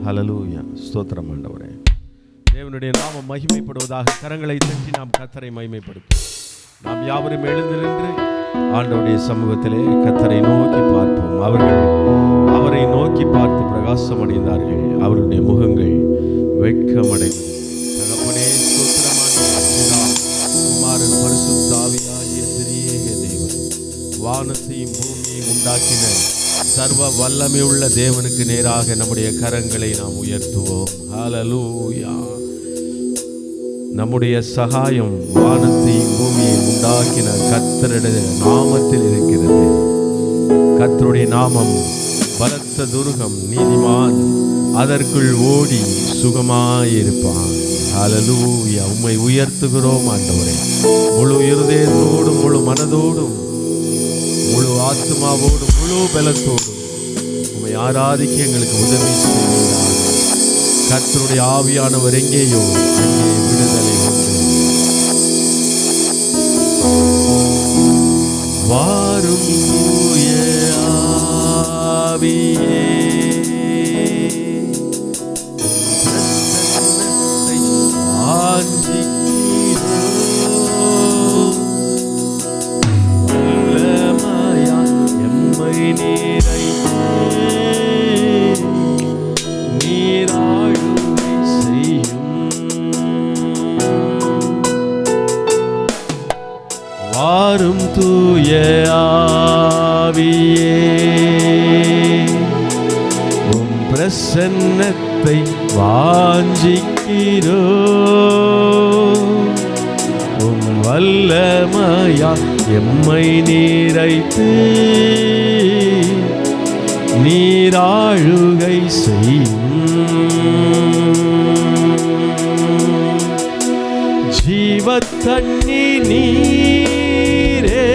ஹல்லேலூயா. ஸ்தோத்திரம் ஆண்டவரே. தேவனுடைய நாமம் மகிமைப்படுவதாக. கரங்களை தட்டி நாம் கர்த்தரை மகிமைப்படுத்தும். நாம் யாவரும் எழுந்து நின்று ஆண்டவருடைய சமூகத்திலே கர்த்தரை நோக்கி பார்ப்போம். அவர்கள் அவரை நோக்கி பார்த்து பிரகாசம் அடைந்தார்கள். அவருடைய முகங்கள் வெட்கமடைந்தது. தகப்பனே ஸ்தோத்திரமான குமாரன் பரிசுத்த ஆவியாகிய திரியேக தேவன், வானத்தையும் பூமியையும் உண்டாக்கின சர்வ வல்லமையுள்ள தேவனுக்கு நேராக நம்முடைய கரங்களை நாம் உயர்த்துவோம். ஹல்லேலூயா. நம்முடைய சகாயம் வானத்தையும் பூமியையும் உண்டாக்கின கர்த்தருடைய நாமத்தில் இருக்கிறது. கர்த்தருடைய நாமம் பலத்த துர்கம், நீதிமான் அதற்குள் ஓடி சுகமாயிருப்பான். ஹல்லேலூயா. உம்மை உயர்த்துகிறோம் ஆண்டவரே. முழு இருதயத்தோடும், முழு மனதோடும், முழு ஆத்மாவோடும், முழு பலத்தோடும் உம்மை ஆராதிக்க எங்களுக்கு உதவி செய்வீராக. கர்த்தருடைய ஆவியானவர் எங்கேயோ அங்கே விடுதலை உண்டு. வாரும் தூய ஆவியே, வாரும் தூய ஆவியே, உம் பிரசன்னத்தை வாஞ்சிக்கிறோம். உம் வல்லமையால் எம்மை நிறைத்து நீராழுகை செய்யும். ஜீவத்தண்ணி நீரே,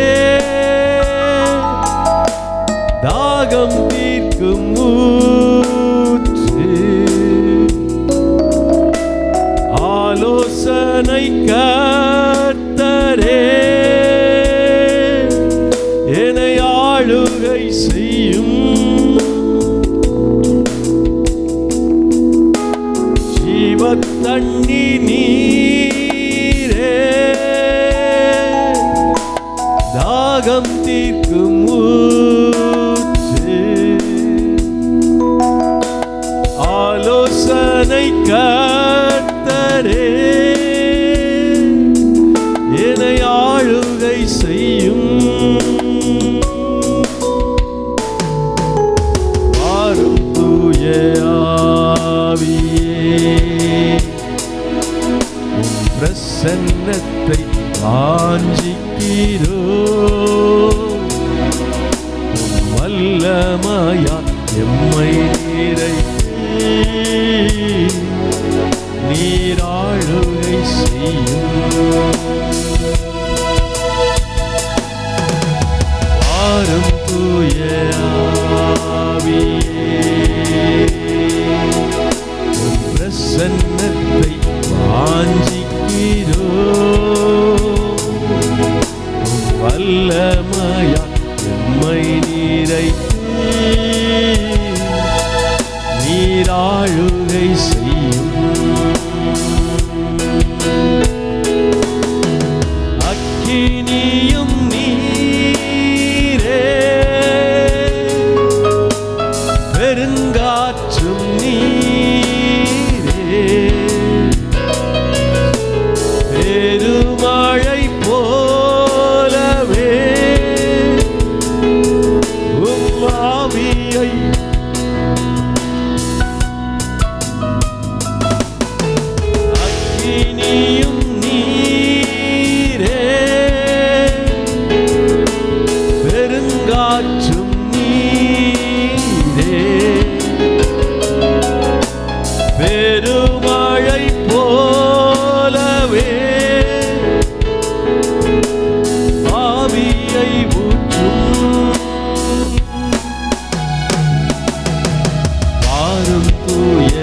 தாகம் தீர்க்கும் ஊற்று, ஆலோசனை கர்த்தரே, என்னை ஆளுகை செய்யும். ஜீவத்தண்ணி நீரே, தாகம் தீர்க்கும் ஊற்று, ஆலோசனை கர்த்தரே, என்னை ஆளுகை செய்யும். வாரும் தூய ஆவியே, உம் பிரசன்னத்தை வாஞ்சிக்கிறோம். உம் வல்லமையால் எம்மை நிறைத்து நீராளுகை செய்யும். வாரும் தூய ஆவியே, உம் பிரசன்னத்தை வாஞ்சிக்கிறோம். உம் வல்லமையால் எம்மை நிறைத்து நீராளுகை செய்யும். அக்கினியும் நீரே, பெருங்காற்றும் நீரே, பெருமழை போலவே உம் ஆவியை அக்கினியும் நீரே, பெருங்காற்றும் நீரே, பெருமழை போலவே ஆவியை ஊற்றும். வாரும் தூய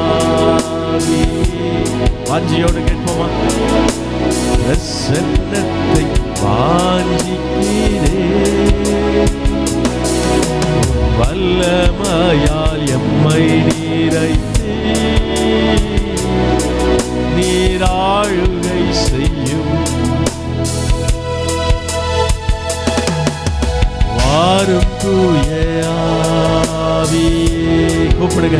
ஆவியே, வாஞ்சியோடு கேட்போமா? பிரசன்னத்தை வாஞ்சிக்கிறேன், வல்லமையால் எம்மை நீரை கூப்பிடுங்க.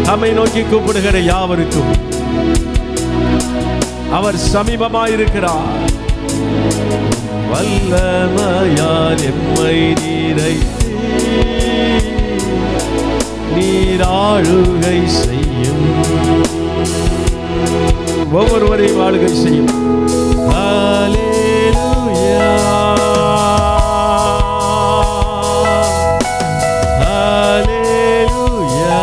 தம்மை நோக்கி கூப்பிடுகிற யாவருக்கும் அவர் சமீபமாயிருக்கிறார். வல்லமையால் எம்மை நிறைத்து நீராளுகை செய்யும். ஒவ்வொருவரையும் ஆளுகை செய்யும். ஹல்லேலூயா, ஹல்லேலூயா,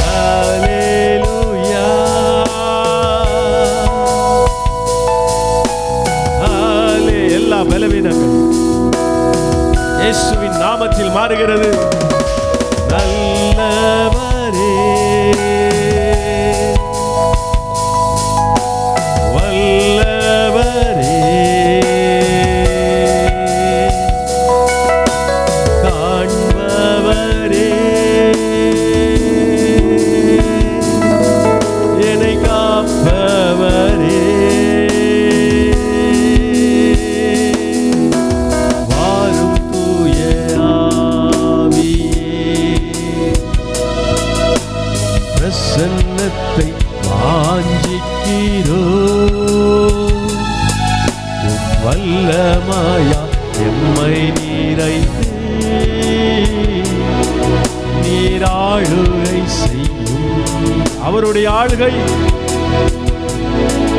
ஹல்லேலூயா, எல்லா பலவீனங்கள் இயேசுவின் நாமத்தில் மாறுகிறது. நல்லவரே, வல்லவரே, காண்பவரே, என்னை காப்பவரே, வாரும் தூய பிரசன்னத்தை வாஞ்சிக்கிறோ. வல்லமாயா எம்மை நிறைத்து நீராளுகை செய்யும். அவருடைய ஆளுகை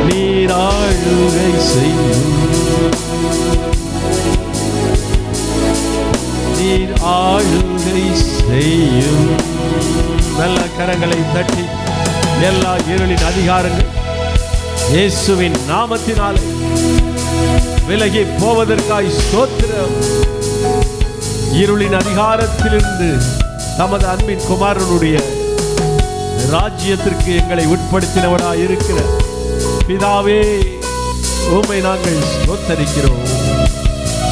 நீராளுகை செய்யும். நீர் ஆளுகை செய்யும். நல்ல கரங்களை தட்டி எல்லா இருளின் அதிகாரங்கள் இயேசுவின் நாமத்தினாலே விலகி போவதற்காய் ஸ்தோத்திரம். இருளின் அதிகாரத்திலிருந்து நமது அன்பின் குமாரனுடைய ராஜ்யத்திற்கு எங்களை உட்படுத்தினவராய் இருக்கிற பிதாவே, உம்மை நாங்கள் ஸ்தோத்தரிக்கிறோம்.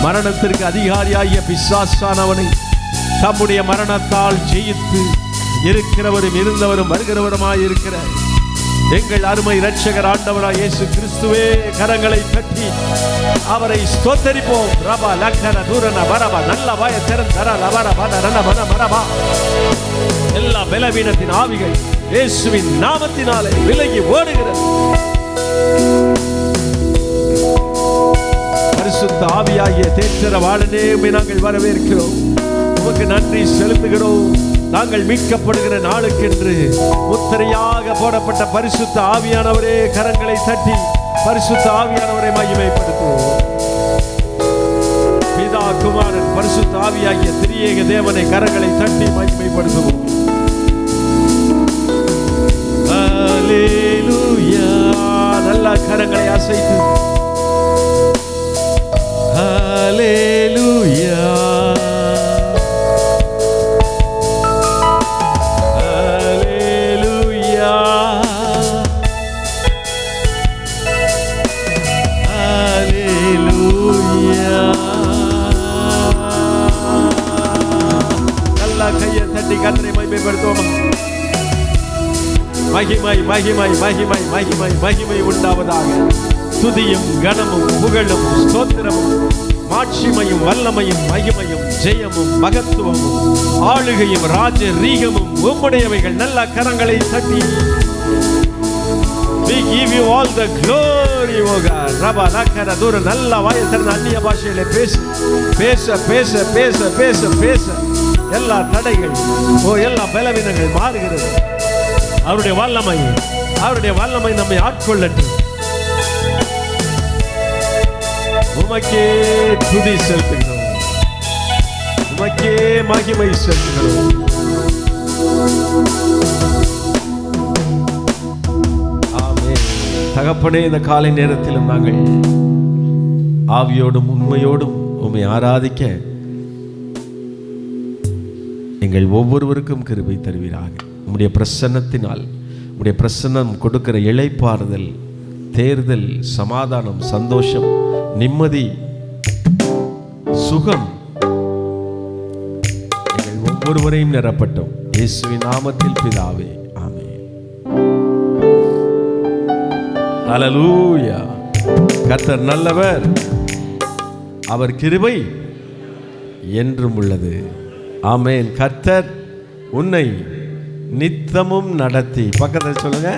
மரணத்திற்கு அதிகாரியாகிய பிசாசானவனை தம்முடைய மரணத்தால் ஜெயித்து இருக்கிறவரும் இருந்தவரும் வருகிறவருமாய் இருக்கிற எங்கள் அருமை இரட்சகர் ஆண்டவராய் இயேசு கிறிஸ்துவே, கரங்களை தட்டி அவரை ஸ்தோத்தரிப்போம். ரபா லக்கர தூரன வரபா நல்ல வாய திறந்தர லவர பதரன மன மரபா. எல்லா பலவீனத்தின் ஆவிகள் இயேசுவின் நாமத்தினாலே விலகி ஓடுகிறது. பரிசுத்த ஆவியாகிய தேற்றரவாளனே, நாங்கள் வரவேற்கிறோம். உமக்கு நன்றி செலுத்துகிறோம். நாங்கள் மீட்கப்படுகிற நாளுக்கென்று முத்திரையாக போடப்பட்ட பரிசுத்த ஆவியானவரே, கரங்களை தட்டி பரிசுத்த ஆவியானவரை மகிமைப்படுத்துவோம். பிதா, குமாரன், பரிசுத்த ஆவியாகிய திரியேக தேவனை கரங்களை தட்டி மகிமைப்படுத்துவோம். ஹல்லேலூயா, நல்ல கரங்களை அசைத்து ஹல்லேலூயா, கையை தட்டி கர்த்தரை மகிமைப்படுத்துவோம். மகிமை மகிமை மகிமை மகிமை மகிமை உண்டாவதாக. துதியும் கனமும் புகழும் ஸ்தோத்திரமும் மாட்சிமையும் வல்லமையும் மகிமையும் ஜெயமும் மகத்துவமும் ஆளுகையும் ராஜ ரீகமும் உம்முடையவைகள். நல்ல கரங்களை தட்டி we give you all the glory, O God. ரபா லக்கர தூர நல்ல வாயை திறந்து அந்நிய பாஷையிலே பேச பேச பேச பேச பேச பேச எல்லா தடைகள், எல்லா பலவீனங்கள் மாறுகிறது. அவருடைய வல்லமை நம்மை ஆட்கொள்ளட்டும். உமக்கே துதி செலுத்துகிறோம், உமக்கே மகிமை செலுத்துகிறோம். ஆமென். தகப்பனே, இந்த காலை நேரத்திலும் நாங்கள் ஆவியோடும் உண்மையோடும் உம்மை ஆராதிக்க எங்கள் ஒவ்வொருவருக்கும் கிருபை தருவீராக. உம்முடைய பிரசன்னத்தினால், உம்முடைய பிரசன்னம் கொடுக்கிற இளைப்பாறுதல், தேர்தல், சமாதானம், சந்தோஷம், நிம்மதி, சுகம் எங்கள் ஒவ்வொருவரையும் நிரப்பட்டும். இயேசுவின் நாமத்தில் பிதாவே, ஆமென். ஹல்லேலூயா. கர்த்தர் நல்லவர், அவர் கிருபை என்றும் உள்ளது. ஆமென். கர்த்தர் உன்னை நித்தமும் நடத்தி, பக்கத்தில் சொல்லுங்க,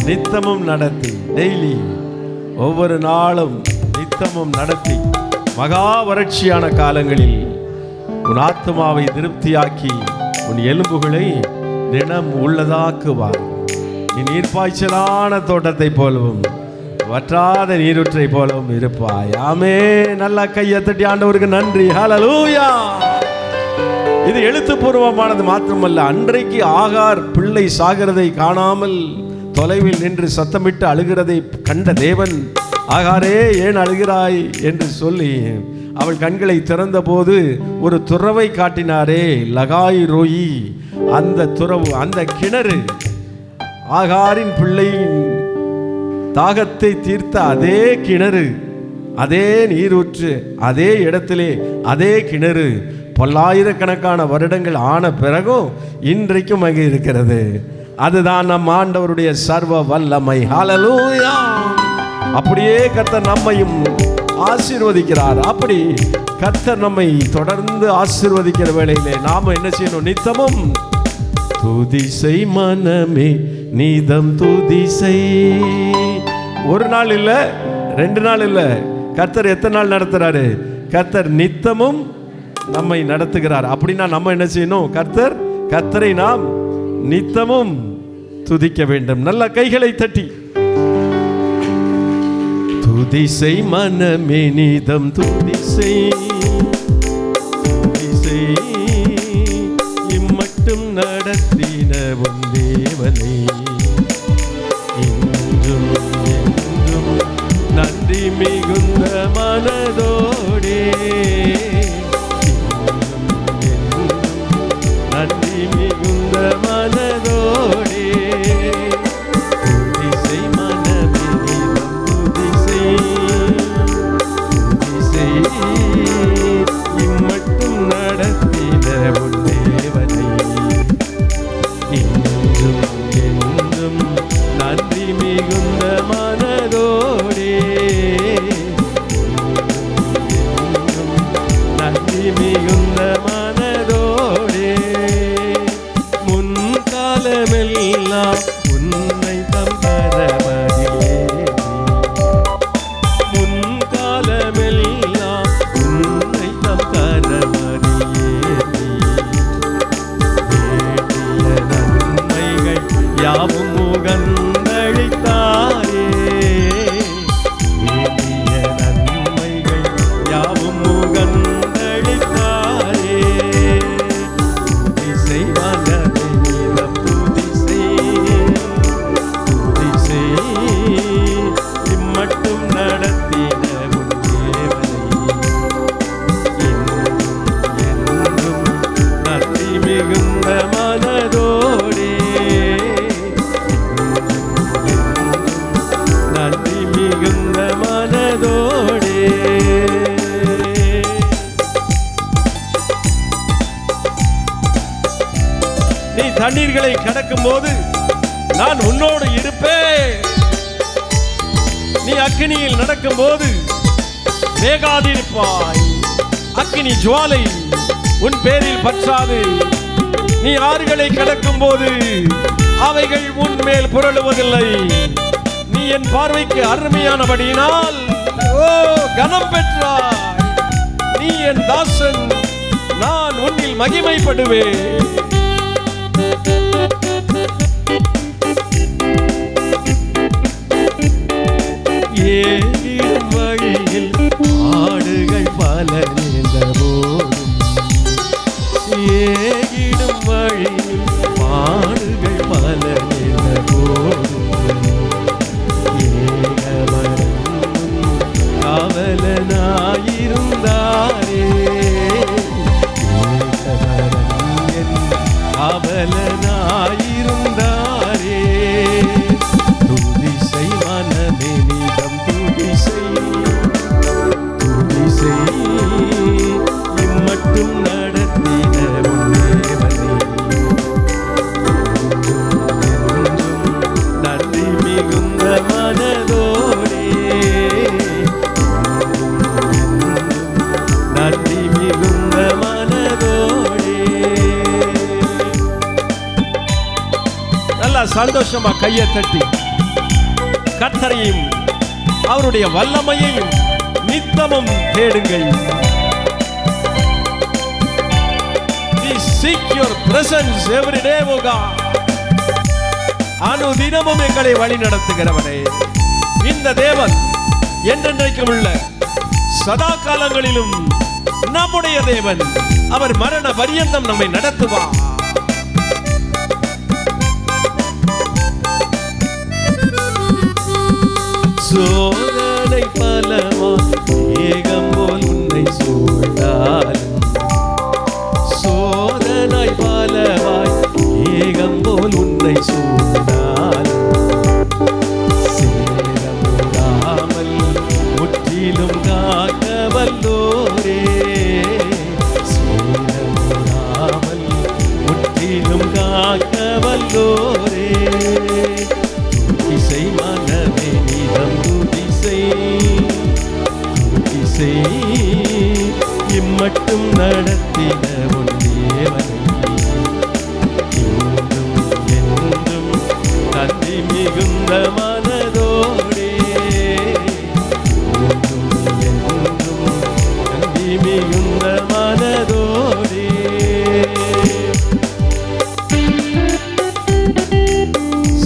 நித்தமும் நடத்தி, டெய்லி, ஒவ்வொரு நாளும் நித்தமும் நடத்தி, மகா வறட்சியான காலங்களில் உன் ஆத்மாவை திருப்தியாக்கி உன் எலும்புகளை தினம் உள்ளதாக்குவார். நீ நீர்ப்பாய்ச்சலான தோட்டத்தை போலவும் வற்றாத நீரூற்றை போலவும் இருப்பாய். ஆமே. நல்லா கையை தட்டி ஆண்டவருக்கு நன்றி. ஹல்லேலூயா. இது எழுத்துப்பூர்வமானது மாத்திரமல்ல. அன்றைக்கு ஆகார் பிள்ளை சாகிறதை காணாமல் தொலைவில் நின்று சத்தமிட்டு அழுகிறதை கண்ட தேவன், ஆகாரே ஏன் அழுகிறாய் என்று சொல்லி அவள் கண்களை திறந்த போது ஒரு துறவை காட்டினாரே, லகாய் ரோயி. அந்த துறவு, அந்த கிணறு, ஆகாரின் பிள்ளையின் தாகத்தை தீர்த்த அதே கிணறு, அதே நீரூற்று, அதே இடத்திலே அதே கிணறு பல்லாயிரக்கணக்கான வருடங்கள் ஆன பிறகும் இன்றைக்கும் அங்கே இருக்கிறது. அதுதான் நம் ஆண்டவருடைய சர்வ வல்லமை. ஹல்லேலூயா. அப்படியே கர்த்தர் நம்மையும் ஆசீர்வதிக்கிறார். அப்படி கர்த்தர் நம்மை தொடர்ந்து ஆசீர்வதிக்கிற வேளையிலே நாம என்ன செய்யணும்? நித்தமும் துதிசை மனமே நீதம் துதிசை. ஒரு நாள் இல்ல, 2 நாள் இல்ல, கர்த்தர் எத்தனை நாள் நடத்துறாரு? கர்த்தர் நித்தமும் நம்மை நடத்துகிறார். அப்படின்னா நம்ம என்ன செய்யணும்? கர்த்தரை நாம் நித்தமும் துதிக்க வேண்டும். நல்ல கைகளை தட்டி, துதிசை மனமே நீதம் துதிசை, துதிசை இம்மட்டும் நடத்தின உன் தேவனை இன்றும் என்றும் நன்றி மிகுந்த மனதோடே, நன்றி மிகுந்த மனதோடே. துதிசை மனமே நீதம் துதிசை, துதிசை இம்மட்டும் நடத்தின உன் தேவனை இன்றும் என்றும் நன்றி மிகுந்த மனதோடே, நன்றி மிகுந்த மனதோடே. முன்காலமெல்லாம் உன்னை தம் கரமதிலே, முன்காலமெல்லாம் உன்னை தம் கரமதிலே வேண்டிய நன்மைகள் யாவும் முகந்தளித்தாரே, வேண்டிய நன்மைகள் யாவும் முகந்தளித்தாரே. துதிசை மனமே நீதம் துதிசை, துதிசை இம்மட்டும் நடத்தின உன் தேவனை இன்றும் என்றும் நன்றி மிகுந்த மனதோடே, நன்றி மிகுந்த மனதோடே. நீ தண்ணீர்களை கடக்கும் போது நான் உன்னோடு இருப்பேன். நீ அக்கினியில் நடக்கும் போது வேகாதிருப்பாய். அக்கினி ஜுவாலை உன் பேரில் பற்றாது. நீ ஆறுகளை கடக்கும் போது அவைகள் உன் மேல் புரளுவதில்லை. நீ என் பார்வைக்கு அருமையானபடியினால் கனம் பெற்றாய். நீ என் தாசன், நான் உன்னில் மகிமைப்படுவேன். ஏகிடும் வழியில் ஆடுகள் பல நேர்ந்த போதும், ஏகிடும் வழியில் ஆடுகள் பல நேர்ந்த போதும், ஏகவரன் காவலனாயிருந்தாரே, ஏகவரன் என் காவலனாயிருந்தாரே. துதிசை மனமே நீதம் துதிசை, துதிசை இம்மட்டும் நடத்தின உன் தேவனை என்றும் நன்றி மிகுந்த மனதோடே, நன்றி மிகுந்த மன நல்லா சந்தோஷமா கையை தட்டி கர்த்தரையும் அவருடைய வல்லமையையும் நித்தமும் தேடுங்கள். We seek your presence every day, O God. அனுதினமும் எங்களை வழி நடத்துகிறவரே, இந்த தேவன் என்றென்றைக்கும் உள்ள சதா காலங்களிலும் நம்முடைய தேவன். அவர் மரண பரியந்தம் நம்மை நடத்துவார். சோதனை பலமா ஏகம் போல் உன்னை சூழ்ந்தால், சோதனை பலவாய் ஏகம் போல் உன்னை சூழ்ந்தால், சேரமுடாமல் முற்றிலும் காக்க வல்லோரே, சேரமுடாமல் முற்றிலும் காக்க வல்லோரே. துதிசை மனமே நிதம் துதிசை, துதிசை இம்மட்டும் நடத்தின உன் தேவனை இன்றும் என்றும் நன்றி மிகுந்த மனதோடே, இன்றும் என்றும் நன்றி மிகுந்த மனதோடே.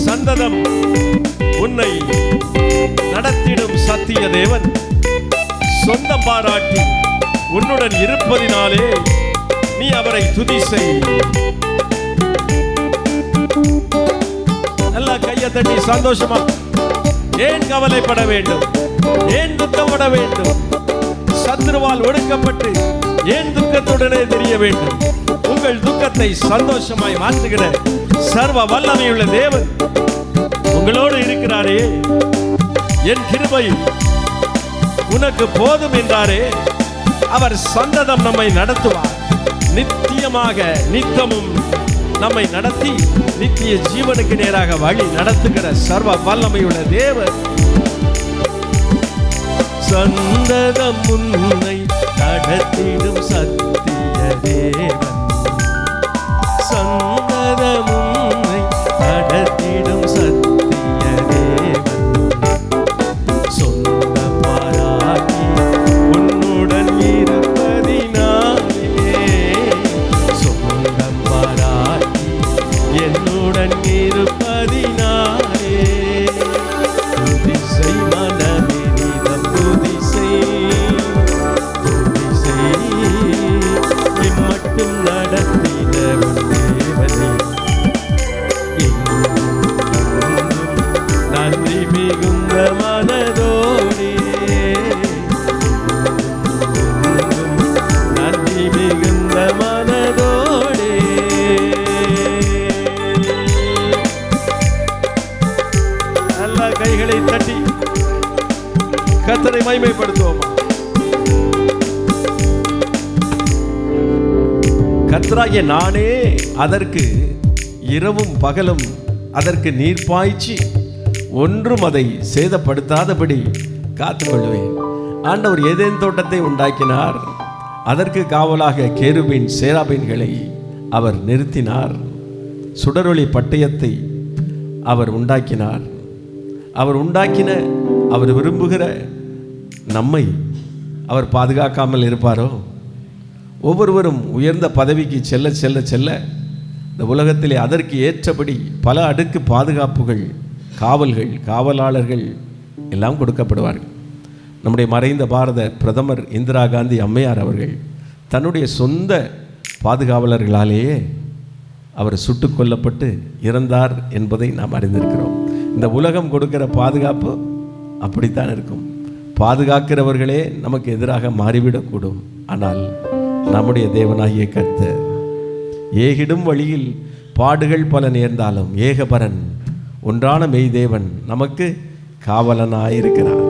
சந்ததம் உன்னை நடத்திடும் சத்திய தேவன் சொந்தம் பாராட்டி உன்னுடன் இருப்பதினாலே நீ அவரை துதி செய். நல்லா கையை தட்டி சந்தோஷமா. ஏன் கவலைப்பட வேண்டும்? ஏன் துக்கப்பட வேண்டும்? சத்துருவால் ஒடுக்கப்பட்டு ஏன் துக்கத்துடனே தெரிய வேண்டும்? உங்கள் துக்கத்தை சந்தோஷமாய் மாற்றுகிற சர்வ வல்லமையுள்ள தேவன் உங்களோடு இருக்கிறாரே. என் கிருபை உனக்கு போதும் என்றாரே. அவர் சந்ததம் நம்மை நடத்துவார். நித்தியமாக நித்தமும் நம்மை நடத்தி நித்திய ஜீவனுக்கு நேராக வழி நடத்துகிற சர்வ வல்லமையுள்ள தேவன். சந்ததம் உன்னை நடத்திடும் சத்திய தேவன், சந்ததம் உன்னை நடத்திடும் சத்திய தேவன். சொந்தம் பாராட்டி உன்னுடன் இருப்பதினாலே, சொந்தம் பாராட்டி என்னுடன் இருப்பதினாலே, துதிசை மனமே நிதம் துதிசை, துதிசை இம்மட்டும் நடத்தின உன் தேவனை நன்றி மிகுந்த மனதோடே, நன்றி மிகுந்த மனதோடே. நல்ல கைகளை தட்டி கர்த்தரை மகிமைப்படுத்துவோமா? கர்த்தராகிய நானே அதற்கு இரவும் பகலும் அதற்கு நீர் பாய்ச்சி ஒன்றும் அதை சேதப்படுத்தாதபடி காத்துக்கொள்வேன். ஆண்டவர் ஏதேன் தோட்டத்தை உண்டாக்கினார். அதற்கு காவலாக கேருபீன் சேராபீன்களை அவர் நிறுத்தினார். சுடரொளி பட்டயத்தை அவர் உண்டாக்கினார். அவர் உண்டாக்கின, அவர் விரும்புகிற நம்மை அவர் பாதுகாக்காமல் இருப்பாரோ? ஒவ்வொருவரும் உயர்ந்த பதவிக்கு செல்ல செல்ல செல்ல இந்த உலகத்திலே அதற்கு ஏற்றபடி பல அடுக்கு பாதுகாப்புகள், காவல்கள், காவலாளர்கள் எல்லாம் கொடுக்கப்படுவார்கள். நம்முடைய மறைந்த பாரத பிரதமர் இந்திரா காந்தி அம்மையார் அவர்கள் தன்னுடைய சொந்த பாதுகாவலர்களாலேயே அவர் சுட்டு கொல்லப்பட்டு இறந்தார் என்பதை நாம் அறிந்திருக்கிறோம். இந்த உலகம் கொடுக்கிற பாதுகாப்பு அப்படித்தான் இருக்கும். பாதுகாக்கிறவர்களே நமக்கு எதிராக மாறிவிடக்கூடும். ஆனால் நம்முடைய தேவனாகிய கர்த்தர் ஏகிடும் வழியில் பாடுகள் பல நேர்ந்தாலும் ஏகபரன் ஒன்றான மெய்தேவன் நமக்கு காவலனாயிருக்கிறார்.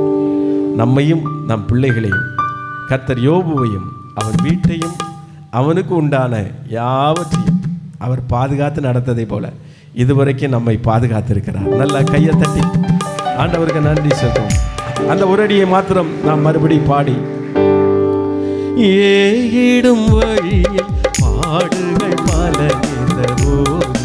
நம்மையும் நம் பிள்ளைகளையும் கர்த்தர் யோபுவையும் அவன் வீட்டையும் அவனுக்கு உண்டான யாவற்றையும் அவர் பாதுகாத்து நடத்ததை போல இதுவரைக்கும் நம்மை பாதுகாத்திருக்கிறார். நல்லா கையை தட்டி ஆண்டவருக்கு நன்றி சொல்றோம். அந்த ஒரு அடியை மாத்திரம் நாம் மறுபடி பாடி, ஏகிடும் வழியில் பாடுகள் பல நேர்ந்தபோதும்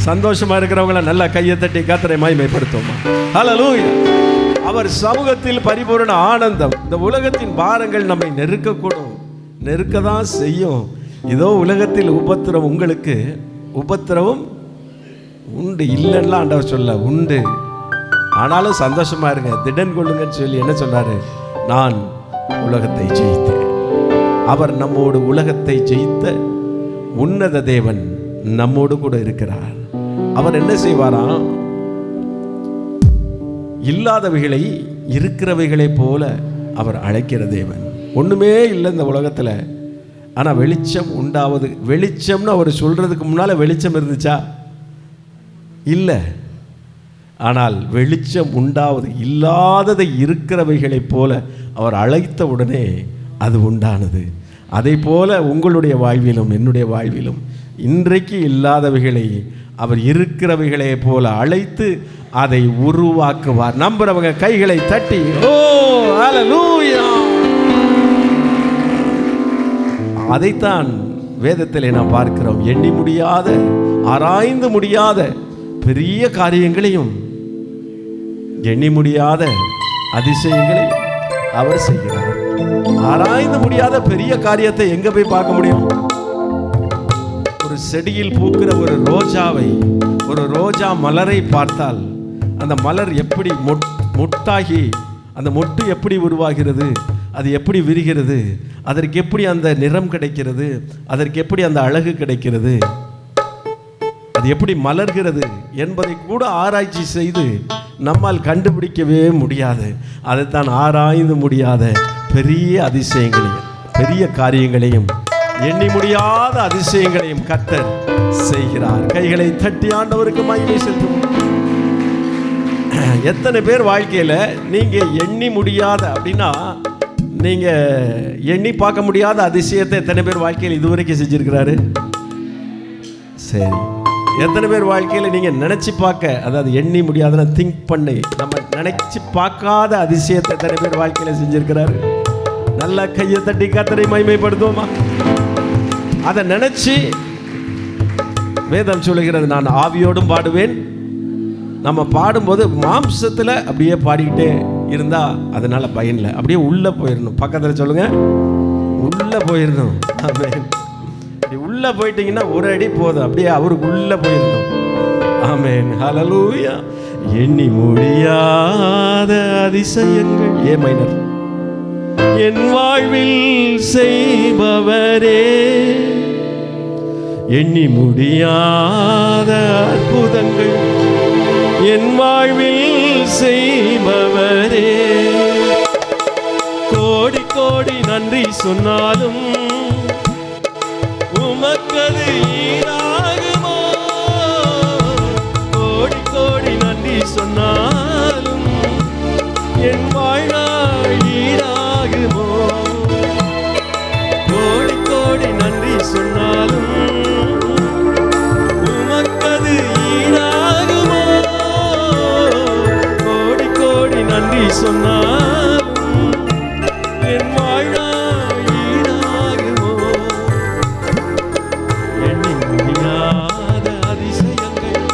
சந்தோஷமா இருக்கிறவங்கள நல்லா கையை தட்டி கர்த்தரை மகிமைப்படுத்துவோமா. ஹல்லேலூயா. அவர் சமூகத்தில் பரிபூரண ஆனந்தம். இந்த உலகத்தின் பாரங்கள் நம்மை நெருக்கக்கூடும், நெருக்கதான் செய்யும். இதோ உலகத்தில் உபத்திரம், உங்களுக்கு உபத்திரவம் உண்டு, இல்லைன்னா ஆண்டவர் சொல்ல உண்டு. ஆனாலும் சந்தோஷமா இருங்க, திடன் கொள்ளுங்கன்னு சொல்லி என்ன சொல்றாரு? நான் உலகத்தை ஜெயித்தேன். அவர் நம்மோடு உலகத்தை ஜெயித்த உன்னத தேவன் நம்மோடு கூட இருக்கிறார். அவர் என்ன செய்வாராம்? இல்லாதவைகளை இருக்கிறவைகளை போல அவர் அழைக்கிற தேவன். ஒண்ணுமே இல்லை இந்த உலகத்துல, ஆனா வெளிச்சம் உண்டாவது. வெளிச்சம்னு அவர் சொல்றதுக்கு முன்னால வெளிச்சம் இருந்துச்சா? இல்லை. ஆனால் வெளிச்சம் உண்டாவது, இல்லாததை இருக்கிறவைகளை போல அவர் அழைத்த உடனே அது உண்டானது. அதை போல உங்களுடைய வாழ்விலும் என்னுடைய வாழ்விலும் இன்றைக்கு இல்லாதவைகளை அவர் இருக்கிறவைகளை போல அழைத்து அதை உருவாக்குவார். நம்புறவங்க கைகளை தட்டி ஓ ஹல்லேலூயா. அதைத்தான் வேதத்திலே நாம் பார்க்கிறோம். எண்ணி முடியாத, ஆராய்ந்து முடியாத பெரிய காரியங்களையும், எண்ணி முடியாத அதிசயங்களை அவர் செய்கிறார். ஆராய்ந்து முடியாத பெரிய காரியத்தை எங்க போய் பார்க்க முடியும்? ஒரு செடியில் பூக்கிற ஒரு ரோஜாவை, ஒரு ரோஜா மலரை பார்த்தால் அந்த மலர் எப்படி மொட்டாகி, அந்த மொட்டு எப்படி உருவாகிறது, அது எப்படி விரிகிறது, அதற்கு எப்படி அந்த நிறம் கிடைக்கிறது, அதற்கு எப்படி அந்த அழகு கிடைக்கிறது, அது எப்படி மலர்கிறது என்பதை கூட ஆராய்ச்சி செய்து நம்மால் கண்டுபிடிக்கவே முடியாது. அதைத்தான் ஆராய்ந்து முடியாத பெரிய அதிசயங்களையும் பெரிய காரியங்களையும் எண்ணி முடியாத அதிசயங்களையும் கர்த்தர் செய்கிறார். கைகளை தட்டி ஆண்டவருக்கு மகிமை செலுத்துவோம். எத்தனை பேர் வாழ்க்கையில நீங்க எண்ணி முடியாத, அப்படின்னா நீங்க எண்ணி பார்க்க முடியாத அதிசயத்தை எத்தனை பேர் வாழ்க்கையில் இதுவரைக்கும் செஞ்சிருக்கிறாரு? சரி, எத்தனை பேர் வாழ்க்கையில் நீங்க நினைச்சு பார்க்க, அதாவது எண்ணி முடியாதுன்னா திங்க் பண்ணி நம்ம நினைச்சு பார்க்காத அதிசயத்தை எத்தனை பேர் வாழ்க்கையில செஞ்சிருக்கிறாரு? நல்லா கையை தட்டி கர்த்தரை மகிமைப்படுத்துவோமா? அதை நினைச்சு வேதம் சொல்லுகிறது, நான் ஆவியோடும் பாடுவேன். நம்ம பாடும்போது மாம்சத்துல அப்படியே பாடிக்கிட்டே இருந்தா அதனால பயனில்லை. அப்படியே உள்ள போயிடணும். பக்கத்துல சொல்லுங்க, உள்ள போயிடணும். ஆமென். உள்ள போயிட்டீங்கன்னா ஒரு அடி போதும், அப்படியே அவருக்கு உள்ள போயிடணும். ஆமென். ஹல்லேலூயா. எண்ணி முடியாத அதிசயங்கள் ஏ மைனர் என் வாழ்வில் செய்பவரே, எண்ணி முடியாத அற்புதங்கள் என் வாழ்வில் செய்பவரே, கோடி கோடி நன்றி சொன்னாலும் உமக்கது ஈடாகுமோ, கோடி கோடி நன்றி சொன்னாலும் என் வாழ்நாள் ஈடாகுமோ, கோடி கோடி நன்றி சொன்னாலும் உமக்கது ஈடாகுமோ, கோடி கோடி நன்றி சொன்னாலும் என் வாழ்நாள் ஈடாகுமோ, எண்ணி முடியாத அதிசயங்கள்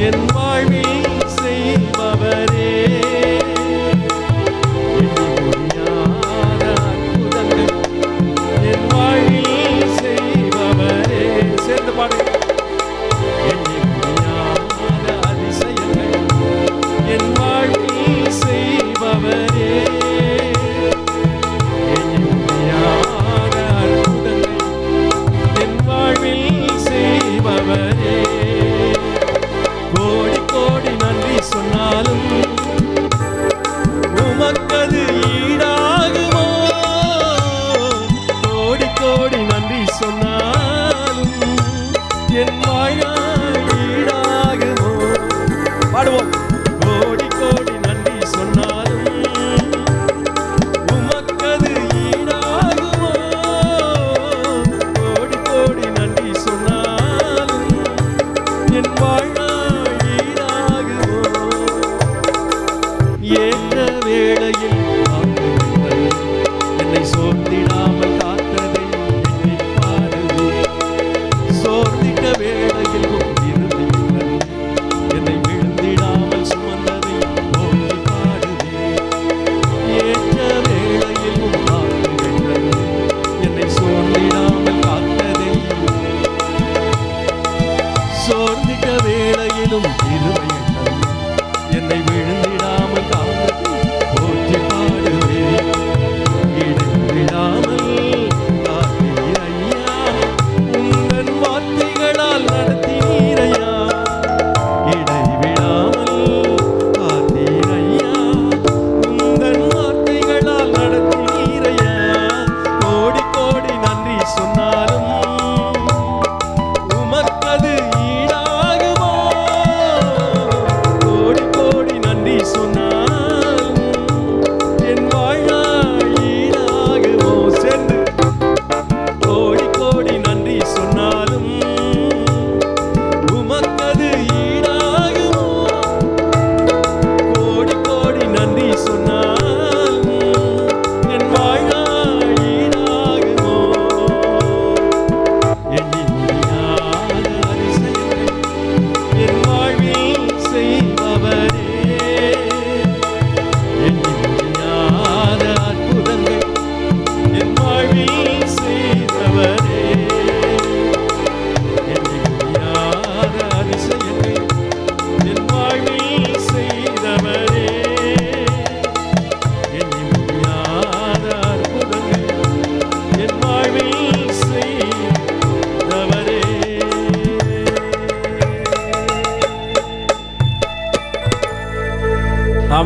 என் வாழ்வில் செய்பவரே,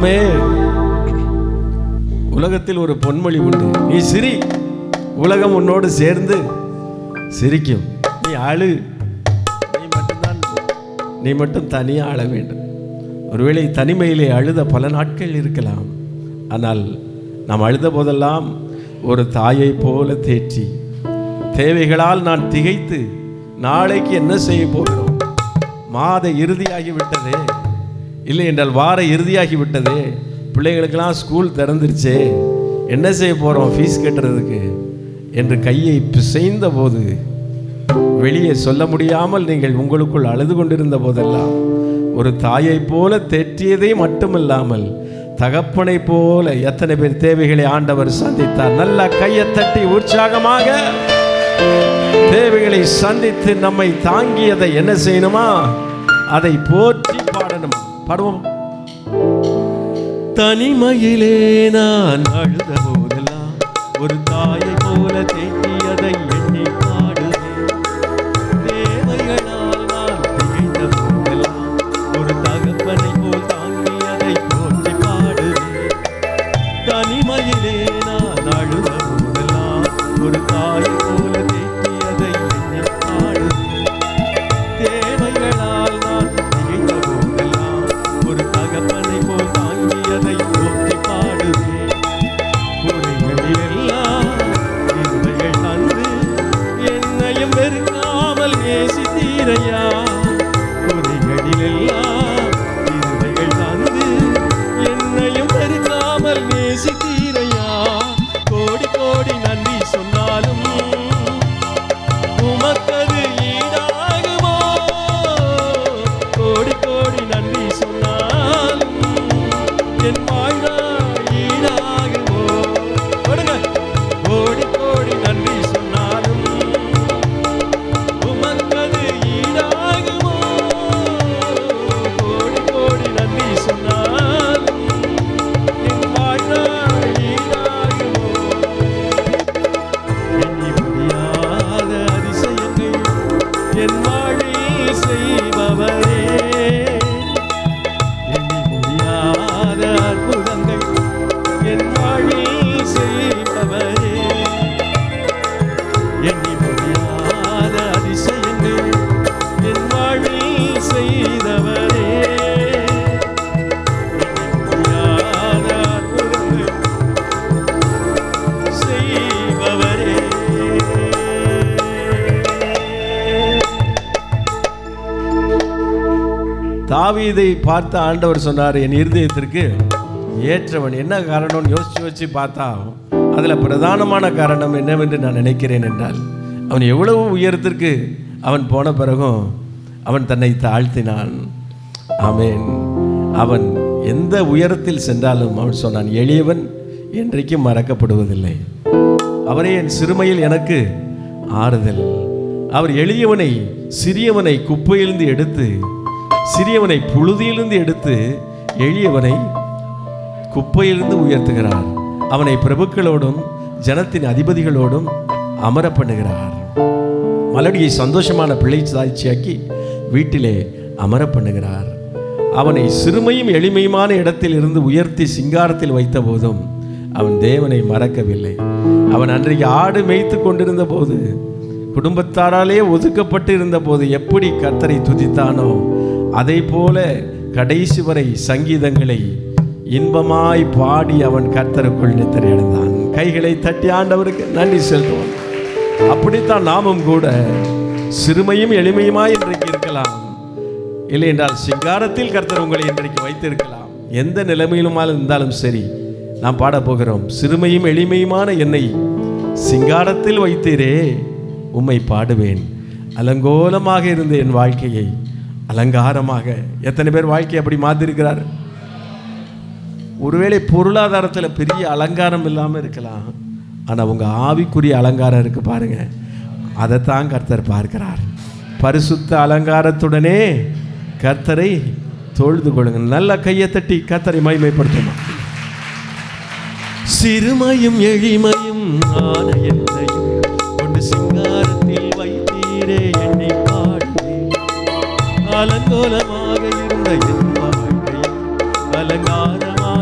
ஆமே. உலகத்தில் ஒரு பொன்மொழி உண்டு, நீ சிரி, உலகம் உன்னோடு சேர்ந்து சிரிக்கும். நீ அழு, நீ மட்டும் தனியா அழ வேண்டும். ஒருவேளை தனிமையிலே அழுத பல நாட்கள் இருக்கலாம். ஆனால் நாம் அழுத போதெல்லாம் ஒரு தாயை போல தேற்றி, தேவைகளால் நான் திகைத்து நாளைக்கு என்ன செய்ய போகிறோம், மாத இறுதியாகிவிட்டதே, இல்லை என்றால் வார இறுதியாகிவிட்டதே, பிள்ளைகளுக்கெல்லாம் ஸ்கூல் திறந்துருச்சே, என்ன செய்ய போகிறோம் ஃபீஸ் கட்டுறதுக்கு என்று கையை பிசைந்த போது, வெளியே சொல்ல முடியாமல் நீங்கள் உங்களுக்குள் அழுது கொண்டிருந்த போதெல்லாம் ஒரு தாயை போல தேற்றியதை மட்டுமில்லாமல் தகப்பனை போல எத்தனை பேர் தேவைகளை ஆண்டவர் சந்தித்தார். நல்ல கையை தட்டி உற்சாகமாக தேவைகளை சந்தித்து நம்மை தாங்கியதை என்ன செய்யணுமா, அதை போற்றி பாடணுமா. பாடுவோம். தனிமையிலே நான் அழுத போதெல்லாம் ஒரு தாயை போல தேற்றியதை எண்ணி பாடுவேன். தேவைகளால் நான் திகைத்த போதெல்லாம் ஒரு தகப்பனை போல் தாங்கியதை போற்றி பாடுவேன். தனிமையிலே நான் அழுத போதெல்லாம் ஒரு தாயை போல தேற்றியதை எண்ணி பாடுவேன். தேவைகளால் நான் திகைத்த போதெல்லாம் ஒரு தகப்பனை போல் தாங்கியதை போற்றி பாடுவேன். குறைகளிலெல்லாம் இருமைகள் தந்து என்னையும் வெறுக்காமல் நேசித்தீரையா. குறைகளிலெல்லாம் இருமைகள் தந்து என்னையும் வெறுக்காமல் நேசித்தீரையா. கோடி கோடி நன்றி சொன்னாலும் உமக்கது ஈடாகுமோ. கோடி கோடி நன்றி சொன்னாலும் என் வாழ்வா ஈடாகுமோ. கோடி கோடி நன்றி சொன்னாலும் உமக்கது ஈடாகுமோ. கோடி கோடி நன்றி சொன்னாலும் என் வாழ்வா ஈடாகுமோ. எண்ணி முடியாத அதிசயங்கள் என் வாழ்வில் செய்பவரே. எண்ணி முடியாத அற்புதங்கள் என் வாழ்வில் செய்பவரே. எண்ணி முடியாத அதிசயங்கள் என் வாழ்வில் செய்தவரே. எண்ணி முடியாத அற்புதங்கள் செய்பவரே. தாவீதை பார்த்த ஆண்டவர் சொன்னார், என் இருதயத்திற்கு ஏற்றவன். என்ன காரணம்னு யோசிச்சு பார்த்தா அதில் பிரதானமான காரணம் என்னவென்று நான் நினைக்கிறேன் என்றால், அவன் எவ்வளவு உயரத்திற்கு அவன் போன பிறகும் அவன் தன்னை தாழ்த்தினான். ஆமென். அவன் எந்த உயரத்தில் சென்றாலும் அவன் சொன்னான், எளியவன் என்றைக்கும் மறக்கப்படுவதில்லை. அவரே என் சிறுமையில் எனக்கு ஆறுதல். அவர் எளியவனை, சிறியவனை குப்பையிலிருந்து எடுத்து, சிறியவனை புழுதியிலிருந்து எடுத்து எளியவனை குப்பையிலிருந்து உயர்த்துகிறார். அவனை பிரபுக்களோடும் ஜனத்தின் அதிபதிகளோடும் அமர பண்ணுகிறார். மலடியை சந்தோஷமான பிள்ளை சாட்சியாக்கி வீட்டிலே அமர பண்ணுகிறார். அவனை சிறுமையும் எளிமையுமான இடத்தில் இருந்து உயர்த்தி சிங்காரத்தில் வைத்த போதும் அவன் தேவனை மறக்கவில்லை. அவன் அன்றைக்கு ஆடு மேய்த்து கொண்டிருந்த போது, குடும்பத்தாராலே ஒதுக்கப்பட்டு இருந்த போது எப்படி கர்த்தரை துதித்தானோ, அதை போல கடைசி வரை சங்கீதங்களை இன்பமாய் பாடி அவன் கர்த்தருக்குள் நித்திரை அடைந்தான். கைகளை தட்டி ஆண்டவருக்கு நன்றி செலுத்துவோம். அப்படித்தான் நாமும் கூட சிறுமையும் எளிமையுமாய் இன்றைக்கு இருக்கலாம். இல்லை என்றால் சிங்காரத்தில் கர்த்தர் உங்களை இன்றைக்கு வைத்திருக்கலாம். எந்த நிலைமையிலுமா இருந்தாலும் சரி, நாம் பாடப்போகிறோம், சிறுமையும் எளிமையுமான என்னை சிங்காரத்தில் வைத்தீரே, உம்மை பாடுவேன். அலங்கோலமாக இருந்த என் வாழ்க்கையை அலங்காரமாக. எத்தனை பேர் வாழ்க்கையை அப்படி மாற்றிருக்கிறார்? ஒருவேளை பொருளாதாரத்தில் பெரிய அலங்காரம் இல்லாமல் இருக்கலாம், ஆனால் உங்கள் ஆவிக்குரிய அலங்காரம் இருக்குது பாருங்க, அதைத்தான் கர்த்தர் பார்க்கிறார். பரிசுத்த அலங்காரத்துடனே கர்த்தரை தொழுது கொள்ளுங்க. நல்ல கையை தட்டி கர்த்தரை மகிமைப்படுத்துமா. சிறுமையும் எளிமையும் ஆன என்னையும் கொண்டு சிங்காரத்தில் வைத்தீரே, என்னை பாடுவேன். அலங்கோலமாக இருந்த என் வாழ்க்கையை அலங்காரமாக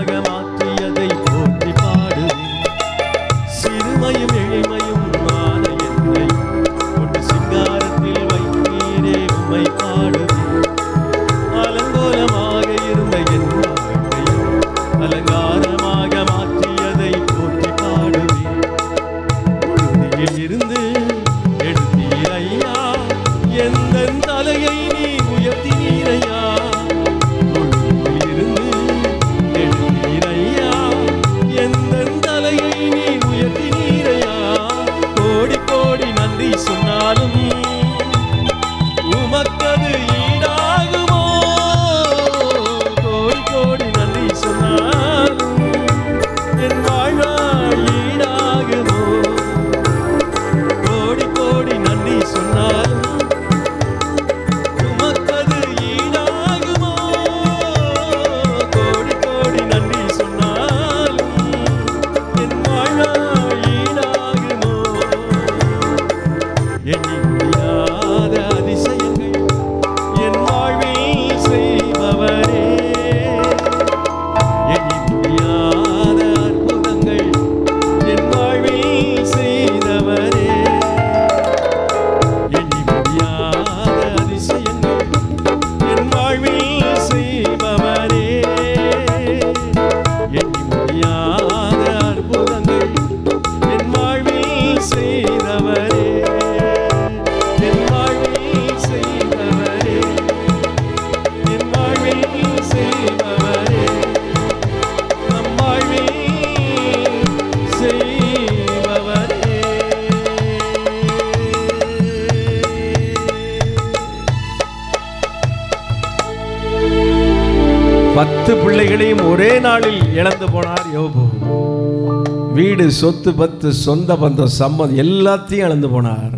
10 பிள்ளைகளையும் ஒரே நாளில் இழந்து போனார் யோபு. வீடு, சொத்து, பத்து, சொந்த பந்தம், சம்மதம் எல்லாத்தையும் இழந்து போனார்.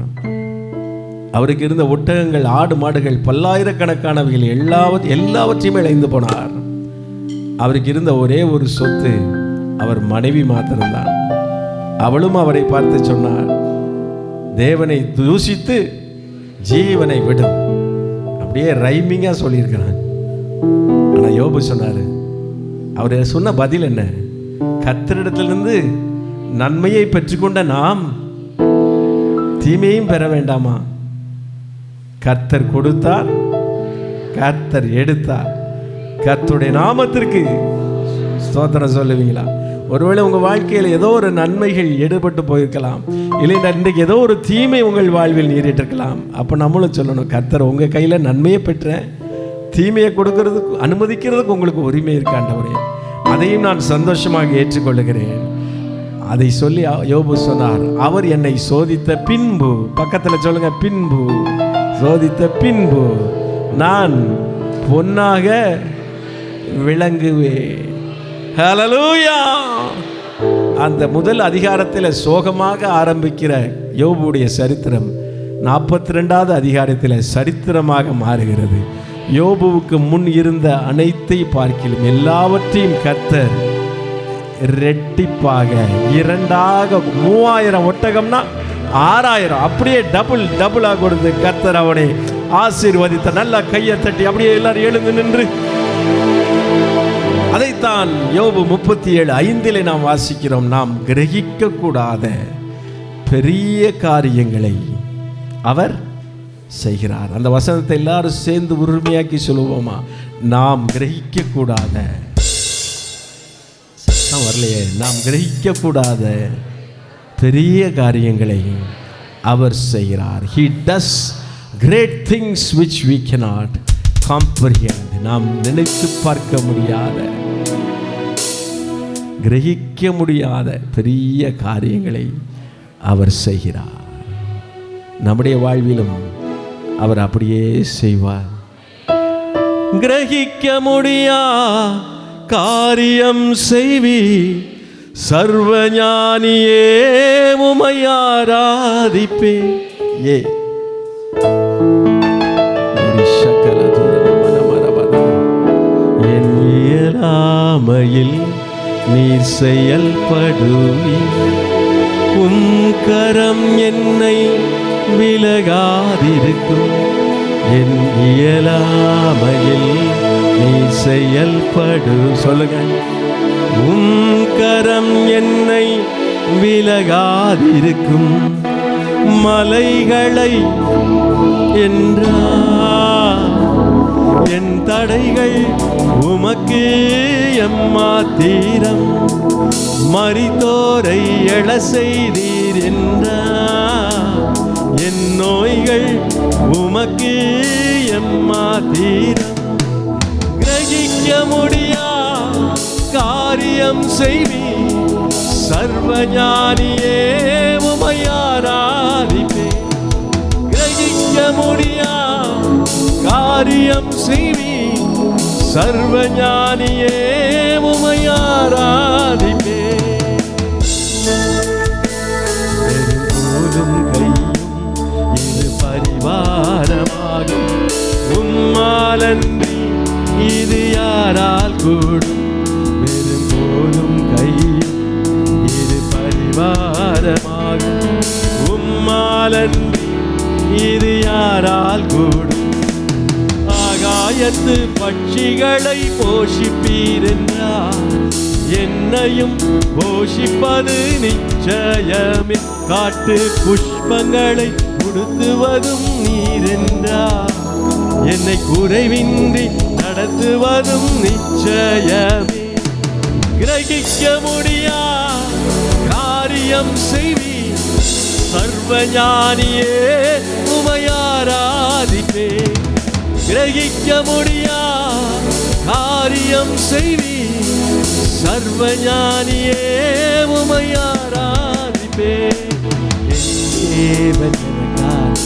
அவருக்கு இருந்த ஒட்டகங்கள், ஆடு மாடுகள், பல்லாயிரக்கணக்கானவைகள் எல்லாவற்றையும் இழந்து போனார். அவருக்கு இருந்த ஒரே ஒரு சொத்து அவர் மனைவி மாத்திரம்தான். அவளும் அவரை பார்த்து சொன்னார், தேவனை தூஷித்து ஜீவனை விடும். அப்படியே ரைமிங்கா சொல்லியிருக்கிறான். ஆனால் யோபு சொன்னார், அவர் சொன்ன பதில் என்ன? கர்த்தரிடத்திலிருந்து நன்மையை பெற்றுக்கொண்ட நாம் தீமையும் பெற வேண்டாமா? கர்த்தர் கொடுத்தார், கர்த்தர் எடுத்தார். கர்த்தருடைய நாமத்திற்கு ஸ்தோத்திரம் சொல்லுவீங்களா? ஒருவேளை உங்கள் வாழ்க்கையில் ஏதோ ஒரு நன்மைகள் எடுபட்டு போயிருக்கலாம், இல்லைன்னா இன்றைக்கு ஏதோ ஒரு தீமை உங்கள் வாழ்வில் நேரிட்டிருக்கலாம். அப்போ நம்மளும் சொல்லணும், கர்த்தர் உங்கள் கையில் நன்மையை பெற்றேன், தீமையை கொடுக்கறதுக்கு அனுமதிக்கிறதுக்கு உங்களுக்கு உரிமை இருக்காண்டவரே, அதையும் நான் சந்தோஷமாக ஏற்றுக்கொள்ளுகிறேன். அதை சொல்லி யோபு சொன்னார், அவர் என்னை சோதித்த பின்பு, பக்கத்தில் சொல்லுங்க, பின்பு சோதித்த பின்பு நான் பொன்னாக விளங்குவேன். ஹல்லேலூயா. அந்த முதல் அதிகாரத்தில் சோகமாக ஆரம்பிக்கிற யோபுடைய சரித்திரம் 42வது அதிகாரத்தில் சரித்திரமாக மாறுகிறது. யோபுவுக்கு முன் இருந்த அனைத்தை பார்க்கிலும் எல்லாவற்றையும் கர்த்தர் ரெட்டிப்பாக, 2ஆக, 3000 ஒட்டகம்னா 6000, அப்படியே டபுளாக கொடுத்து கர்த்தர் அவனை ஆசீர்வதித்த. நல்ல கையை தட்டி அப்படியே எல்லாரும் எழுந்து நின்று அதைத்தான் யோபு 37:5 நாம் வாசிக்கிறோம். நாம் கிரகிக்க கூடாத பெரிய காரியங்களை அவர் செய்கிறார். அந்த வசனத்தை எல்லாரும் சேர்ந்து உரிமையாக்கி சொல்லுவோமா? நாம் கிரகிக்க கூடாத, வரலையே, நாம் கிரகிக்க கூடாத பெரிய காரியங்களை அவர் செய்கிறார். He does great things which we cannot comprehend. நாம் நினைத்து பார்க்க முடியாத, கிரகிக்க முடியாத பெரிய காரியங்களை அவர் செய்கிறார். நம்முடைய வாழ்விலும் அவர் அப்படியே செய்வார். கிரகிக்க முடியா காரியம் செய்வி, சர்வஞானியே உம்மை ஆராதிப்பே. ஏ என் இயலாமையில் நீர் செயல்படுவி, உம் கரம் என்னை விலகாதிருக்கும். என் இயலாமையில் நீர் செயல்படு, சொல்லுங்க. உம் கரம் என்னை விலகாதிருக்கும். மலைகளை என்றார், என் தடைகள் உமக்கு எம்மாத்திரம். மரித்தோரை எழ செய்தீர் என்றார், என் நோய்கள் உமக்கு எம்மாத்திரம். கிரகிக்க முடியா காரியம் செய்வி, சர்வஞானியே உம்மை ஆராதிப்பே. கிரகிக்க முடியா காரியம் செய்வி, சர்வஞானியே உம்மை ஆராதிப்பே. பெருங்கோலும் கையும் இது பரிவாரமாகும், உம்மாலன்றி இது யாரால் கூடும். பெருங்கோலும் கையும் இது பரிவாரமாகும், உம்மாலன்றி இது யாரால் கூடும். ஆகாயத்து பட்சிகளை போஷிப்பீர் என்றார், என்னையும் போஷிப்பது நிச்சயமே. காட்டு புஷ்பங்களை உடுத்துவதும் நீர் என்றார், என்னை குறைவின்றி நடத்துவதும் நிச்சயமே. கிரகிக்க முடியா காரியம் செய்வி, சர்வஞானியே உம்மை ஆராதிப்பே. கிரகிக்க முடியா காரியம் செய்வி, சர்வஞானியே உம்மை ஆராதிப்பே. தேவன் எனக்கால்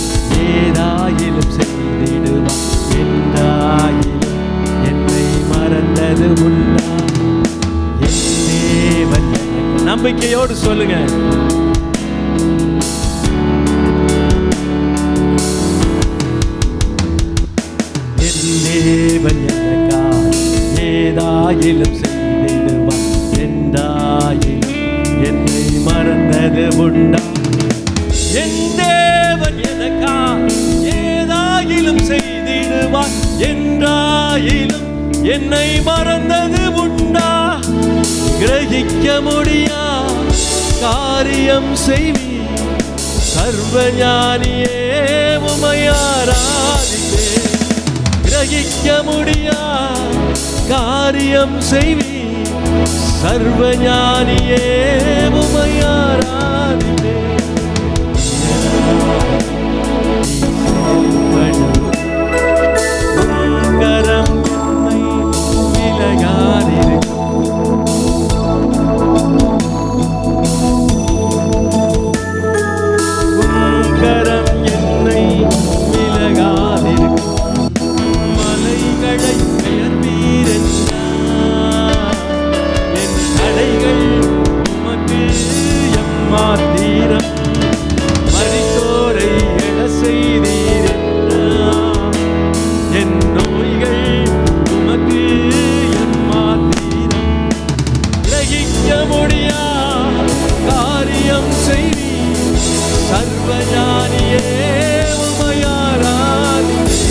ஏதாயிலும் செய்திடுவார், என்றாயிலும் என்னை மறந்த மறந்தது உண்டா? என் தேவன் நம்பிக்கையோடு சொல்லுங்க. என் தேவன் எனக்காய் ஏதாயிலும் செய்திடுவார். என்றாயிலும் என்னை மறந்தது உண்டா? என் தேவன் எனக்காய் ஏதாயிலும் செய்திடுவார். என்றாயிலும் என்னை மறந்தது உண்டா? கிரகிக்க முடியா காரியம் செய்வி சர்வஞானியே உம்மை ஆராதிப்பேன். கிரகிக்க முடியா காரியம் செய்வி சர்வஞானியே உம்மை ஆராதிப்பேன். கரம் என்னை விலகாதிருக்கும். மலைகளை பெயர்வீரென்றார். என் தடைகள் உமக்கு எம்மாத்திரம். மரித்தோரை எழ செய்தீரென்றார். என் நோய்கள் உமக்கு எம்மாத்திரம். கிரகிக்க முடியா காரியம் செய்வி சர்வஞானியே உம்மை ஆராதிப்பேன்.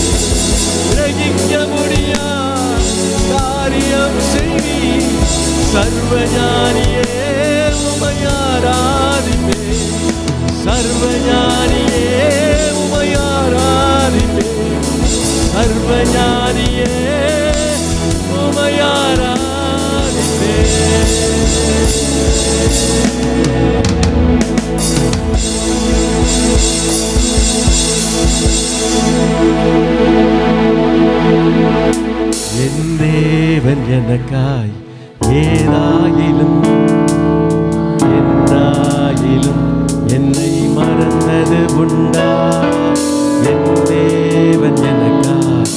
கிரகிக்க முடியா காரியம் செய்வி சர்வஞானியே உம்மை ஆராதிப்பேன். சர்வஞானியே உம்மை ஆராதிப்பேன். சர்வஞானியே உம்மை ஆராதிப்பேன். என் தேவன் எனக்காய் ஏதாயிலும் என்றாயிலும் என்னை மறந்தது உண்டா? என் தேவன் எனக்காய்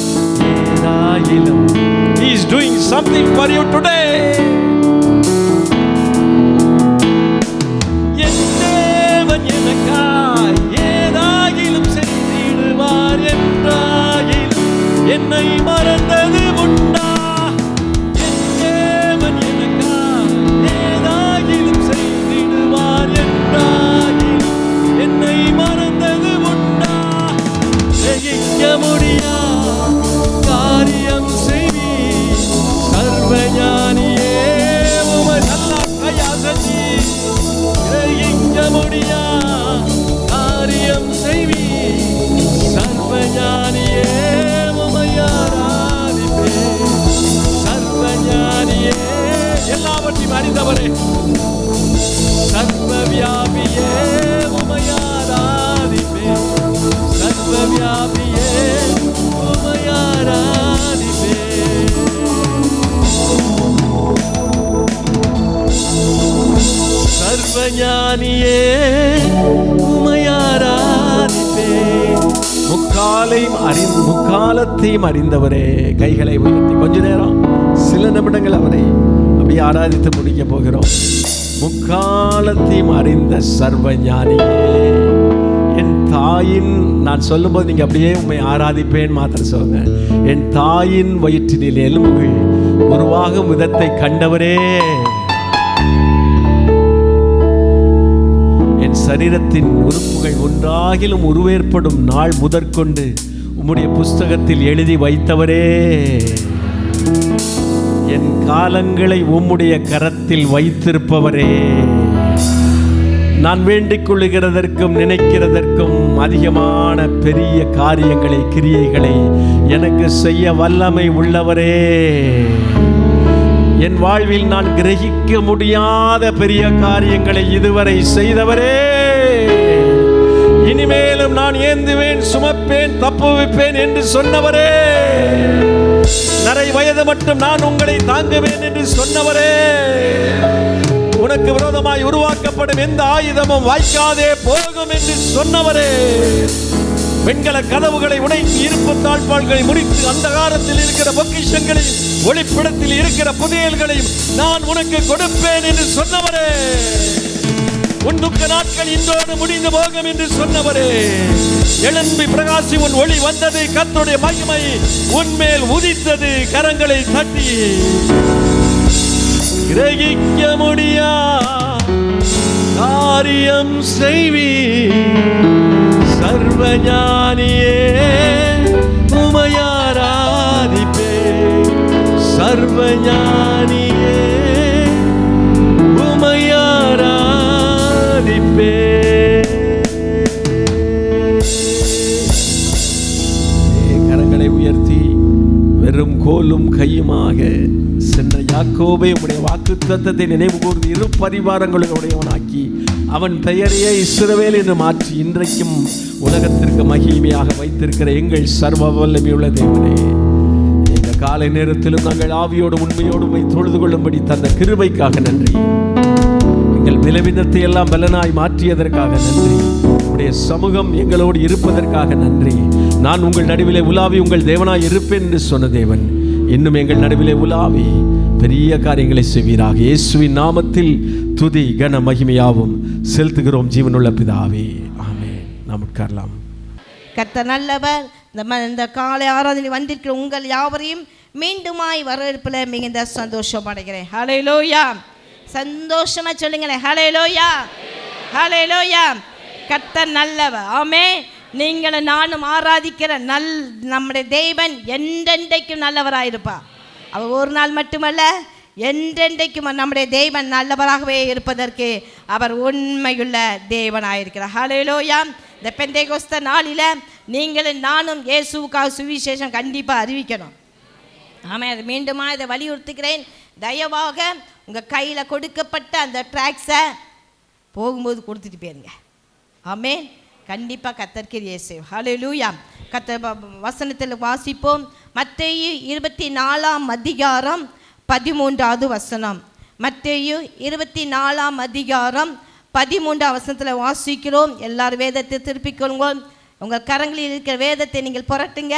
ஏதாயிலும். He is doing something for you today. என் தேவன் எனக்காய் ஏதாயிலும் செய்திடுவார். என்றாயிலும் என்னை மறந்தது உண்டா? என் தேவன் எனக்காய் ஏதாயிலும் செய்திடுவார். என்றாயிலும் என்னை மறந்தது உண்டா? கிரகிக்க முடியா காரியம் செய்வி சர்வஞானியே உம்மை நல்லா கையாசதி. கிரகிக்க முடியா காரியம் செய்வி சர்வஞானியே உம்மை ஆராதிப்பேன். சர்வஞானியே எல்லாவற்றையும் அறிந்தவரே சர்வவியாபியே உம்மை ஆராதிப்பேன். சர்வவியாபியே உம்மை ஆராதிப்பேன். சர்வஞானியே உம்மை ஆராதிப்பேன். முக்காலத்தையும் அறிந்தவரே கைகளை உயர்த்தி கொஞ்ச நேரம் சில நிமிடங்கள் அவரை அப்படியே ஆராதித்து முடிக்க போகிறோம். முக்காலத்தையும் அறிந்த சர்வஞானியே என் தாயின், நான் சொல்லும்போது நீங்க அப்படியே உண்மை ஆராதிப்பேன் மாத்திரம் சொல்லுங்க. என் தாயின் வயிற்றினில் எலும்புகள் உருவாகும் விதத்தை கண்டவரே, என் சரீரத்தின் உறுப்புகள் ஒன்றாகிலும் உருவேற்படும் நாள் முதற்கொண்டு உம்முடைய புஸ்தகத்தில் எழுதி வைத்தவரே, என் காலங்களை உம்முடைய கரத்தில் வைத்திருப்பவரே, நான் வேண்டிக் கொள்ளுகிறதற்கும் நினைக்கிறதற்கும் அதிகமான பெரிய காரியங்களை கிரியைகளை எனக்கு செய்ய வல்லமை உள்ளவரே, என் வாழ்வில் நான் கிரகிக்க முடியாத பெரிய காரியங்களை இதுவரை செய்தவரே, இனிமேலும் நான் ஏந்துவேன், சுமப்பேன், தப்புவிப்பேன் என்று சொன்னவரே, நரை வயது மட்டும் நான் உங்களை தாங்குவேன் என்று சொன்னவரே, உனக்கு விரோதமாய் உருவாக்கப்படும் எந்த ஆயுதமும் வாய்க்காதே போகும் என்று சொன்னவரே, வெண்கல கதவுகளை உடைத்து இருப்பு தாழ்பாள்களை முடித்து அந்தகாரத்தில் இருக்கிற பொக்கிஷங்களையும் ஒளிப்பிடத்தில் இருக்கிற புதையல்களையும் நான் உனக்கு கொடுப்பேன் என்று சொன்னவரே, உன் துக்க நாட்கள் இன்றோடு முடிந்து போகும் என்று சொன்னவரே, எழும்பி பிரகாசி உன் ஒளி வந்தது, கர்த்தருடைய மகிமை உன்மேல் உதித்தது. கரங்களை தட்டி கிரகிக்க முடியா காரியம் செய்வி சர்வஞானியே உமையாராதிப்பே, சர்வஞானியே உமையாராதிப்பே. கரங்களை உயர்த்தி வெறும் கோலும் கையுமாக சென்ற யாக்கோபை உடைய வாக்குத்தத்தத்தை நினைவு கூர்ந்து இரு பரிவாரங்களுடையவனாக்கி அவன் பெயரையே இஸ்ரவேல் என்று மாற்றி இன்றைக்கும் உலகத்திற்கு மகிமையாக வைத்திருக்கிற எங்கள் சர்வ வல்லமையுள்ள தேவனே, இந்த காலை நேரத்திலும் நாங்கள் ஆவியோடும் உண்மையோடும் தொழுது கொள்ளும்படி தந்த கிருபைக்காக நன்றி. எங்கள் பலவீனத்தை எல்லாம் பலனாய் மாற்றியதற்காக நன்றி. உடைய சமூகம் எங்களோடு இருப்பதற்காக நன்றி. நான் உங்கள் நடுவிலே உலாவி உங்கள் தேவனாய் இருப்பேன் என்று சொன்ன தேவன் இன்னும் எங்கள் நடுவிலே உலாவி பெரிய காரியங்களை செய்வீராக. இயேசுவின் நாமத்தில் துதி கன மகிமையாவும் செலுத்துகிறோம் ஜீவனுள்ள பிதாவே, ஆமென். நாம் உட்காரலாம். கர்த்தர் நல்லவர். இந்த காலை ஆராதனை வந்திருக்கிற உங்கள் யாவரையும் மீண்டுமாய் வரவேற்பில் மிகுந்த சந்தோஷம் அடைகிறேன். ஹல்லேலூயா. சந்தோஷமா சொல்லுங்களேன், ஹல்லேலூயா, ஹல்லேலூயா. கர்த்தர் நல்லவர். ஆமென். நீங்களும் நானும் ஆராதிக்கிற நம்முடைய தேவன் என்றென்றைக்கும் நல்லவராயிருப்பார். அவர் ஒரு நாள் மட்டுமல்ல, என்றென்றைக்கும் நம்முடைய தேவன் நல்லவராகவே இருப்பதற்கு அவர் உண்மையுள்ள தேவனாயிருக்கிறார். ஹல்லேலூயா. இந்த பெந்தேகோஸ்த நாளில் நீங்களும் நானும் இயேசுவுக்காக சுவிசேஷம் கண்டிப்பாக அறிவிக்கணும். ஆமாம், அது மீண்டுமா இதை வலியுறுத்துகிறேன். தயவாக உங்கள் கையில் கொடுக்கப்பட்ட அந்த ட்ராக்ஸை போகும்போது கொடுத்துட்டு போயிருங்க. ஆமென். கண்டிப்பாக கர்த்தருக்கு இயேசு. ஹல்லேலூயா. கர்த்தர் வசனத்தில் வாசிப்போம். மத்தேயு 24ஆம் அதிகாரம் 13வது வசனம். மத்தேயு 24ஆம் அதிகாரம் 13ஆம் வசனத்தில் வாசிக்கிறோம். எல்லாரும் வேதத்தை திருப்பிக்கொள்ளுங்க. உங்கள் கரங்களில் இருக்கிற வேதத்தை நீங்கள் புரட்டுங்க.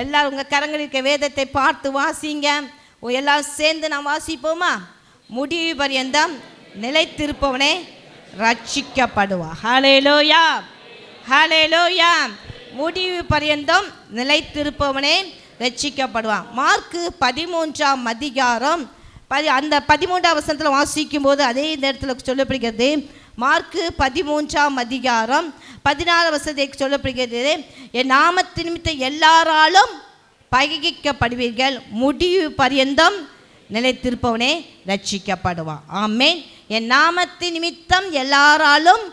எல்லாரும் உங்கள் கரங்களில் இருக்கிற வேதத்தை பார்த்து வாசிங்க. எல்லாரும் சேர்ந்து நாம் வாசிப்போமா? முடிவு பரியந்தம் நிலைத்திருப்பவனே ரட்சிக்கப்படுவான். ஹல்லேலூயா, ஹல்லேலூயா. முடிவு பரியந்தம் நிலைத்திருப்பவனே ரட்சிக்கப்படுவான். மார்க்கு 13ஆம் அதிகாரம் அந்த 13ஆம் வசனத்தில் வாசிக்கும் போது அதே இந்த இடத்துல சொல்லப்படுகிறது. மார்க்கு 13ஆம் அதிகாரம் 14 வசனத்தை சொல்லப்படுகிறது. என் நாமத்தின் நிமித்தம் எல்லாராலும் பகைக்கப்படுவீர்கள், முடிவு பரியந்தம் நிலைத்திருப்பவனே ரட்சிக்கப்படுவான். ஆமென். என் நாமத்தின் நிமித்தம் எல்லாராலும்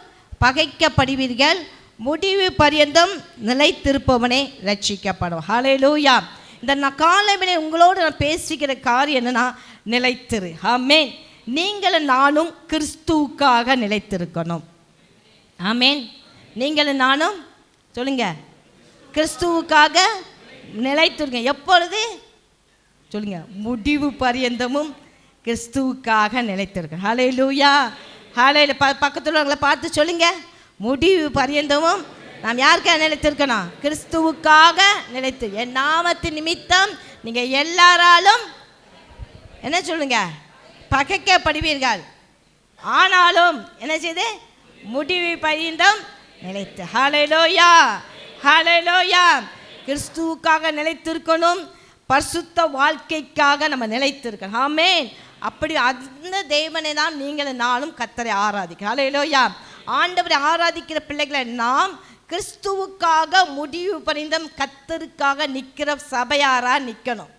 பகைக்கப்படுவீர்கள், முடிவு பரியந்தம் நிலைத்திருப்பவனே ரட்சிக்கப்படுவான். ஹல்லேலூயா. இந்த காலையிலே உங்களோடு நான் பேசிக்கிற காரியம் என்னன்னா, நிலைத்திரு. ஆமென். நீங்களும் நானும் கிறிஸ்துவுக்காக நிலைத்திருக்கணும். ஆமென். நீங்களும் நானும் சொல்லுங்க, கிறிஸ்துவுக்காக நிலைத்திருக்க. எப்பொழுது சொல்லுங்க? முடிவு பரியந்தமும் கிறிஸ்துவுக்காக நிலைத்திருக்க. ஹல்லேலூயா, ஹல்லேலூயா. பக்கத்தில் உள்ளவங்களை பார்த்து சொல்லுங்க, முடிவு பரியந்தமும் நாம் யாருக்காக நிலைத்திருக்கணும்? கிறிஸ்துவுக்காக நிலைத்து. என் நாமத்தின் நிமித்தம் நீங்கள் எல்லாராலும் என்ன சொல்லுங்க? பகைக்கப்படுவீர்கள், ஆனாலும் என்ன செய்து முடிவு பரியந்தம் நிலைத்து. ஹல்லேலூயா, ஹல்லேலூயா. கிறிஸ்துவுக்காக நிலைத்திருக்கணும். பரிசுத்த வாழ்க்கைக்காக நம்ம நிலைத்திருக்கணும். ஆமென். அப்படி அந்த தேவனை தான் நீங்களும் நானும் கர்த்தரை ஆராதிக்க. ஹல்லேலூயா. ஆண்டவரை ஆராதிக்கிற பிள்ளைகளை நாம் கிறிஸ்துவுக்காக முடிவு பரிந்தம் கர்த்தருக்காக நிற்கிற சபையாரா நிற்கணும்.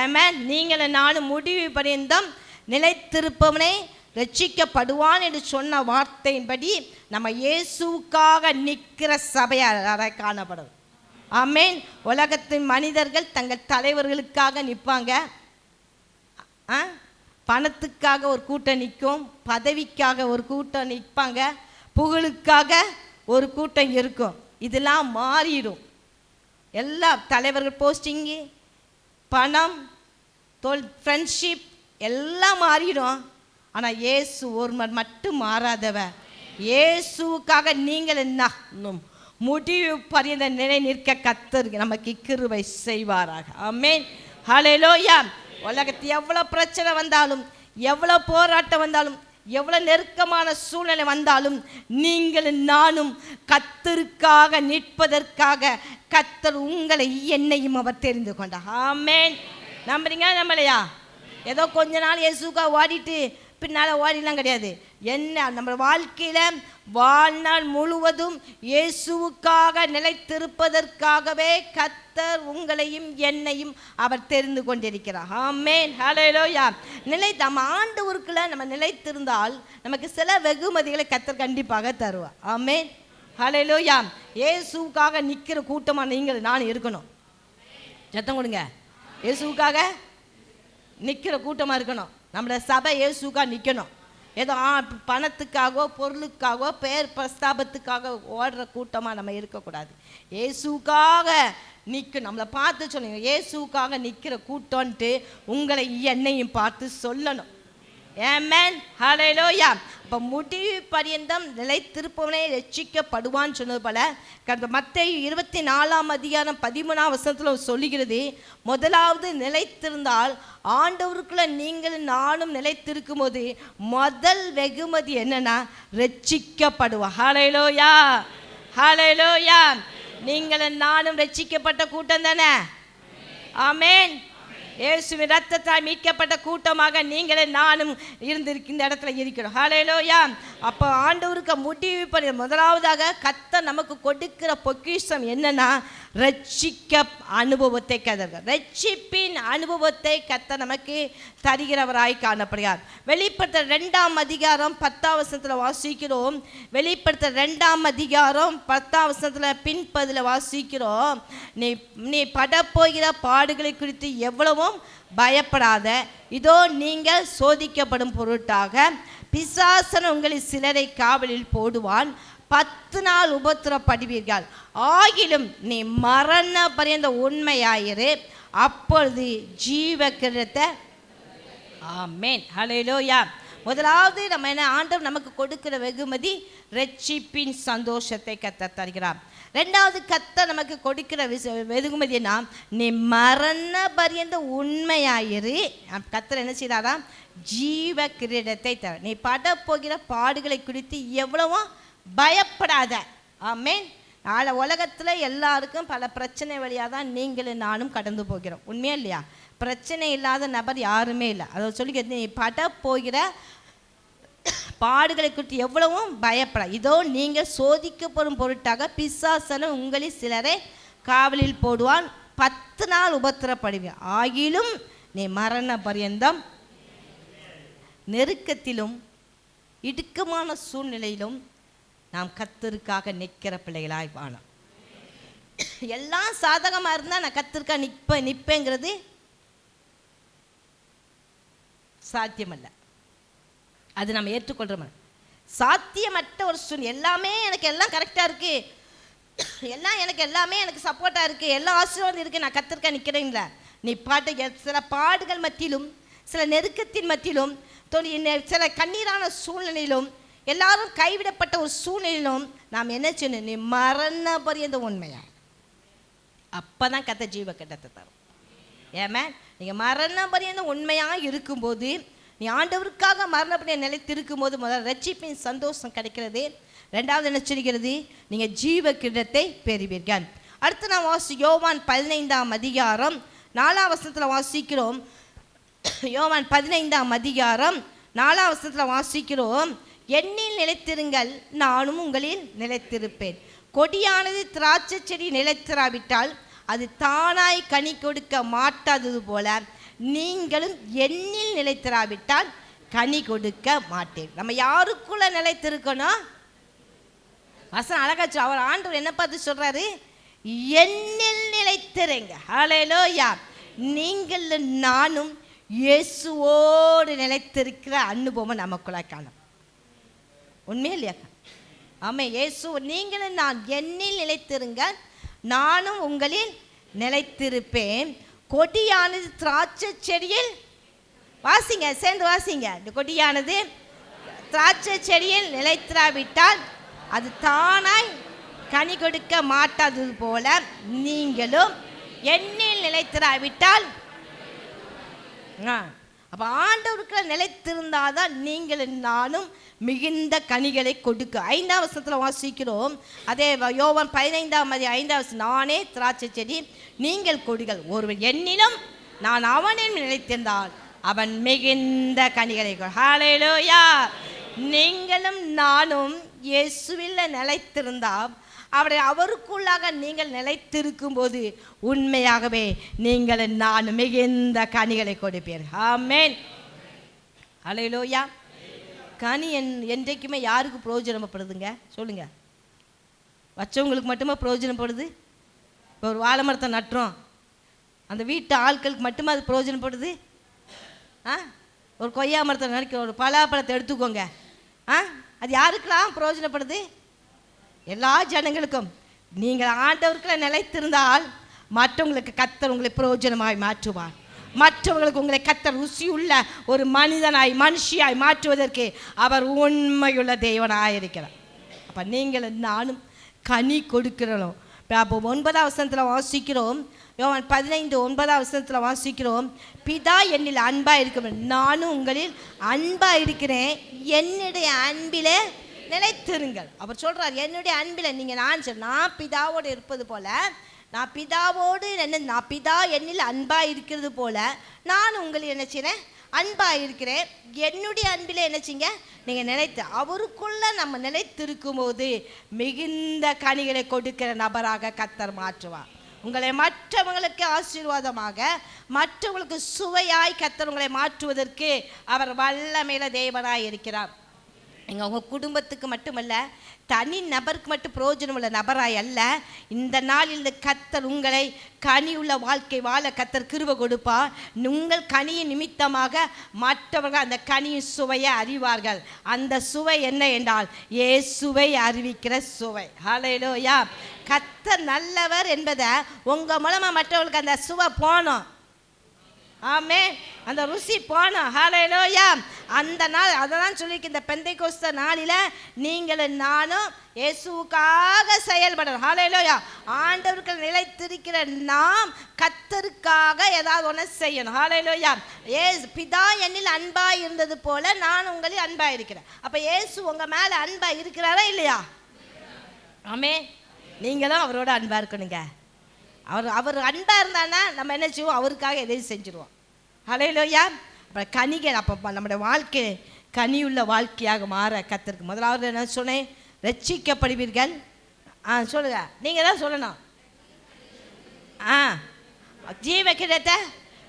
ஆமென். நீங்களும் நானும் முடிவு பரிந்தம் நிலைத்திருப்பவனே ரட்சிக்கப்படுவான் என்று சொன்ன வார்த்தையின்படி நம்ம இயேசுவுக்காக நிற்கிற சபையாராய் காணப்படும். ஆமென். உலகத்தின் மனிதர்கள் தங்கள் தலைவர்களுக்காக நிற்பாங்க. பணத்துக்காக ஒரு கூட்டம் நிற்கும், பதவிக்காக ஒரு கூட்டம் நிற்பாங்க, புகழுக்காக ஒரு கூட்டம் இருக்கும். இதெல்லாம் மாறிடும். எல்லா தலைவர்கள் போஸ்டிங்கு, பணம், ஃப்ரெண்ட்ஷிப் எல்லாம் மாறிடும். ஆனால் இயேசு ஒருவர் மட்டும் மாறாதவர். இயேசுவுக்காக நீங்கள் என்ன முடிவு பரியந்த நிலை நிற்க கர்த்தர் நமக்கு கிருபை செய்வாராக. ஆமென். ஹல்லேலூயா. உலகத்தில் எவ்வளோ பிரச்சனை வந்தாலும், எவ்வளோ போராட்டம் வந்தாலும், எவ்வளோ நெருக்கமான சூழ்நிலை வந்தாலும், நீங்கள் நானும் கர்த்தருக்காக நிற்பதற்காக கர்த்தர் உங்களை என்னையும் அவர் தெரிந்து கொண்டார். ஆமென். நம்புறீங்களா நம்பலையா? ஏதோ கொஞ்ச நாள் இயேசுக்காக ஓடிட்டு பின்னால் ஓடிலாம் கிடையாது. என்ன நம்ம வாழ்க்கையில் வாழ்நாள் முழுவதும் இயேசுவுக்காக நிலைத்திருப்பதற்காகவே கர்த்தர் உங்களையும் என்னையும் அவர் தெரிந்து கொண்டிருக்கிறார். ஆமென். ஹல்லேலூயா. நம்ம ஆண்டவருக்குள்ள நம்ம நிலைத்திருந்தால் நமக்கு சில வெகுமதிகளை கர்த்தர் கண்டிப்பாக தருவார். ஆமென். ஹல்லேலூயா. இயேசுவுக்காக நிற்கிற கூட்டமாக நீங்கள் நான் இருக்கணும். சத்தம் கொடுங்க. இயேசுவுக்காக நிற்கிற கூட்டமாக இருக்கணும். நம்மளோட சபை இயேசுக்காக நிற்கணும். ஏதோ பணத்துக்காகவோ பொருளுக்காகவோ பெயர் பிரஸ்தாபத்துக்காக ஓடுற கூட்டமாக நம்ம இருக்கக்கூடாது. இயேசுக்காக நிற்கணும். நம்மளை பார்த்து சொன்னீங்க இயேசுக்காக நிற்கிற கூட்டம்ன்ட்டு உங்களை என்னையும் பார்த்து சொல்லணும். ஆமென். ஹல்லேலூயா. அப்போ முடிவு பரியந்தம் நிலைத்திருப்பவனே ரட்சிக்கப்படுவான்னு சொன்னது போல மத்தேயு 24:13 சொல்லுகிறது. முதலாவது நிலைத்திருந்தால் ஆண்டவருக்குள்ள நீங்கள் நானும் நிலைத்திருக்கும் போது முதல் வெகுமதி என்னன்னா ரட்சிக்கப்படுவா. ஹல்லேலூயா. ஹல்லேலூயா. நீங்கள் நானும் ரட்சிக்கப்பட்ட கூட்டம் தானே. ஆமென். இயேசுவின் ரத்தத்தால் மீட்கப்பட்ட கூட்டமாக நீங்களே நானும் இருந்திருக்க இந்த இடத்துல இருக்கிறோம். ஹல்லேலூயா. அப்போ ஆண்டவருக்கு முடிவு பண்ணி முதலாவதாக கர்த்தர் நமக்கு கொடுக்கிற பொக்கிஷம் என்னன்னா ரட்சிக்க அனுபவத்தை கதர்கள் ரட்சிப்பின் அனுபவத்தை கர்த்தர் நமக்கு தருகிறவராய் காணப்படுகிறார். வெளிப்படுத்த 2:10 வாசிக்கிறோம். வெளிப்படுத்த 2:10 பின்பதில் வாசிக்கிறோம். நீ படப்போகிற பாடுகளை குறித்து எவ்வளவும் பயப்படாத, இதோ நீங்கள் சோதிக்கப்படும் பொருட்டாக பிசாசன் உங்களில் சிலரை காவலில் போடுவான், 10 நாள் உபத்திரப்படுவீர்கள், ஆகிலும் நீ மரண பரியந்த உண்மையாயிரு, அப்பொழுது ஜீவ கிரீடத்தை. ஆமென். ஹல்லேலூயா. முதலாவது நம்ம என்ன ஆண்டவர் நமக்கு கொடுக்கிற வெகுமதி ரட்சிப்பின் சந்தோஷத்தை கர்த்தர் தருகிறார். ரெண்டாவது கர்த்தர் நமக்கு கொடுக்கிற வெகுமதினா நீ மரண பரியந்த உண்மையாயிரு. கர்த்தர் என்ன செய்தாரா? ஜீவ கிரீடத்தை தர. நீ பட போகிற பாடுகளை குறித்து எவ்வளவோ பயப்படாத. ஆமென். நாளை உலகத்தில் எல்லாருக்கும் பல பிரச்சனை வழியாக தான் நீங்களும் நானும் கடந்து போகிறோம். உண்மையா இல்லையா? பிரச்சனை இல்லாத நபர் யாருமே இல்லை. அதை சொல்லிக்கிறது நீ பட போகிற பாடுகளை குறித்து எவ்வளவும் பயப்பட, இதோ நீங்கள் சோதிக்கப்படும் பொருட்டாக பிசாசனும் உங்களில் சிலரை காவலில் போடுவான், 10 நாள் உபத்திரப்படுவீர், ஆகிலும் நீ மரண பரியந்தம். நெருக்கத்திலும் இடுக்கமான சூழ்நிலையிலும் நாம் கர்த்தருக்காக நிற்கிற பிள்ளைகளாய் வாழலாம். எல்லாம் சாதகமாக இருந்தால் நான் கர்த்தருக்காக நிற்பேங்கிறது சாத்தியமல்ல. அது நம்ம ஏற்றுக்கொள்கிற சாத்தியமற்ற ஒரு சூழ்நிலை. எல்லாமே எனக்கு எல்லாம் கரெக்டாக இருக்குது, எல்லாமே எனக்கு சப்போர்ட்டாக இருக்குது, எல்லா ஆசீர்வாதம் இருக்குது, நான் கர்த்தருக்காக நிற்கிறேங்களா? நீ சில பாடுகள் மத்தியிலும், சில நெருக்கத்தின் மத்தியிலும், சில கண்ணீரான சூழ்நிலையிலும், எல்லாரும் கைவிடப்பட்ட ஒரு சூழ்நிலையிலும் நாம் என்ன செய்யணும்? நீ மரண பரியந்த உண்மையா, அப்போ தான் கர்த்தர் ஜீவ கிரீடத்தை தரும். ஏமே நீங்கள் மரண பரியந்த உண்மையாக இருக்கும்போது, நீ ஆண்டவருக்காக மரண பரியந்த நிலைத்திருக்கும் போது முதல்ல ரட்சிப்பின் சந்தோஷம் கிடைக்கிறது. ரெண்டாவது என்ன சொல்கிறது? நீங்கள் ஜீவ கிரீடத்தை பெறுவீர்கள். அடுத்து நான் யோவான் 15:4 வாசிக்கிறோம். யோவான் 15:4 வாசிக்கிறோம். என்னில் நிலைத்திருங்கள், நானும் உங்களில் நிலைத்திருப்பேன். கொடியானது திராட்சை செடி நிலைத்திராவிட்டால் அது தானாய் கனி கொடுக்க மாட்டாதது போல நீங்களும் என்னில் நிலைத்திராவிட்டால் கனி கொடுக்க மாட்டேன். நம்ம யாருக்குள்ள நிலைத்திருக்கணும்? வசனம் அழகாச்சு. அவர் ஆண்டவர் என்ன பார்த்து சொல்றாரு? என்னில் நிலைத்திருங்க. ஹல்லேலூயா. நீங்கள் நானும் இயேசுவோடு நிலைத்திருக்கிற அனுபவம் நமக்குள்ள காணும். உண்மையே இல்லையா? ஆமாம். இயேசு நீங்களும் நான் என்னில் நிலைத்திருங்க, நானும் உங்களில் நிலைத்திருப்பேன். கொடியானது திராட்சை செடியில் வாசிங்க, சேர்ந்து வாசிங்க. இந்த கொடியானது திராட்சை செடியில் நிலைத்திராவிட்டால் அது தானாய் கனி கொடுக்க மாட்டாதது போல நீங்களும் என்னில் நிலைத்திராவிட்டால். அப்போ ஆண்டவருக்குள்ள நிலைத்திருந்தாதான் நீங்களும் நானும் மிகுந்த கனிகளை கொடுக்க. 5ஆம் வசனத்தில் வாசிக்கிறோம். அதே யோவான் 15:5, நானே திராட்சை செடி, நீங்கள் கொடிகள். ஒருவன் என்னிலும் நான் அவனில் நிலைத்திருந்தால் அவன் மிகுந்த கனிகளை. ஹல்லேலூயா. நீங்களும் நானும் இயேசுவில் நிலைத்திருந்தால், அவருக்குள்ளாக நீங்கள் நிலைத்திருக்கும் போது உண்மையாகவே நீங்கள் நான் மிகுந்த கனிகளை கொடுப்பீர்கள். ஆமென். ஹல்லேலூயா. கனி என்றைக்குமே யாருக்கு பிரயோஜனப்படுதுங்க சொல்லுங்க? வச்சவங்களுக்கு மட்டுமா பிரயோஜனப்படுது? இப்போ ஒரு வாழை மரத்தை நட்டுறோம், அந்த வீட்டு ஆட்களுக்கு மட்டுமா அது பிரயோஜனப்படுது? ஒரு கொய்யா மரத்தை நடிக்கிற ஒரு பலாப்பழத்தை எடுத்துக்கோங்க, அது யாருக்கெல்லாம் பிரயோஜனப்படுது? எல்லா ஜனங்களுக்கும். நீங்கள் ஆண்டவருக்குள்ள நிலைத்திருந்தால் மற்றவங்களுக்கு கர்த்தர் உங்களை பிரயோஜனமாய் மாற்றுவார். மற்றவர்களுக்கு உங்களை கர்த்தர் ருசியுள்ள ஒரு மனுஷியாய் மாற்றுவதற்கு அவர் உண்மையுள்ள தேவனாய் இருக்கிறார். அப்போ நீங்கள் நானும் கனி கொடுக்கிறோம். அப்போ 9ஆம் வசனத்தில் வாசிக்கிறோம், யோவான் 15:9 வசனத்தில் வாசிக்கிறோம், பிதா என்னில் அன்பாக இருக்கிறேன், நானும் உங்களில் அன்பாக இருக்கிறேன், என்னுடைய அன்பிலே நிலைத்திருங்கள். அவர் சொல்கிறார், என்னுடைய அன்பில் நீங்கள் நான் பிதாவோடு இருப்பது போல, நான் பிதா என்னில் அன்பாக இருக்கிறது போல நான் உங்களில் என்ன செய்கிறேன்? அன்பாக இருக்கிறேன். என்னுடைய அன்பில் என்ன செய்யுங்க? நீங்கள் நிலைத்து அவருக்குள்ளே நம்ம நிலைத்திருக்கும் போது மிகுந்த கனிகளை கொடுக்கிற நபராக கர்த்தர் மாற்றுவார். உங்களை மற்றவங்களுக்கு ஆசீர்வாதமாக, மற்றவங்களுக்கு சுவையாய் கர்த்தர் உங்களை மாற்றுவதற்கு அவர் வல்லமையில தேவனாய் இருக்கிறார். நீங்கள் உங்கள் குடும்பத்துக்கு மட்டுமல்ல, தனி நபருக்கு மட்டும் பிரயோஜனம் உள்ள நபராய் அல்ல, இந்த நாளில் கர்த்தர் உங்களை கனியுள்ள வாழ்க்கை வாழ கர்த்தர் கிருபை கொடுப்பார். உங்கள் கனியின் நிமித்தமாக மற்றவர்கள் அந்த கனியின் சுவையை அறிவார்கள். அந்த சுவை என்ன என்றால் இயேசுவை அறிவிக்கிற சுவை. ஹல்லேலூயா. கர்த்தர் நல்லவர் என்பதை உங்கள் மூலமாக மற்றவர்களுக்கு அந்த சுவை போனோம். ஆமென். அந்த ருசி போனோம். ஹல்லேலூயா. அந்த நாள் அதான் சொல்லியிருக்கு, இந்த பெந்தைக்கோஸ்து நாளில் நீங்களும் நானும் இயேசுவுக்காக செயல்படணும். ஹல்லேலூயா. ஆண்டவருக்கு நிலைத்திருக்கிற நாம் கர்த்தருக்காக ஏதாவது ஒன்று செய்யணும். ஹல்லேலூயா. பிதா என்னில் அன்பாக இருந்தது போல நான் உங்களில் அன்பாக இருக்கிறேன். அப்போ இயேசு உங்கள் மேலே அன்பாக இருக்கிறாரா இல்லையா? ஆமென். நீங்களும் அவரோட அன்பாக இருக்கணுங்க. அவர் அன்பாக இருந்தானா நம்ம என்ன செய்வோம்? அவருக்காக எதையும் செஞ்சுருவோம். ஹல்லேலூயா. அப்புறம் கனிகள், அப்போ நம்முடைய வாழ்க்கை கனியுள்ள வாழ்க்கையாக மாற கர்த்தருக்கு முதலாவது என்ன சொன்னேன்? ரட்சிக்கப்படுவீர்கள். சொல்லுங்க, நீங்கள் தான் சொல்லணும். ஜீவ கிரீடத்தை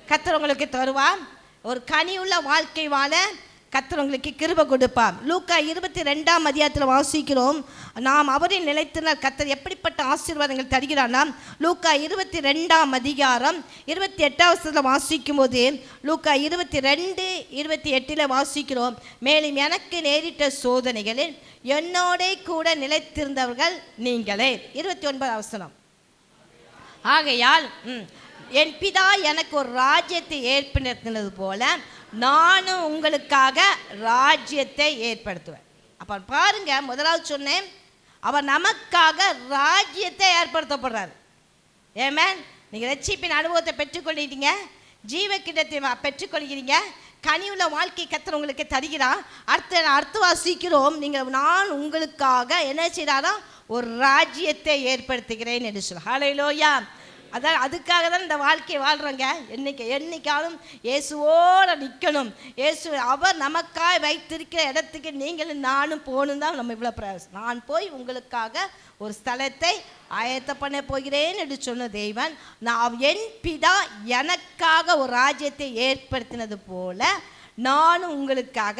கர்த்தர் உங்களுக்கு தருவார். ஒரு கனியுள்ள வாழ்க்கை வாழ கர்த்தர் உங்களுக்கு கிருபை கொடுப்பார். லூக்கா 22ஆம் அதிகாரத்தில் வாசிக்கிறோம், நாம் அவரின் நிலைத்தினால் கர்த்தர் எப்படிப்பட்ட ஆசீர்வாதங்கள் தருகிறார்னா, லூக்கா 22ஆம் அதிகாரம் 28ஆம் வசனத்தில் வாசிக்கும் போது, லூக்கா 22:28 வாசிக்கிறோம், மேலும் எனக்கு நேரிட்ட சோதனைகளில் என்னோட கூட நிலைத்திருந்தவர்கள் நீங்களே. 29ஆம் வசனம், ஆகையால் என் பிதா எனக்கு ஒரு ராஜ்யத்தை ஏற்படுத்தினது போல நானும் உங்களுக்காக ராஜ்யத்தை ஏற்படுத்துவேன். அப்போ பாருங்க, முதலாவது சொன்னேன், அவர் நமக்காக ராஜ்யத்தை ஏற்படுத்தப்படுறார். ஏமேன். நீங்கள் ரட்சிப்பின் அனுபவத்தை பெற்றுக்கொள்கிறீங்க, ஜீவ கிரீடத்தை பெற்றுக்கொள்கிறீங்க, கனியுள்ள வாழ்க்கை கர்த்தர் உங்களுக்கு தருகிறார். அடுத்து வாசிக்கிறோம், நான் உங்களுக்காக என்ன செய்கிறாரோ ஒரு ராஜ்யத்தை ஏற்படுத்துகிறேன் என்று சொல்ல. ஹல்லேலூயா. அதான் அதுக்காக தான் இந்த வாழ்க்கையை வாழ்கிறோங்க. என்னைக்காலும் இயேசுவோடு நிற்கணும். இயேசு அவர் நமக்காக வைத்திருக்கிற இடத்துக்கு நீங்களும் நானும் போகணும் தான் நம்ம இவ்வளோ பிரயாசம். நான் போய் உங்களுக்காக ஒரு ஸ்தலத்தை ஆயத்த பண்ண போகிறேன் என்று சொன்ன தேவன், நான் என் பிதா எனக்காக ஒரு ராஜ்யத்தை ஏற்படுத்தினது போல நானும் உங்களுக்காக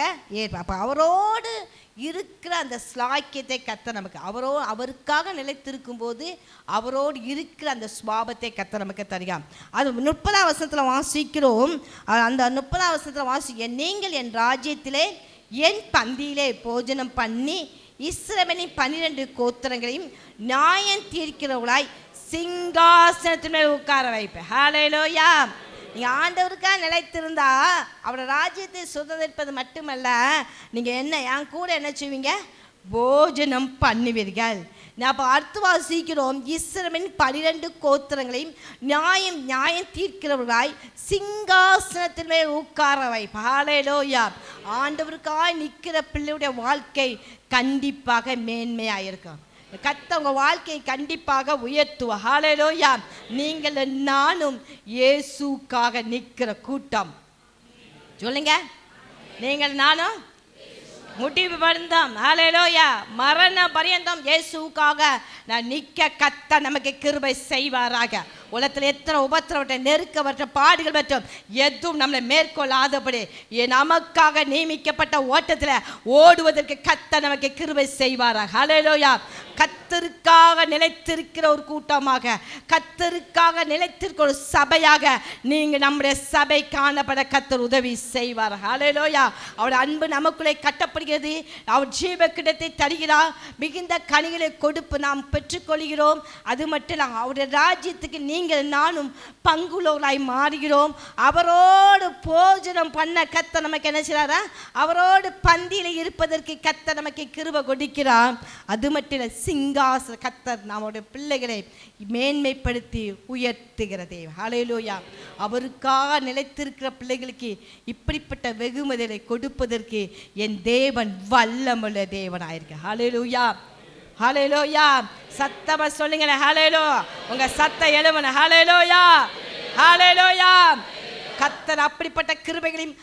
அப்போ அவரோடு இருக்கிற அந்த ஸ்லாக்கியத்தை கர்த்தர் நமக்கு அவருக்காக நிலைத்திருக்கும் போது அவரோடு இருக்கிற அந்த சுபாவத்தை கர்த்தர் நமக்கு தருகிறார். அது 30ஆம் வசனத்தில் வாசிக்கிறோம். அந்த 30ஆம் வசனத்தில் நீங்கள் என் ராஜ்யத்திலே என் பந்தியிலே போஜனம் பண்ணி இஸ்ரவேலின் 12 கோத்திரங்களையும் நியாயம் தீர்க்கிறவர்களாய் சிங்காசனத்தின் மேல் உட்கார வைப்பேன். ஹல்லேலூயா. நீங்கள் ஆண்டவருக்காக நிலைத்திருந்தா அவரோட ராஜ்யத்தை சுதந்திரிப்பது மட்டுமல்ல, நீங்கள் என் கூட என்ன செய்வீங்க? போஜனம் பண்ணுவீர்கள். நான் அப்போ அடுத்து வாசிக்கிறோம், இஸ்ரவேலின் 12 கோத்திரங்களையும் நியாயம் தீர்க்கிறவர்களாய் சிங்காசனத்தின் மேல் உட்கார வைப்ப. ஹல்லேலூயா. ஆண்டவருக்காய் நிற்கிற பிள்ளையுடைய வாழ்க்கை கண்டிப்பாக மேன்மையாக இருக்கும். கர்த்தர் உங்கள் வாழ்க்கையை கண்டிப்பாக உயர்த்துவ. ஹல்லேலூயா. நீங்கள் நானும் இயேசுக்காக நிற்கிற கூட்டம். சொல்லுங்க, நீங்கள் நானும் முடிவு பர்ந்தம். ஹல்லேலூயா. மரண பரியந்தம் இயேசுக்காக நான் நிற்க கர்த்தர் நமக்கு கிருபை செய்வாராக. உலகத்தில் எத்தனை உபத்திரவற்ற நெருக்கவற்ற பாடுகள் மற்றும் எதுவும் நம்மளை மேற்கொள்ளாதபடி நமக்காக நியமிக்கப்பட்ட ஓட்டத்தில் ஓடுவதற்கு கர்த்தர் நமக்கு கிருபை செய்வாராக. ஹல்லேலூயா. கர்த்தருக்காக நிலைத்திருக்கிற ஒரு கூட்டமாக, கர்த்தருக்காக நிலைத்திருக்கிற ஒரு சபையாக நீங்கள் நம்முடைய சபை காணப்பட கர்த்தர் உதவி செய்வார். ஹல்லேலூயா. அவருடைய அன்பு நமக்குள்ளே கட்டப்படுகிறது. அவர் ஜீவ கிடத்தை தருகிறார். மிகுந்த கனிகளை கொடுப்பு நாம் பெற்றுக்கொள்கிறோம். அது மட்டும் இல்லை, அவருடைய ராஜ்யத்துக்கு நீங்கள் நானும் பங்குள்ளவர்களாய் மாறுகிறோம். அவரோடு போஜனம் பண்ண கர்த்தர் நமக்கு என்ன செய்றாரா? அவரோடு பந்தியில் இருப்பதற்கு கர்த்தர் நமக்கு கிருபை கொடுக்கிறார். அது மட்டும் இல்லை, சிங்காசன கர்த்தர் நம்முடைய பிள்ளைகளை மேன்மைப்படுத்தி உயர்த்துகிறதே. ஹல்லேலூயா. அவருக்காக நிலைத்திருக்கிற பிள்ளைகளுக்கு இப்படிப்பட்ட வெகுமதிகளை கொடுப்பதற்கு என் தேவன் வல்லமுள்ள தேவனாயிருக்கு. ஹல்லேலூயா. ஹல்லேலூயா. சத்தமா சொல்லுங்க ஹல்லேலூயா. உங்க சத்த எழுவன ஹல்லேலூயா. ஹல்லேலூயா. கர்த்தர் அப்படிப்பட்ட கிருபைகளையும்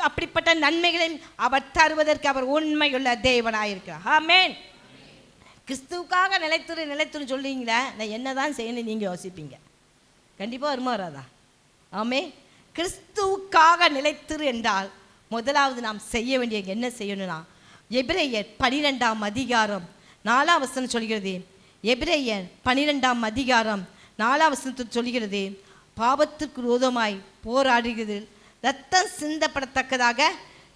அப்படிப்பட்ட நன்மைகளையும் அவர் தருவதற்கு அவர் உண்மையுள்ள தேவனாயிருக்கிறார். ஆமென். கிறிஸ்துவுக்காக நிலைத்துன்னு சொல்றீங்களே, நான் என்னதான் செய்யணும் நீங்க யோசிப்பீங்க. கண்டிப்பாக வருமா வராதா? ஆமே. கிறிஸ்துவுக்காக நிலைத்திரு என்றால் முதலாவது நாம் செய்ய வேண்டிய என்ன செய்யணும்னா, எபிரேயர் 12ஆம் அதிகாரம் 4ஆம் வசனம் சொல்கிறது. எபிரேயர் 12ஆம் அதிகாரம் 4ஆம் வசனத்தில் சொல்கிறது, பாவத்திற்கு விரோதமாய் போராடுகிறது ரத்தம் சிந்தப்படத்தக்கதாக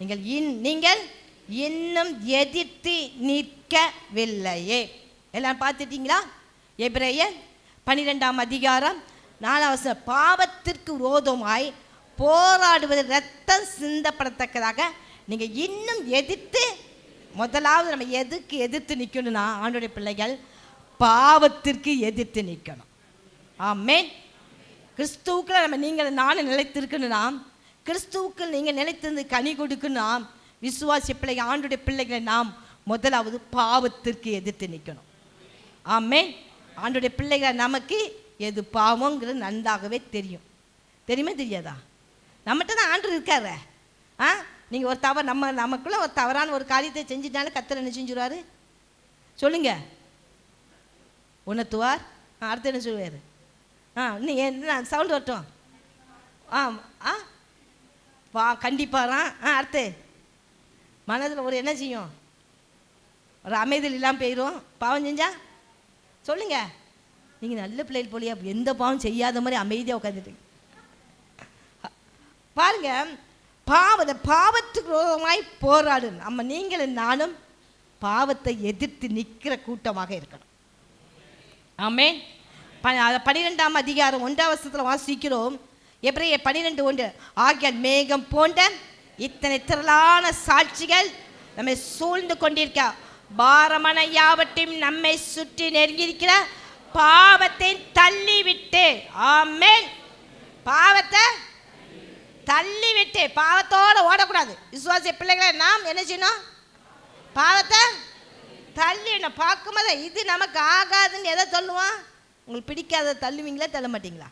நீங்கள் இன்னும் எதிர்த்து நிற்கவில்லையே. எல்லாம் பார்த்துட்டீங்களா? எபிரேயர் 12ஆம் அதிகாரம் 4ஆம் வசனம், பாவத்திற்கு விரோதமாய் போராடுவது ரத்தம் சிந்தப்படத்தக்கதாக நீங்கள் இன்னும் எதிர்த்து. முதலாவது நம்ம எதுக்கு எதிர்த்து நிற்கணும்னா, ஆண்டோடைய பிள்ளைகள் பாவத்திற்கு எதிர்த்து நிற்கணும். ஆமென். கிறிஸ்துவுக்குள்ள நீங்கள் நானும் நிலைத்திருக்கணும்னா, கிறிஸ்துவுக்கு நீங்கள் நிலைத்திருந்து கனி கொடுக்கணும். விசுவாசி பிள்ளைகள் ஆண்டுடைய பிள்ளைகளை நாம் முதலாவது பாவத்திற்கு எதிர்த்து நிற்கணும். ஆமென். ஆண்டுடைய பிள்ளைகளை நமக்கு எது பாவங்கிறது நன்றாகவே தெரியும். தெரியுமா தெரியாதா? நம்மகிட்ட தான் ஆண்டு இருக்காரு. நீங்கள் ஒரு தவறு நமக்குள்ள ஒரு தவறான ஒரு காரியத்தை செஞ்சுட்டாலும் கர்த்தர் என்ன செஞ்சுருவாரு? சொல்லுங்க. உணர்த்துவார். அடுத்து என்ன சொல்லுவார்? இன்னும் என்ன சவுண்ட் வரட்டும். கண்டிப்பாரான். அடுத்து மனதில் ஒரு என்ன செய்யும்? ஒரு அமைதல் இல்லாமல் போயிடும். பாவம் செஞ்சா சொல்லுங்க. நீங்கள் நல்ல பிள்ளைகள் போலியா எந்த பாவம் செய்யாத மாதிரி அமைதியாக உட்காந்துட்டு பாருங்க. பாவத்துக்கு விரோதமாய் போராடு. நீங்களும் நானும் பாவத்தை எதிர்த்து நிற்கிற கூட்டமாக இருக்கணும். ஆமென். 12ஆம் அதிகாரம் 1ஆம் வசனத்தில் வாசிக்கிறோம். எபிரேயர் 12:1, ஆகியால் மேகம் போன்ற இத்தனை திரளான சாட்சிகள் நம்மை சூழ்ந்து கொண்டிருக்க பாரமான யாவற்றையும் நம்மை சுற்றி நெருங்கியிருக்கிற பாவத்தை தள்ளிவிட்டு. ஆமென். பாவத்தை தள்ளிவிட்டு, பாவத்தோடு ஓடக்கூடாது. விசுவாசிய பிள்ளைகளை நாம் என்ன செய்யணும்? பாவத்தை தள்ளிடணும். பார்க்கும்போது இது நமக்கு ஆகாதுன்னு எதை சொல்லுவோம்? உங்களுக்கு பிடிக்காத தள்ளுவீங்களா தள்ள மாட்டிங்களா?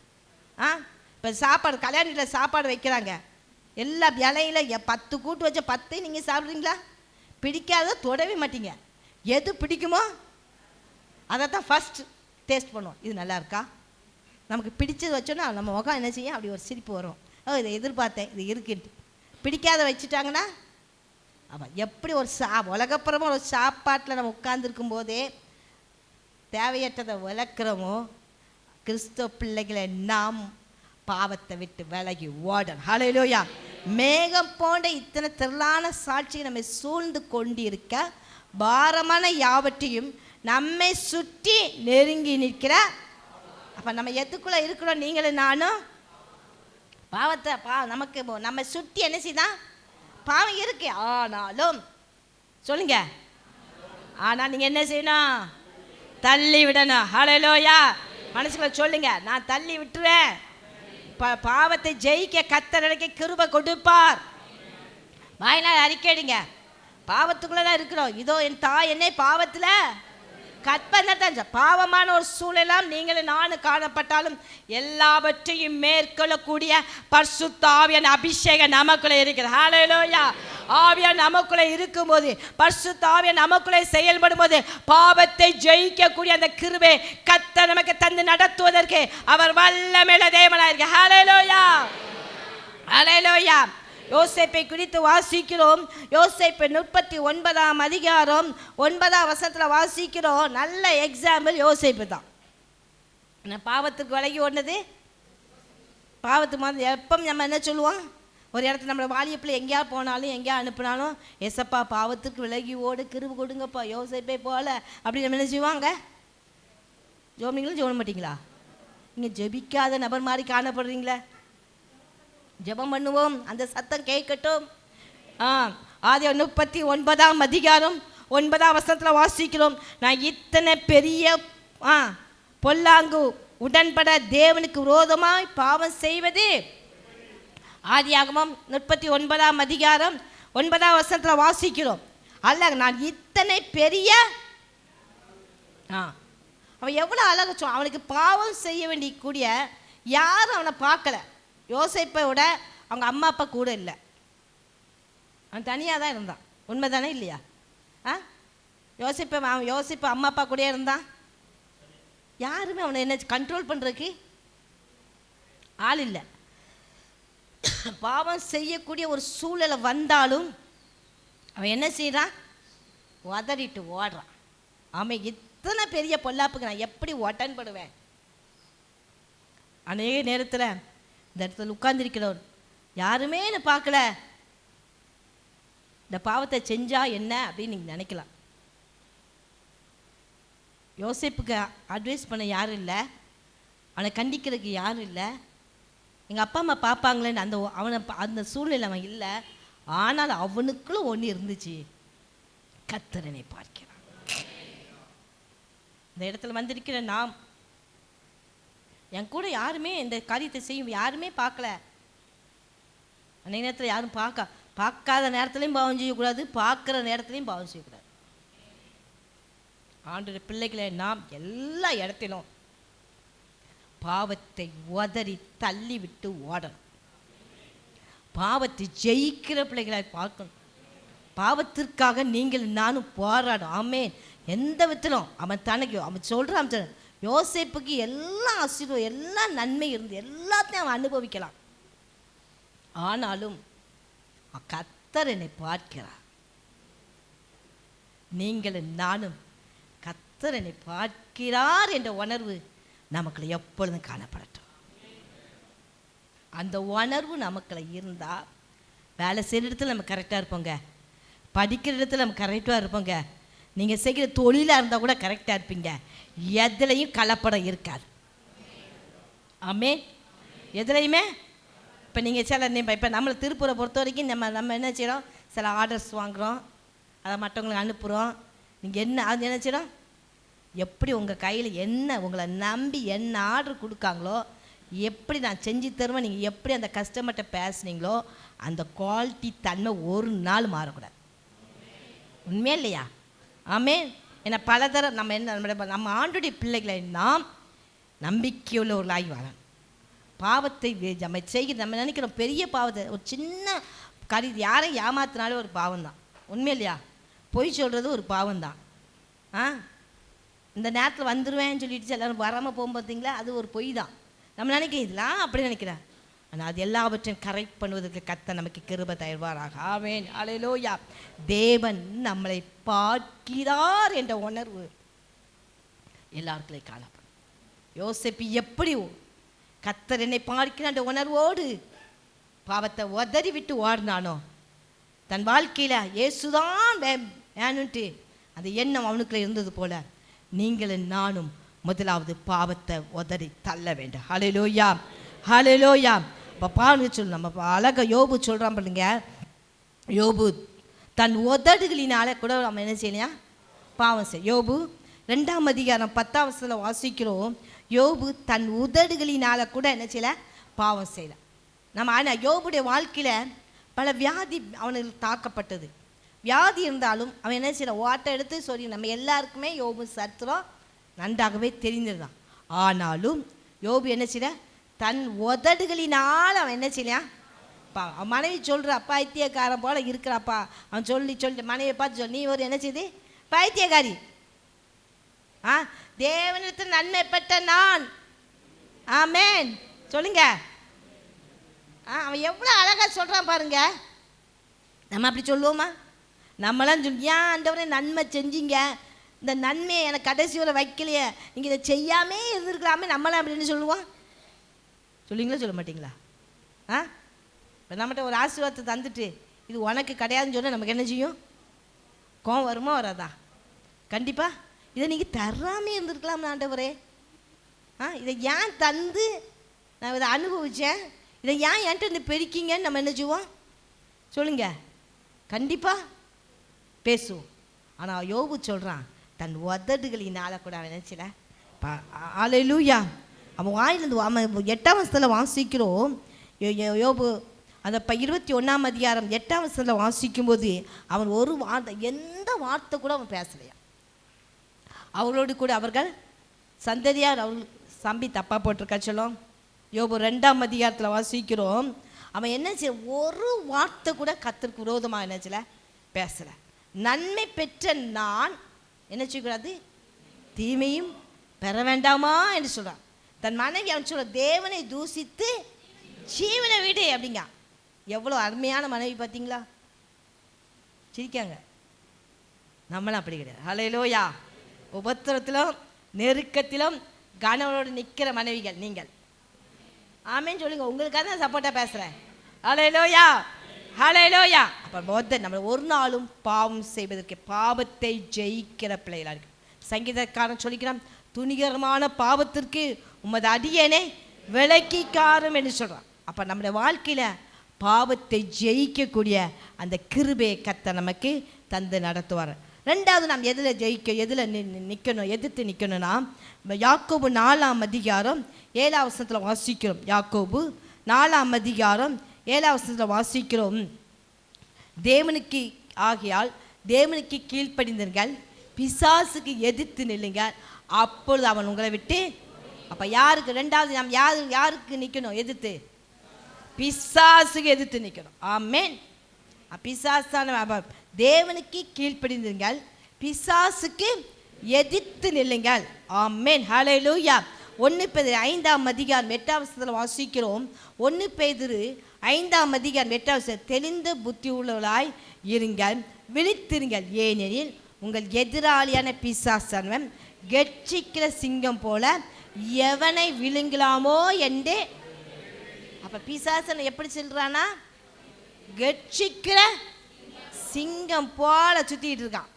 இப்போ சாப்பாடு கல்யாணத்தில் சாப்பாடு வைக்கிறாங்க. எல்லா இலையில 10 கூட்டு வச்ச 10 நீங்கள் சாப்பிட்றீங்களா? பிடிக்காத தொடவே மாட்டீங்க. எது பிடிக்குமோ அதை தான் ஃபஸ்ட் டேஸ்ட் பண்ணுவோம். இது நல்லா இருக்கா? நமக்கு பிடிச்சது வச்சோன்னா நம்ம முகம் என்ன செய்யும்? அப்படி ஒரு சிரிப்பு வரும். இதை எதிர்பார்த்தேன், இது இருக்குன்ட்டு. பிடிக்காத வச்சுட்டாங்கன்னா ஆமாம். எப்படி ஒரு உலகப்புறமா ஒரு சாப்பாட்டில் நம்ம உட்கார்ந்துருக்கும் போதே தேவையற்றதை விளக்குறோமோ, கிறிஸ்தவ பிள்ளைகளை நாம் பாவத்தை விட்டு விலகி ஓடணும். ஹல்லேலூயா. மேகம் போன்ற இத்தனை திரளான சாட்சியை நம்மை சூழ்ந்து கொண்டிருக்க பாரமான யாவற்றையும் நம்மை சுற்றி நெருங்கி நிற்கிற. அப்போ நம்ம எதுக்குள்ளே இருக்கிறோம்? நீங்களும் நானும் பாவத்தை நமக்கு நம்ம சுற்றி என்ன செய்தான்? பாவம் இருக்கு. ஆனாலும் சொல்லுங்க, ஆனால் நீங்கள் என்ன செய்யணும்? தள்ளி விடணும். ஹல்லேலூயா. மனசுக்குள்ள சொல்லுங்க, நான் தள்ளி விட்டுருவேன். பாவத்தை ஜெயிக்க கர்த்தர் எனக்கு கிருபை கொடுப்பார். வாயினால் அறிக்கையிடுங்க. பாவத்துக்குள்ள தான் இருக்கிறோம். இதோ என் தாய் என்னை பாவத்தில் கற்பனை பாவமான ஒரு சூழலாம் நீங்களும் நானும் காணப்பட்டாலும் எல்லாவற்றையும் மேற்கொள்ளக்கூடிய பரிசுத்த ஆவியான அபிஷேகம் நமக்குள்ளே இருக்கிறது. ஹல்லேலூயா. ஆவியான் நமக்குள்ளே இருக்கும்போது, பரிசுத்த ஆவியான் நமக்குள்ளே செயல்படும் போது பாவத்தை ஜெயிக்கக்கூடிய அந்த கிருபை கர்த்தர் நமக்கு தந்து நடத்துவதற்கு அவர் வல்லமையுள்ள தேவனாக இருக்க. ஹல்லேலூயா. ஹல்லேலூயா. யோசேப்பை குறித்து வாசிக்கிறோம். யோசேப்பு 39ஆம் அதிகாரம் 9ஆம் வசனத்தில் வாசிக்கிறோம். நல்ல எக்ஸாம்பிள் யோசேப்பு தான். பாவத்துக்கு விலகி ஓடுனது. பாவத்துக்கு மாதிரி எப்போ நம்ம என்ன சொல்லுவோம், ஒரு இடத்துல நம்மளை வாலியப்பில் எங்கேயா போனாலும் எங்கேயா அனுப்பினாலும், எசப்பா பாவத்துக்கு விலகி ஓடு, கிருபை கொடுங்கப்பா, யோசேப்பை போல அப்படி நம்ம என்ன செய்வாங்க? ஜோமிங்களும் ஜோட மாட்டிங்களா? நீங்கள் ஜெபிக்காத நபர் மாதிரி காணப்படுறீங்களே. ஜெபம் பண்ணுவோம், அந்த சத்தம் கேட்கட்டும். ஆதி 39ஆம் அதிகாரம் 9ஆம் வசனத்தில் வாசிக்கிறோம். நான் இத்தனை பெரிய பொல்லாங்கு உடன்பட தேவனுக்கு விரோதமாய் பாவம் செய்வது. ஆதியாகமம் 39ஆம் அதிகாரம் 9ஆம் வசனத்தில் வாசிக்கிறோம். அல்ல, நான் இத்தனை பெரிய அவன் எவ்வளோ அழக சொல். அவனுக்கு பாவம் செய்ய வேண்டிய கூடிய யாரும் அவனை பார்க்கல. யோசேப்பை விட அவங்க அம்மா அப்பா கூட இல்லை. அவன் தனியாக தான் இருந்தான். உண்மை தானே இல்லையா? யோசிப்பை அம்மா அப்பா கூட இருந்தான். யாருமே அவனை என்ன கண்ட்ரோல் பண்ணுறதுக்கு ஆள் இல்லை. பாவம் செய்யக்கூடிய ஒரு சூழலை வந்தாலும் அவன் என்ன செய்கிறான்? உதறிட்டு ஓடுறான். அவன் இத்தனை பெரிய பொல்லாப்புக்கு நான் எப்படி ஒட்டன்படுவேன்? அநேக நேரத்தில் இந்த இடத்துல உட்கார்ந்துருக்கிறவர் யாருமே என்ன பார்க்கல, இந்த பாவத்தை செஞ்சா என்ன அப்படின்னு நீங்கள் நினைக்கலாம். யோசேப்புக்கு அட்வைஸ் பண்ண யாரும் இல்லை, அவனை கண்டிக்கிறதுக்கு யாரும் இல்லை. எங்கள் அப்பா அம்மா பார்ப்பாங்களேன்னு அந்த சூழ்நிலை அவன் இல்லை. ஆனால் அவனுக்குள்ள ஒன்று இருந்துச்சு, கர்த்தரனை பார்க்கிறான். இந்த இடத்துல வந்திருக்கிற நாம், என் கூட யாருமே இந்த காரியத்தை செய்யும் யாருமே பார்க்கல. அன்றைய நேரத்தில் யாரும் பார்க்காத நேரத்துலையும் பாவம் செய்யக்கூடாது, பார்க்குற நேரத்துலையும் பாவம் செய்யக்கூடாது. ஆண்டவருடைய பிள்ளைகளை நாம் எல்லா இடத்திலும் பாவத்தை உதறி தள்ளி விட்டு ஓடணும். பாவத்தை ஜெயிக்கிற பிள்ளைகளை பார்க்கணும். பாவத்திற்காக நீங்கள் நானும் போராடும். ஆமேன். எந்த விதத்திலும் அவன் தனக்கு அவன் சொல்கிறான், யோசேப்புக்கு எல்லா ஆசீர்வாதம் எல்லா நன்மை இருந்து எல்லாத்தையும் அவன் அனுபவிக்கலாம். ஆனாலும் கர்த்தர் என்னை பார்க்கிறார். நீங்களும் நானும் கர்த்தர் என்னை பார்க்கிறார் என்ற உணர்வு நமக்குள்ள எப்பொழுதும் காணப்படட்டும். அந்த உணர்வு நமக்குள்ள இருந்தால் வேலை செய்கிற இடத்துல நம்ம கரெக்டாக இருப்போங்க, படிக்கிற இடத்துல நம்ம கரெக்டாக இருப்போங்க, நீங்கள் செய்கிற தொழிலாக இருந்தால் கூட கரெக்டாக இருப்பீங்க. எதுலையும் கலப்படம் இருக்காது. ஆமென். எதுலையுமே இப்போ நீங்கள் இப்போ நம்மளை திருப்பூரை பொறுத்த வரைக்கும் நம்ம என்ன செய்கிறோம், சில ஆர்டர்ஸ் வாங்குகிறோம், அதை மற்றவங்களுக்கு அனுப்புகிறோம். நீங்கள் என்ன அது என்ன செய்கிறோம், எப்படி உங்கள் கையில் என்ன உங்களை நம்பி என்ன ஆர்டர் கொடுக்காங்களோ, எப்படி நான் செஞ்சு தருவேன், நீங்கள் எப்படி அந்த கஸ்டமர்கிட்ட பேசுனீங்களோ அந்த குவாலிட்டி தன்மை ஒரு நாள் மாறக்கூடாது. உண்மையா இல்லையா? ஆமென். ஏன்னா பலதரம் நம்ம ஆண்டுடைய பிள்ளைகளை நாம் நம்பிக்கையுள்ளவர்களாகி வரணும். பாவத்தை நம்ம செய்கிற நம்ம நினைக்கிறோம் பெரிய பாவத்தை, ஒரு சின்ன காரியம் யாரையும் ஏமாத்தினாலும் ஒரு பாவம் தான். உண்மை இல்லையா? பொய் சொல்கிறது ஒரு பாவம் தான். இந்த நேரத்தில் வந்துடுவேன்னு சொல்லிட்டு எல்லோரும் வராமல் போகும் பார்த்தீங்களா, அது ஒரு பொய் தான். நம்ம நினைக்கிறோம் இதெல்லாம் அப்படி நினைக்கிறேன். ஆனால் அது எல்லாவற்றையும் கரெக்ட் பண்ணுவதற்கு கர்த்தர் நமக்கு கிருபை தருவாராக. ஆமென். அல்லேலூயா. தேவன் நம்மளை பார்க்கிறார் என்ற உணர்வு எல்லாருக்குள்ளே காணப்படும். யோசேப்பு எப்படி கர்த்தர் என்னை பார்க்கிறார் என்ற உணர்வோடு பாவத்தை உதறி விட்டு ஓடினானோ, தன் வாழ்க்கையில் இயேசுதான் வேணுன்ட்டு அந்த எண்ணம் அவனுக்குள்ள இருந்தது போல நீங்களும் நானும் முதலாவது பாவத்தை உதறி தள்ள வேண்டும். ஹல்லேலூயா, ஹல்லேலூயா. இப்போ பாருங்க சொல்லு, நம்ம அழகாக யோபு சொல்கிறான் பாருங்க. யோபு தன் உதடுகளினால கூட நம்ம என்ன செய்யலையா பாவம் செய்ய. யோபு 2ஆம் அதிகாரம் 10ஆம் வசனத்தில் வாசிக்கிறோம், யோபு தன் உதடுகளினால கூட என்ன செய்யல, பாவம் செய்யல. நம்ம ஆனால் யோபுடைய வாழ்க்கையில் பல வியாதி அவனுக்கு தாக்கப்பட்டது. வியாதி இருந்தாலும் அவன் என்ன செய்யல, ஓட்டை எடுத்து சொல்லி நம்ம எல்லாருக்குமே யோபு சத்துரம் நன்றாகவே தெரிந்ததுதான். ஆனாலும் யோபு என்ன செய்யல, தன் உதடுகளினால் அவன் என்ன செய்யலாம், அவன் மனைவி சொல்கிற பைத்தியக்காரன் போல இருக்கிறாப்பா, அவன் சொல்லி மனைவியை பார்த்து சொல்லி, நீ ஒரு என்ன செய்து பைத்தியக்காரி, தேவனிடத்தில் நன்மை பெற்ற நான், ஆமேன் சொல்லுங்க. அவன் எவ்வளோ அழகாக சொல்கிறான் பாருங்க. நம்ம அப்படி சொல்லுவோமா? நம்மளாம் சொல்லி, ஏன் ஆண்டவரே நன்மை செஞ்சீங்க, இந்த நன்மையை எனக்கு கடைசி வரை வைக்கலையே, நீங்கள் இதை செய்யாமே இருந்திருக்கலாமே, நம்மளாம் அப்படின்னு சொல்லுவோம். சொல்லுவீங்களா சொல்ல மாட்டிங்களா? இப்போ நம்மகிட்ட ஒரு ஆசீர்வாதத்தை தந்துட்டு இது உனக்கு கிடையாதுன்னு சொன்னால் நமக்கு என்ன செய்யும்? கோவம் வருமா வராதா? கண்டிப்பாக. இதை நீங்கள் தராமே இருந்திருக்கலாம் ஆண்டவரே, இதை ஏன் தந்து நான் இதை அனுபவித்தேன், இதை ஏன் என்கிட்ட இந்த பெருக்கிங்கன்னு நம்ம என்ன செய்வோம்? சொல்லுங்க, கண்டிப்பாக பேசுவோம். ஆனால் யோபு சொல்கிறான், தன் உதடுகளினால கூட அவன் நினச்சில. அல்லேலூயா. அவன் வாயிலிருந்து 8ஆம் வசனத்தில் வாசிக்கிறோம், யோபு அந்த 21ஆம் அதிகாரம் 8ஆம் வசனத்தில் வாசிக்கும்போது அவன் ஒரு வார்த்தை, எந்த வார்த்தை கூட அவன் பேசலையா. அவர்களோடு கூட அவர்கள் சந்ததியார் அவர்கள் சம்பி தப்பாக போட்டிருக்கா சொல்லும். யோபு 2ஆம் அதிகாரத்தில் வாசிக்கிறோம், அவன் என்ன செய்ய, ஒரு வார்த்தை கூட கர்த்தருக்கு விரோதமாக என்ன செய்யல, பேசலை. நன்மை பெற்ற நான் என்ன செய்யக்கூடாது, தீமையும் பெற வேண்டாமா என்று சொல்கிறான். தன் மனைவி அவன் சொல்ற, தேவனை தூசித்து ஜீவனை விடு அப்படிங்க. எவ்வளோ அருமையான மனைவி பார்த்தீங்களா? சிரிக்காங்க. நம்மளாம் அப்படி கிடையாது. ஹல்லேலூயா. உபத்திரத்திலும் நெருக்கத்திலும் கணவனோடு நிற்கிற மனைவிகள் நீங்கள், ஆமேன்னு சொல்லுங்க. உங்களுக்காக தான் சப்போர்ட்டாக பேசுகிறேன். ஹல்லேலூயா, ஹல்லேலூயா. அப்போ நம்ம ஒரு நாளும் பாவம் செய்வதற்கு, பாவத்தை ஜெயிக்கிற பிள்ளைகளாக இருக்கு. சங்கீதக்காரன் சொல்லிக்கிறான், துணிகரமான பாவத்திற்கு உமது அடியேனே விலக்கிக்காரும் என்று சொல்கிறான். அப்போ நம்முடைய வாழ்க்கையில் பாவத்தை ஜெயிக்கக்கூடிய அந்த கிருபையை கர்த்தர் நமக்கு தந்து நடத்துவார். ரெண்டாவது, நாம் எதில் எதில் நிற்கணும், எதிர்த்து நிற்கணும்னா, யாக்கோபு 4ஆம் அதிகாரம் 7ஆம் வசனத்தில் வாசிக்கிறோம். யாக்கோபு 4ஆம் அதிகாரம் 7ஆம் வசனத்தில் வாசிக்கிறோம், தேவனுக்கு ஆகையால் தேவனுக்கு கீழ்ப்படிந்தீர்கள், பிசாசுக்கு எதிர்த்து நில்லுங்கள், அப்பொழுது அவன் உங்களை விட்டு. அப்போ யாருக்கு? ரெண்டாவது நாம் யாருக்கு நிற்கணும்? எதிர்த்து பிசாசுக்கு எதிர்த்து நிற்கணும். ஆமேன். பிசாசான தேவனுக்கு கீழ்ப்படிந்தீர்கள், பிசாசுக்கு எதிர்த்து நில்லுங்கள். ஆமேன். ஹல்லேலூயா. 1 பேதுரு 5ஆம் அதிகாரம் 8ஆம் வசனத்தில் வாசிக்கிறோம். 1 பேதுரு 5ஆம் அதிகாரம் 8ஆம் வசனம், தெளிந்த புத்தி உள்ளவர்களாய் இருங்கள், விழித்திருங்கள், ஏனெனில் உங்கள் எதிராளியான பிசாசானவன் கெர்ச்சிக்கிற சிங்கம் போல எவனை விழுங்கலாமோ என்று. அப்ப பிசாசன் எப்படி சொல்றானா? கெர்ச்சிக்கிற சிங்கம் போல சுத்திட்டு இருக்கான்.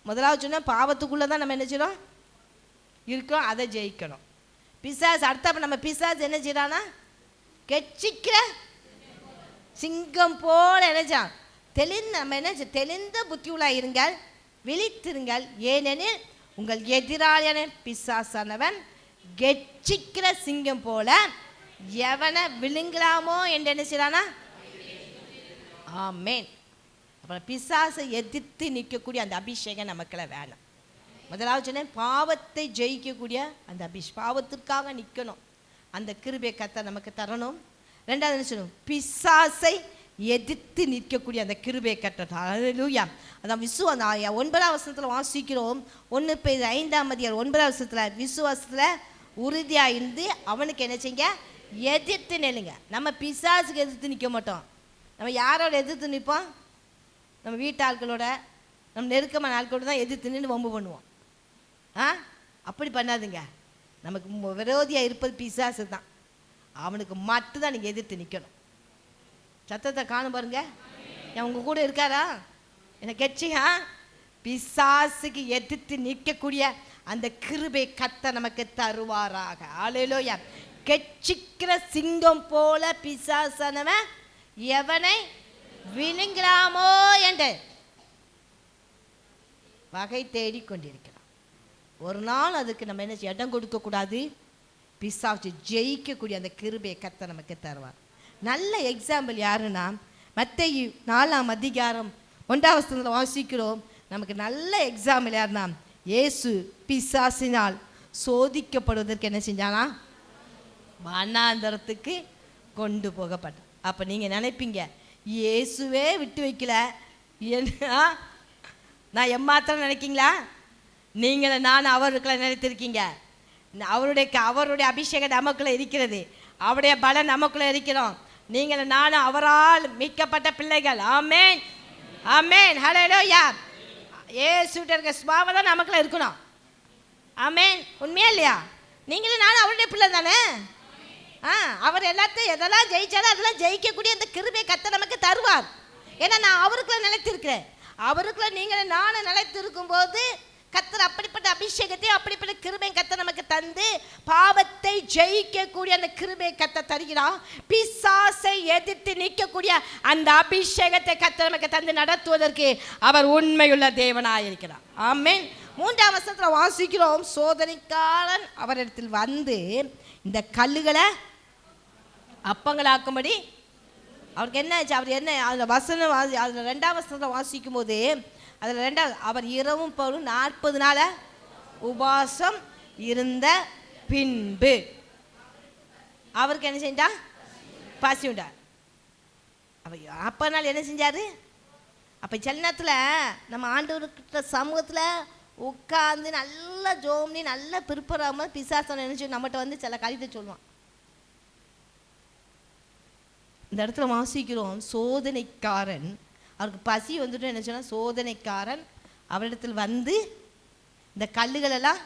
முதலாவது சொன்ன பாவத்துக்குள்ள தான் நம்ம என்ன செய்யணும் இருக்கோம், அதை ஜெயிக்கணும். பிசாசு அடுத்த நம்ம பிசாசு என்ன செய்யறானா? கெர்ச்சிக்கிற சிங்கம் போல நினைச்சான். நம்ம என்ன தெளிந்த புத்தி உள்ள இருங்கள், விழித்திருங்கள், ஏனெனில் உங்கள் எதிராளியான பிசாசானவன் கெர்ச்சிக்கிற சிங்கம் போல எவனை விழுங்கலாமோ என்று என்ன செய்யறானா? ஆமேன். அப்புறம் பிசாசை எதிர்த்து நிற்கக்கூடிய அந்த அபிஷேகம் நமக்குள்ள வேணும். முதலாவது சொன்னேன், பாவத்தை ஜெயிக்கக்கூடிய அந்த பாவத்திற்காக நிற்கணும், அந்த கிருபை கர்த்தர் நமக்கு தரணும். ரெண்டாவது என்ன சொல்லணும்? பிசாசை எதிர்த்து நிற்கக்கூடிய அந்த கிருபை கர்த்தர். ஹல்லேலூயா. அதான் அந்த 9ஆம் வசனத்தில் வாசிக்கிறோம். 1 பேதுரு 5ஆம் அதிகாரம் 9ஆம் வசனத்தில், விசுவாசத்தில் உறுதியாக இருந்து அவனுக்கு என்ன செய்யுங்க? எதிர்த்து நில்லுங்க. நம்ம பிசாசுக்கு எதிர்த்து நிற்க மாட்டோம். நம்ம யாரோட எதிர்த்து நிற்போம்? நம்ம வீட்டு ஆட்களோட, நம்ம நெருக்கமான ஆட்களோட தான் எதிர்த்து நின்று வம்பு பண்ணுவோம். அப்படி பண்ணாதுங்க. நமக்கு விரோதியாக இருப்பது பிசாசு தான். அவனுக்கு மட்டும்தான் நீங்கள் எதிர்த்து நிற்கணும். சத்தத்தை காணும் பாருங்க. உங்கள் கூட இருக்காரா? என்ன கெட்சியா? பிசாசுக்கு எதிர்த்து நிற்கக்கூடிய அந்த கிருபை கர்த்தர் நமக்கு தருவாராக. ஹல்லேலூயா. கெட்சிக்கிற சிங்கம் போல பிசாசானவன் எவனை விழுங்கலாமோ என்று வகை தேடி கொண்டிருக்கிறான். ஒரு நாள் அதுக்கு நம்ம என்ன இடம் கொடுக்கக்கூடாது. பிசாசு ஜெயிக்கக்கூடிய அந்த கிருபையை கர்த்தர் நமக்கு தருவார். நல்ல எக்ஸாம்பிள் யாருன்னா, மத்தேயு 4ஆம் அதிகாரம் 1ஆம் வசனத்தில் வாசிக்கிறோம். நமக்கு நல்ல எக்ஸாம்பிள் யாருன்னா, இயேசு பிசாசினால் சோதிக்கப்படுவதற்கு என்ன செஞ்சானா, வனாந்தரத்துக்கு கொண்டு போகப்பட்டார். அப்போ நீங்கள் நினைப்பீங்க, இயேசுவே விட்டு வைக்கல, நான் எம்மாத்திரம் நினைக்கிங்களா? நீங்கள நான் அவருக்குள்ள நினைத்திருக்கீங்க. அவருடைய அபிஷேகம் நமக்குள்ள இருக்கிறது, அவருடைய பலம் நமக்குள்ள இருக்கிறோம். நீங்கள் நானும் அவரால் மீட்கப்பட்ட பிள்ளைகள். ஆமேன், ஆமேன், ஹல்லேலூயா. இயேசுட்ட இருக்க சுபாவம் தான் நமக்குள்ள இருக்கணும். ஆமேன், உண்மையா இல்லையா? நீங்களும் நானும் அவருடைய பிள்ளை தானே. அவர் எல்லாத்தையும் எதெல்லாம் ஜெயிச்சாலும் அதெல்லாம் ஜெயிக்கக்கூடிய அந்த கிருபையை கர்த்தர் நமக்கு தருவார். ஏன்னா நான் அவருக்குள்ள நிலைத்திருக்கிறேன். அவருக்குள்ள நீங்களும் நானும் நிலைத்திருக்கும் போது கர்த்தர் அப்படிப்பட்ட அபிஷேகத்தையும் அப்படிப்பட்ட கிருபையை கர்த்தர் நமக்கு தந்து பாவத்தை ஜெயிக்கக்கூடிய அந்த கிருபையை கர்த்தர் தருகிறார். பிசாசை எதிர்த்து நிற்கக்கூடிய அந்த அபிஷேகத்தை கர்த்தர் நமக்கு தந்து நடத்துவதற்கு அவர் உண்மையுள்ள தேவனாய் இருக்கிறார். ஆமென். 3ஆம் வசனத்தில் வாசிக்கிறோம், சோதனைக்காரன் அவரிடத்தில் வந்து இந்த கல்லுகளை அப்பங்களாக்கும்படி அவருக்கு என்ன ஆச்சு? அவர் என்ன அதில் வசனம் அதில் 2ஆம் வசனத்தில் வாசிக்கும் போது அதில் 2வது, அவர் இரவும் பகலும் 40 நாள் உபாசம் இருந்த பின்பு அவருக்கு என்ன செஞ்சா? பசி உண்டார். அப்போ நாள் என்ன செஞ்சார்? அப்போ சில நேரத்தில் நம்ம ஆண்டவர்கிட்ட சமூகத்தில் உட்காந்து நல்லா ஜோம்னி நல்லா பிற்படாமல் பிசாசனை நினைச்சு நம்மகிட்ட வந்து சில காரியத்தை சொல்லுவான். இந்த இடத்துல வாசிக்கிறோம், சோதனைக்காரன் அவருக்கு பசி வந்துட்டு என்ன சொன்னா, சோதனைக்காரன் அவரிடத்தில் வந்து இந்த கல்லுகளெல்லாம்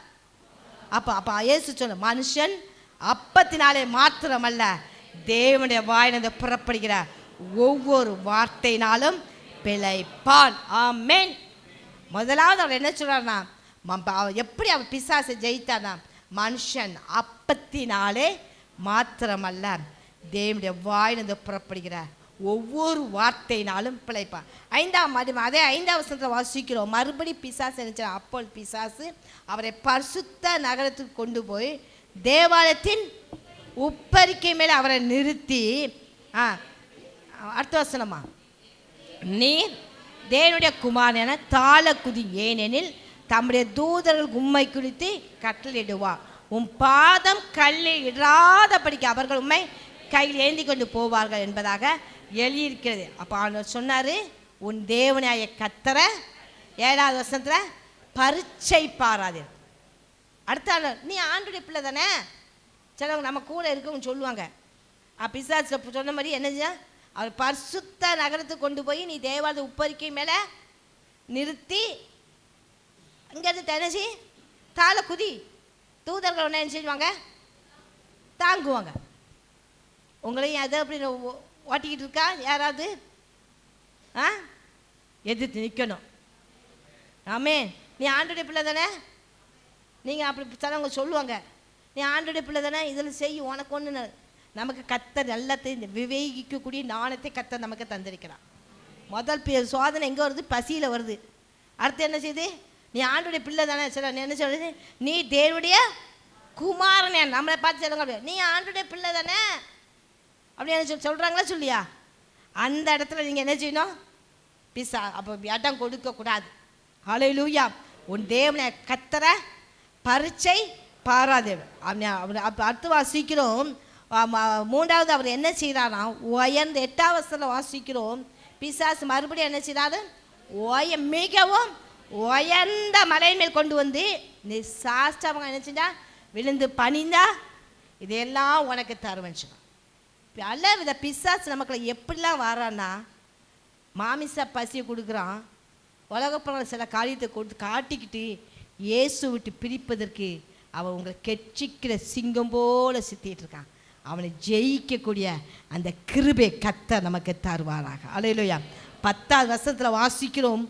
அப்போ இயேசு சொன்ன, மனுஷன் அப்பத்தினாலே மாத்திரமல்ல தேவனுடைய வாயிலிருந்து புறப்படுகிற ஒவ்வொரு வார்த்தையினாலும் பிழைப்பான். ஆமென். முதலாவது அவர் என்ன சொல்றாருன்னா, எப்படி அவர் பிசாசை ஜெயித்தார்னா, மனுஷன் அப்பத்தினாலே மாத்திரமல்ல தேவனுடைய வாயிலிருந்து புறப்படுகிற ஒவ்வொரு வார்த்தையினாலும் பிழைப்பான். அதே 5ஆம் வசனத்தில் வாசிக்கிறோம், மறுபடி பிசாசு நினைச்சார். அப்போ பிசாசு அவரை பரிசுத்த நகரத்துக்கு கொண்டு போய் தேவாலயத்தின் உப்பரிக்கை மேலே அவரை நிறுத்தி, அடுத்த வசனமா, நீர் தேவனுடைய குமாரன் என தாழ குதி, ஏனெனில் தம்முடைய தூதர்கள் உம்மை குறித்து கட்டளையிடுவார், உன் பாதம் கல்லில் இடாதபடிக்கு அவர்கள் உம்மை கையில் ஏந்தி கொண்டு போவார்கள் என்பதாக எழுதியிருக்கிறது. அப்போ அவர் சொன்னார், உன் தேவனாய கர்த்தரை 7ஆவது வசனத்தில் பரீட்சை பாராதீர். அடுத்த நீ ஆண்டுடைய பிள்ளை தானே. சிலவங்க நம்ம கூட இருக்கவங்க சொல்லுவாங்க, பிசாசு சொன்ன மாதிரி என்ன, அவர் பரிசுத்த நகரத்துக்கு கொண்டு போய் நீ தேவாலய உப்பரிக்கை மேலே நிறுத்தி அங்கேருந்து தனசி தாழ குதி, தூதர்கள் ஒன்று என்ன செய்வாங்க, தாங்குவாங்க. உங்களையும் அதை அப்படி ஓட்டிக்கிட்டு இருக்கா யாராவது? எதிர்த்து நிற்கணும். ஆமே, நீ ஆண்டுடைய பிள்ளை தானே. நீங்கள் அப்படி சிலவங்க சொல்லுவாங்க, நீ ஆண்டுடைய பிள்ளை தானே, இதில் செய்யும் உனக்கு ஒன்று. நமக்கு கர்த்தர் எல்லாத்தையும் விவேகிக்கக்கூடிய ஞானத்தை கர்த்தர் நமக்கு தந்திருக்கிறான். முதல் சோதனை எங்கே வருது? பசியில் வருது. அடுத்து என்ன செய்யுது? நீ ஆண்டுடைய பிள்ளை தானே. சில என்ன சொல்றது, நீ தேவனுடைய குமாரனே. நம்மளை பார்த்து சொல்லுங்க, நீ ஆண்டுடைய பிள்ளை தானே அப்படின்னு சொல்கிறாங்களா சொல்லியா? அந்த இடத்துல நீங்கள் என்ன செய்யணும்? அப்போ இடம் கொடுக்கக்கூடாது. ஹல்லேலூயா. உன் தேவனை கர்த்தரை பரீட்சை பாராதே. அப்போ அடுத்து வாசிக்கிறோம், 3வது அவர் என்ன செய்கிறாரா, உயர்ந்த 8ஆம் வசனத்தில் வாசிக்கிறோம், பிசாசு மறுபடியும் என்ன செய்கிறாரு, மிகவும் உயர்ந்த மலையின் மேல் கொண்டு வந்து நீ சாஸ்திரமாக என்ன செஞ்சா, விழுந்து பணிந்தா இதெல்லாம் உனக்கு தருவேன்னு சொன்னான். பல வித பிசாசு நமக்குள்ள எப்படிலாம் வரான்னா, மாமிச பசியை கொடுக்குறான், உலகப்புறம் சில காரியத்தை கொடுத்து காட்டிக்கிட்டு இயேசு விட்டு பிரிப்பதற்கு அவன் உங்களை கெச்சிக்கிற சிங்கம் போல சுத்திட்டு இருக்கான். அவனை ஜெயிக்கக்கூடிய அந்த கிருபை கர்த்தர் நமக்கு தருவாராக. அல்லேலூயா. 10ஆவது வசனத்தில் வாசிக்கிறோம்,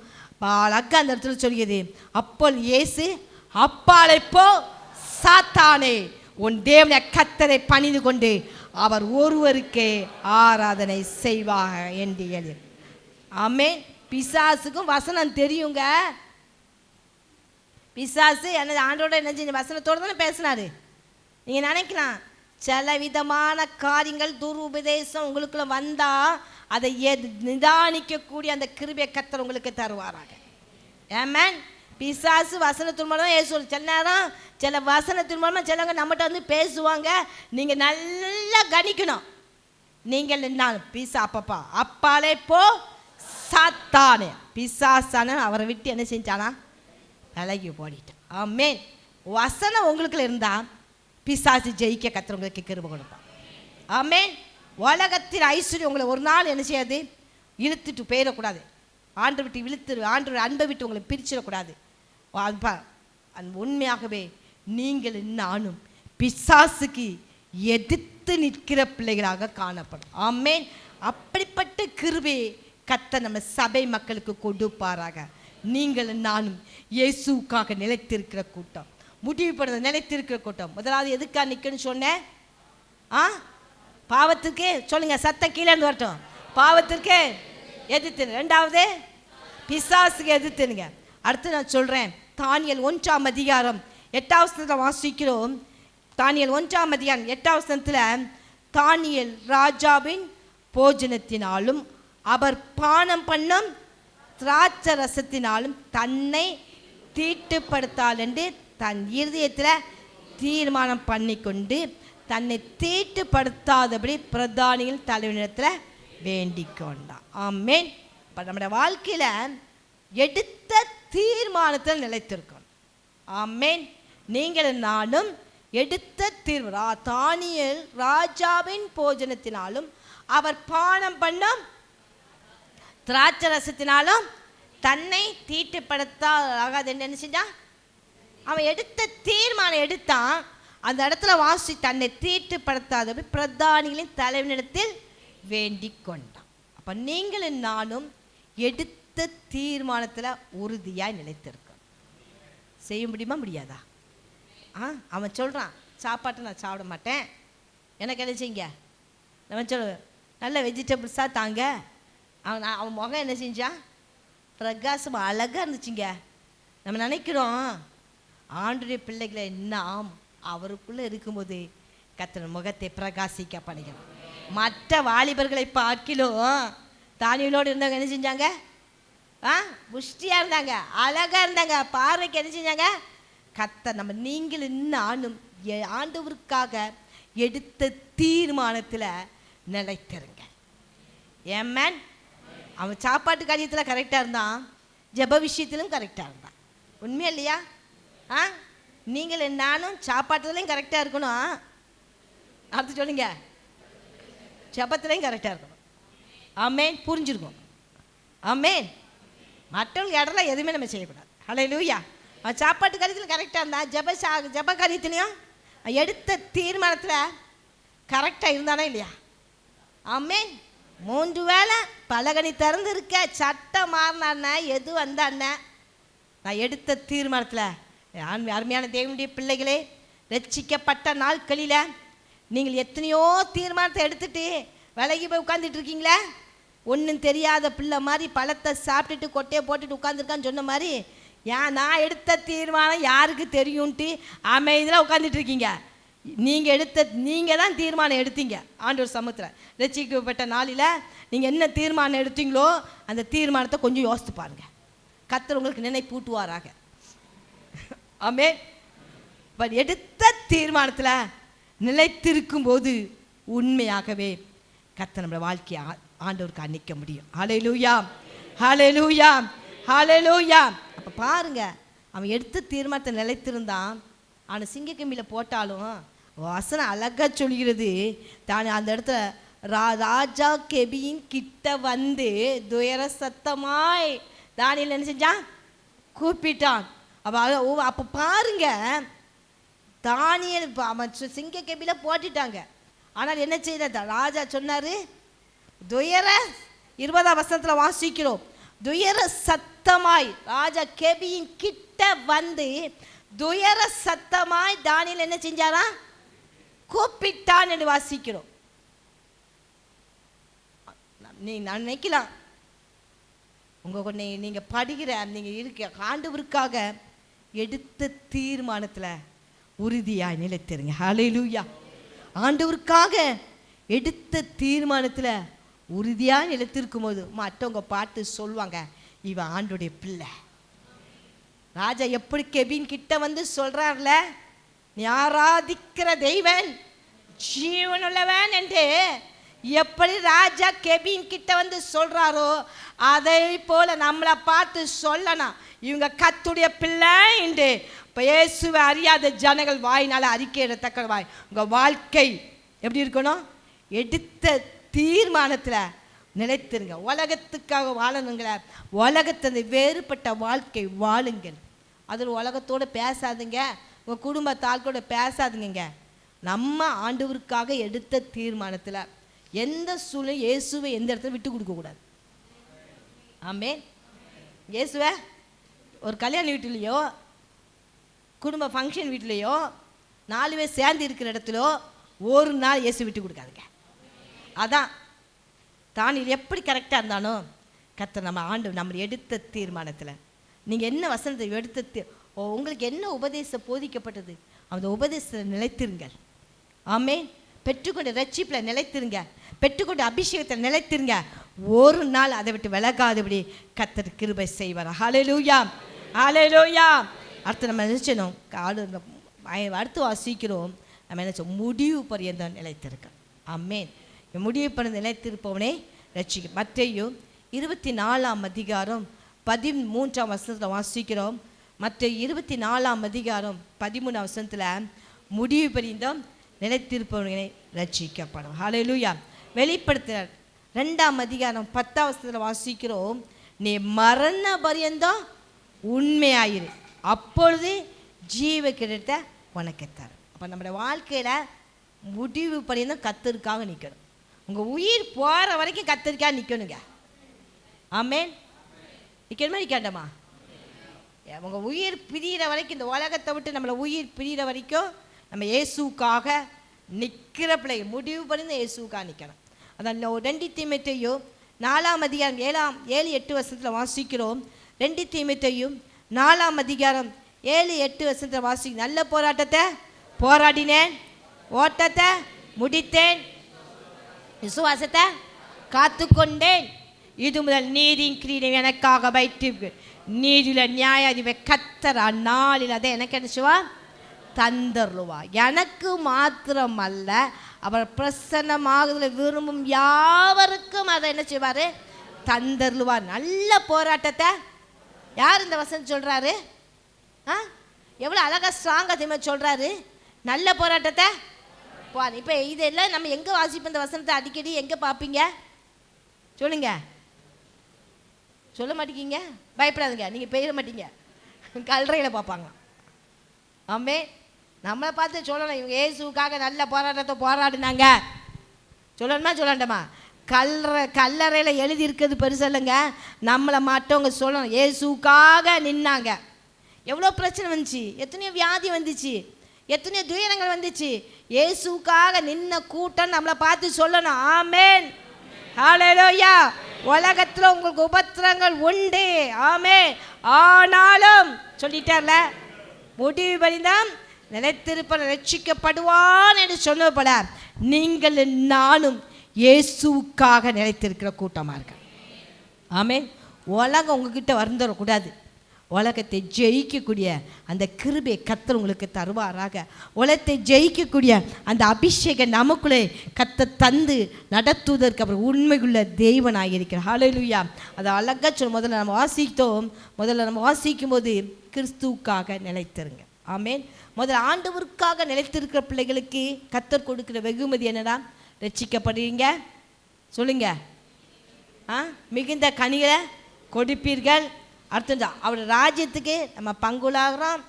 அக்கா அந்த இடத்துல சொல்கிறது, அப்போ இயேசு அப்பாலை போ சாத்தானே, உன் தேவனை கர்த்தரை பணிந்து கொண்டு அவர் ஒருவருக்கே ஆராதனை செய்வாக என்று எழுதி. ஆமென். பிசாசுக்கும் வசனம் தெரியுங்க. பிசாசு என்ன ஆண்டோட என்ன செஞ்ச வசனத்தோடு தானே பேசினாரு. நீங்கள் நினைக்கலாம் சில விதமான காரியங்கள் துருபதேசம் உங்களுக்குள்ள வந்தால் அதை நிதானிக்கக்கூடிய அந்த கிருபையை கர்த்தர் உங்களுக்கு தருவாராக. ஆமென். பிசாசு வசனத்தின் மூலமாக ஏசு சில நேரம் சில வசனத்தின் மூலமாக சிலவங்க நம்மகிட்ட வந்து பேசுவாங்க. நீங்கள் நல்லா கணிக்கணும். நீங்கள் நான் பிசா அப்பப்பா அப்பாலே போ சாத்தானே, பிசாசான அவரை விட்டு என்ன செஞ்சானா விலகி போடிட்டான். ஆமென். வசனம் உங்களுக்குள்ள இருந்தால் பிசாசு ஜெயிக்க கர்த்தர் உங்களுக்கு கிருபை கொடுப்பான். ஆமென். உலகத்தின் ஐஸ்வர்யம் உங்களை ஒரு நாள் என்ன செய்யாது இழுத்துட்டு போயிடக்கூடாது. ஆண்டு விட்டு இழுத்து ஆண்டு அன்பை விட்டு உங்களை பிரிச்சிடக்கூடாது. உண்மையாகவே நீங்கள் நானும் பிசாசுக்கு எதிர்த்து நிற்கிற பிள்ளைகளாக காணப்படும். ஆமென். அப்படிப்பட்ட கிருபை கர்த்தர் நம்ம சபை மக்களுக்கு கொடுப்பாராக. நீங்கள் நானும் இயேசுக்காக நிலைத்திருக்கிற கூட்டம், முடிவு பண்ணுறது நிலைத்திருக்கிற கூட்டம். முதலாவது எதுக்காக நிற்கணும்னு சொன்னேன்? பாவத்துக்கு சொல்லுங்க, சத்தம் கீழே இருந்து வரட்டும். பாவத்திற்கு எதிர்த்து. ரெண்டாவது பிசாசுக்கு எதிர்த்துனுங்க. அடுத்து நான் சொல்கிறேன், தானியேல் 1ஆம் அதிகாரம் 8ஆம் வசனத்தில் வாசிக்கிறோம். தானியேல் 1ஆம் அதிகாரம் 8ஆம் வசனத்தில், தானியேல் ராஜாவின் போஜனத்தினாலும் அவர் பானம் பண்ணும் திராட்சை ரசத்தினாலும் தன்னை தீட்டுப்படுத்தாள் என்று தன் இருதயத்தில் தீர்மானம் பண்ணி கொண்டு தன்னை தீட்டுப்படுத்தாதபடி பிரதானிகள் தலைவனிடத்தில் வேண்டிக் கொண்டான். ஆமென். இப்போ நம்முடைய வாழ்க்கையில் எடுத்த தீர்மானத்தில் நிலைத்திருக்கணும். ஆமென். நீங்கள் நானும் எடுத்த தானியேல் ராஜாவின் போஜனத்தினாலும் அவர் பானம் பண்ணும் திராட்சை ரசத்தினாலும் தன்னை தீட்டுப்படுத்தாது என்ன செஞ்சான்? அவன் எடுத்த தீர்மானம் எடுத்தான். அந்த இடத்துல வாசி தன்னை தீட்டுப்படுத்தாத பிரதானிகளின் தலைவனிடத்தில் வேண்டிக் கொண்டான். அப்போ நீங்களும் நானும் எடுத்த தீர்மானத்தில் உறுதியாக நிலைத்திருக்கோம். செய்ய முடியுமா முடியாதா? அவன் சொல்கிறான், சாப்பாட்டை நான் சாப்பிட மாட்டேன், எனக்கு என்ன செய்யுங்க, நம்ம சொல்ல நல்ல வெஜிடபிள்ஸாக தாங்க. அவன் முகம் என்ன செஞ்சான்? பிரகாசம் அழகாக இருந்துச்சுங்க. நம்ம நினைக்கிறோம் ஆண்டுடைய பிள்ளைகளை நாம் அவருக்குள்ளே இருக்கும்போது கர்த்தர் முகத்தை பிரகாசிக்க பண்ணுகிறோம். மற்ற வாலிபர்களை பார்க்கிலும் தானியேலோடு இருந்தவங்க என்ன செஞ்சாங்க? புஷ்டியாக இருந்தாங்க, அழகாக இருந்தாங்க, பார்வைக்கு என்ன செஞ்சாங்க? கர்த்தர் நம்ம நீங்களும் நானும் ஆண்டவருக்காக எடுத்த தீர்மானத்தில் நிலைத்திருங்க. ஏமேன். அவன் சாப்பாட்டு காரியத்தில் கரெக்டாக இருந்தான், ஜெப விஷயத்திலும் கரெக்டாக இருந்தான். உண்மையா இல்லையா? நீங்கள் நானும் சாப்பாட்டுலையும் கரெக்டாக இருக்கணும். அடுத்து சொல்லுங்க, ஜெபத்துலையும் கரெக்டாக இருக்கணும். ஆமேன். புரிஞ்சிருக்கும். ஆமேன். மற்றவங்க இடத்துல எதுவுமே நம்ம செய்யக்கூடாது. ஹல்லேலூயா. அவன் சாப்பாட்டு காரியத்தில் கரெக்டாக இருந்தான், ஜெப காரியத்திலையும் எடுத்த தீர்மானத்தில் கரெக்டாக இருந்தானா இல்லையா? ஆமேன். 3 வேளை பலகனி திறந்து இருக்க, சட்டம் மாறினா எது வந்தாண்ண நான் எடுத்த தீர்மானத்தில். அருமையான தேவனுடைய பிள்ளைகளே, ரட்சிக்கப்பட்ட நாட்களில் நீங்கள் எத்தனையோ தீர்மானத்தை எடுத்துட்டு விலகி போய் உட்காந்துட்டு இருக்கீங்களே. ஒன்றும் தெரியாத பிள்ளை மாதிரி பழத்தை சாப்பிட்டுட்டு கொட்டையை போட்டுட்டு உட்காந்துருக்கான்னு சொன்ன மாதிரி, நான் எடுத்த தீர்மானம் யாருக்கு தெரியும்ட்டு அமைதியில் உட்காந்துட்டு இருக்கீங்க. நீங்கள் தான் தீர்மானம் எடுத்தீங்க ஆண்டவர் சமூகத்தில். ரட்சிக்கப்பட்ட நாளில் நீங்கள் என்ன தீர்மானம் எடுத்தீங்களோ அந்த தீர்மானத்தை கொஞ்சம் யோசித்து பாருங்கள். கர்த்தர் உங்களுக்கு நினைப்பூட்டுவாராக. ஆமென். பட் எடுத்த தீர்மானத்தில் நிலைத்திருக்கும் போது உண்மையாகவே கர்த்தர் நம்மளோட வாழ்க்கையை ஆண்டவருக்கு அன்னிக்க முடியும். ஹல்லேலூயா, ஹல்லேலூயா, ஹல்லேலூயா. அப்போ பாருங்க, அவன் எடுத்த தீர்மானத்தை நிலைத்திருந்தான். அவனை சிங்கக்கம்பியில் போட்டாலும் வசனம் அழகாக சொல்கிறது. தான் அந்த இடத்துல ராஜா கெபியின் கிட்ட வந்து துயர சத்தமாய் தானியேல் என்ன செஞ்சான்? கூப்பிட்டான். அப்போ பாருங்க, தானியேல் அவன் சிங்க கெபியில் போட்டுட்டாங்க. ஆனால் என்ன செய்த ராஜா சொன்னார்? துயர 20ஆம் வசனத்தில் வாசிக்கிறோம், துயர சத்தமாய் ராஜா கெபியின் கிட்ட வந்து துயர சத்தமாய் தானியேல் என்ன செஞ்சாரா? கூப்பிட்டான் என்று வாசிக்கிறோம். நான் நினைக்கலாம், நீங்கள் படிக்கிற நீங்கள் இருக்க ஆண்டவருக்காக எடுத்த தீர்மானத்தில் உறுதியாய் நிலைத்திருங்க. ஹல்லேலூயா. ஆண்டவருக்காக எடுத்த தீர்மானத்தில் உறுதியாக நிலைத்திருக்கும் போது மற்றவங்க பார்த்து சொல்லுவாங்க, இவன் ஆண்டோடைய பிள்ளை. ராஜா எப்படி கெபின் கிட்ட வந்து சொல்றார்ல, நீ ஆராதிக்கிற தெய்வன் ஜீவனுள்ளவன் என்று எப்படி ராஜா கெபின் கிட்ட வந்து சொல்றாரோ அதை போல நம்மளை பார்த்து சொல்லணும், இவங்க கர்த்தருடைய பிள்ளை என்று. இப்போ இயேசுவை அறியாத ஜனங்கள் வாயினால அறிக்கையிடத்தக்க வாய். உங்கள் வாழ்க்கை எப்படி இருக்கணும்? எடுத்த தீர்மானத்தில் நிலைத்திருங்க. உலகத்துக்காக வாழணுங்கள, உலகத்தை வேறுபட்ட வாழ்க்கை வாழுங்கள். அதில் உலகத்தோடு பேசாதுங்க, உங்கள் குடும்பத்தால் கூட பேசாதுங்க. நம்ம ஆண்டவருக்காக எடுத்த தீர்மானத்தில் எந்த சூழ்நிலை இயேசுவை எந்த இடத்துல விட்டு கொடுக்கக்கூடாது. ஆமென். இயேசுவை ஒரு கல்யாண வீட்டிலையோ குடும்ப ஃபங்க்ஷன் வீட்டிலையோ 4 பேர் சேர்ந்து இருக்கிற இடத்துலையோ ஒரு நாள் இயேசு விட்டு கொடுக்காதுங்க. அதான் தானியேல் எப்படி கரெக்டாக இருந்தானோ கர்த்தர் நம்ம ஆண்டு நம்ம எடுத்த தீர்மானத்தில். நீங்கள் என்ன வசனத்தை எடுத்த உங்களுக்கு என்ன உபதேசம் போதிக்கப்பட்டது அந்த உபதேசத்தில் நிலைத்திருங்கள். ஆமென். பெற்றுக்கொண்ட ரட்சிப்பில் நிலைத்திருங்க, பெற்றுக்கொண்ட அபிஷேகத்தில் நிலைத்திருங்க. ஒரு நாள் அதை விட்டு விலகாதபடி கர்த்தர் கிருபை செய்வார். ஹல்லேலூயா, ஹல்லேலூயா. அடுத்து நம்ம நினைச்சணும், அடுத்து வாசிக்கிறோம், நம்ம என்ன முடிவு பரியந்தம் நிலைத்திருக்க. ஆமென். முடிவு பண்ண நிலைத்திருப்பவனே ரட்சிக்க. மத்தேயு 24ஆம் அதிகாரம் 13ஆம் வசனத்தில் வாசிக்கிறோம். மத்தேயு 24ஆம் அதிகாரம் 13ஆம் வசனத்தில் முடிவு பரியந்தம் நிலைத்திருப்பவனை ரட்சிக்கப்படும். ஹல்லேலூயா. வெளிப்படுத்தினார் 2ஆம் அதிகாரம் 10ஆம் வசனத்தில் வாசிக்கிறோம், நீ மரண பரியந்தம் உண்மையாயிரு, அப்பொழுது ஜீவ கிடைத்த உனக்கு தர. அப்போ நம்முடைய வாழ்க்கையில் முடிவு பரியந்தம் கர்த்தருக்காக நிற்கணும். உங்கள் உயிர் போகிற வரைக்கும் கர்த்தருக்காக நிற்கணுங்க. ஆமென். நிற்கணுமா நிற்காண்டமா? உங்கள் உயிர் பிரிகிற வரைக்கும், இந்த உலகத்தை விட்டு நம்மளை உயிர் பிரிகிற வரைக்கும் நம்ம இயேசுக்காக நிற்கிற பிள்ளை. முடிவு பண்ணி இயேசுக்காக நிற்கணும். அதான் 2 தீமோத்தேயு 4ஆம் அதிகாரம் 7-8 வசனத்தில் வாசிக்கிறோம். 2 தீமோத்தேயு 4ஆம் அதிகாரம் 7-8 வசனத்தில் வாசி. நல்ல போராட்டத்தை போராடினேன், ஓட்டத்தை முடித்தேன், விசுவாசத்தை காத்துக்கொண்டேன். இது முதல் நீதியின் கிரீடம் எனக்காக வைத்து நீதியில் நியாயாதிபதி கர்த்தர் அந்நாளில் அதை எனக்கு நினைச்சுவா தந்தருவா. எனக்கு மாத்திரம் அல்ல, அவர் பிரசன்னமாகுதலை விரும்பும் யாவருக்கும் அதை என்ன செய்வார்? தந்தருவார். நல்ல போராட்டத்தை யார் இந்த வசனம் சொல்கிறாரு? எவ்வளோ அழகாக ஸ்ட்ராங்காக தெரியுமா சொல்கிறாரு? நல்ல போராட்டத்தை போவார். இப்போ இதெல்லாம் நம்ம எங்கே வாசிப்போம்? இந்த வசனத்தை அடிக்கடி எங்கே பார்ப்பீங்க சொல்லுங்க? சொல்ல மாட்டேங்கிங்க, பயப்படாதுங்க, நீங்கள் பெய்ய மாட்டீங்க, கல்றையில் பார்ப்பாங்க. ஆமே, நம்மளை பார்த்து சொல்லணும், இவங்க இயேசுக்காக நல்ல போராட்டத்தை போராடினாங்க சொல்லணுமா சொல்லண்டமா? கல்லறையில் எழுதி இருக்கிறது பெருசல்லைங்க, நம்மளை மாட்டவங்க சொல்லணும் இயேசுக்காக நின்னாங்க. எவ்வளோ பிரச்சனை வந்துச்சு, எத்தனையோ வியாதி வந்துச்சு, எத்தனையோ துயரங்கள் வந்துச்சு, இயேசுக்காக நின்ன கூட்டம் நம்மளை பார்த்து சொல்லணும். ஆமென், ஹல்லேலூயா. உலகத்தில் உங்களுக்கு உபத்திரங்கள் உண்டு, ஆமென், ஆனாலும் சொல்லிட்டார்ல, முடிவு பரிந்தாம் நிலைத்திருப்ப ரட்சிக்கப்படுவான் என்று சொன்னது போல நீங்கள் நானும் இயேசுக்காக நிலைத்திருக்கிற கூட்டமாக இருக்க. ஆமென். உலகம் உங்ககிட்ட வந்துடக்கூடாது. உலகத்தை ஜெயிக்கக்கூடிய அந்த கிருபை கர்த்தர் உங்களுக்கு தருவாராக. உலகத்தை ஜெயிக்கக்கூடிய அந்த அபிஷேகம் நமக்குள்ளே கர்த்தர் தந்து நடத்துவதற்கு அவர் உண்மைக்குள்ள தெய்வனாக இருக்கிறார். ஹல்லேலூயா. அதை அழகாக சொல்ல முதல்ல நம்ம வாசிக்கும் போது கிறிஸ்துவுக்காக நிலைத்திருங்க. ஆமென். முதல்ல ஆண்டவருக்காக நிலைத்திருக்கிற பிள்ளைகளுக்கு கர்த்தர் கொடுக்கிற வெகுமதி என்னடா? ரட்சிக்கப்படுறீங்க சொல்லுங்க, மிகுந்த கனிகளை கொடுப்பீர்கள். அடுத்ததா அவர் ராஜ்யத்துக்கு நம்ம பங்குலாகிறோம்,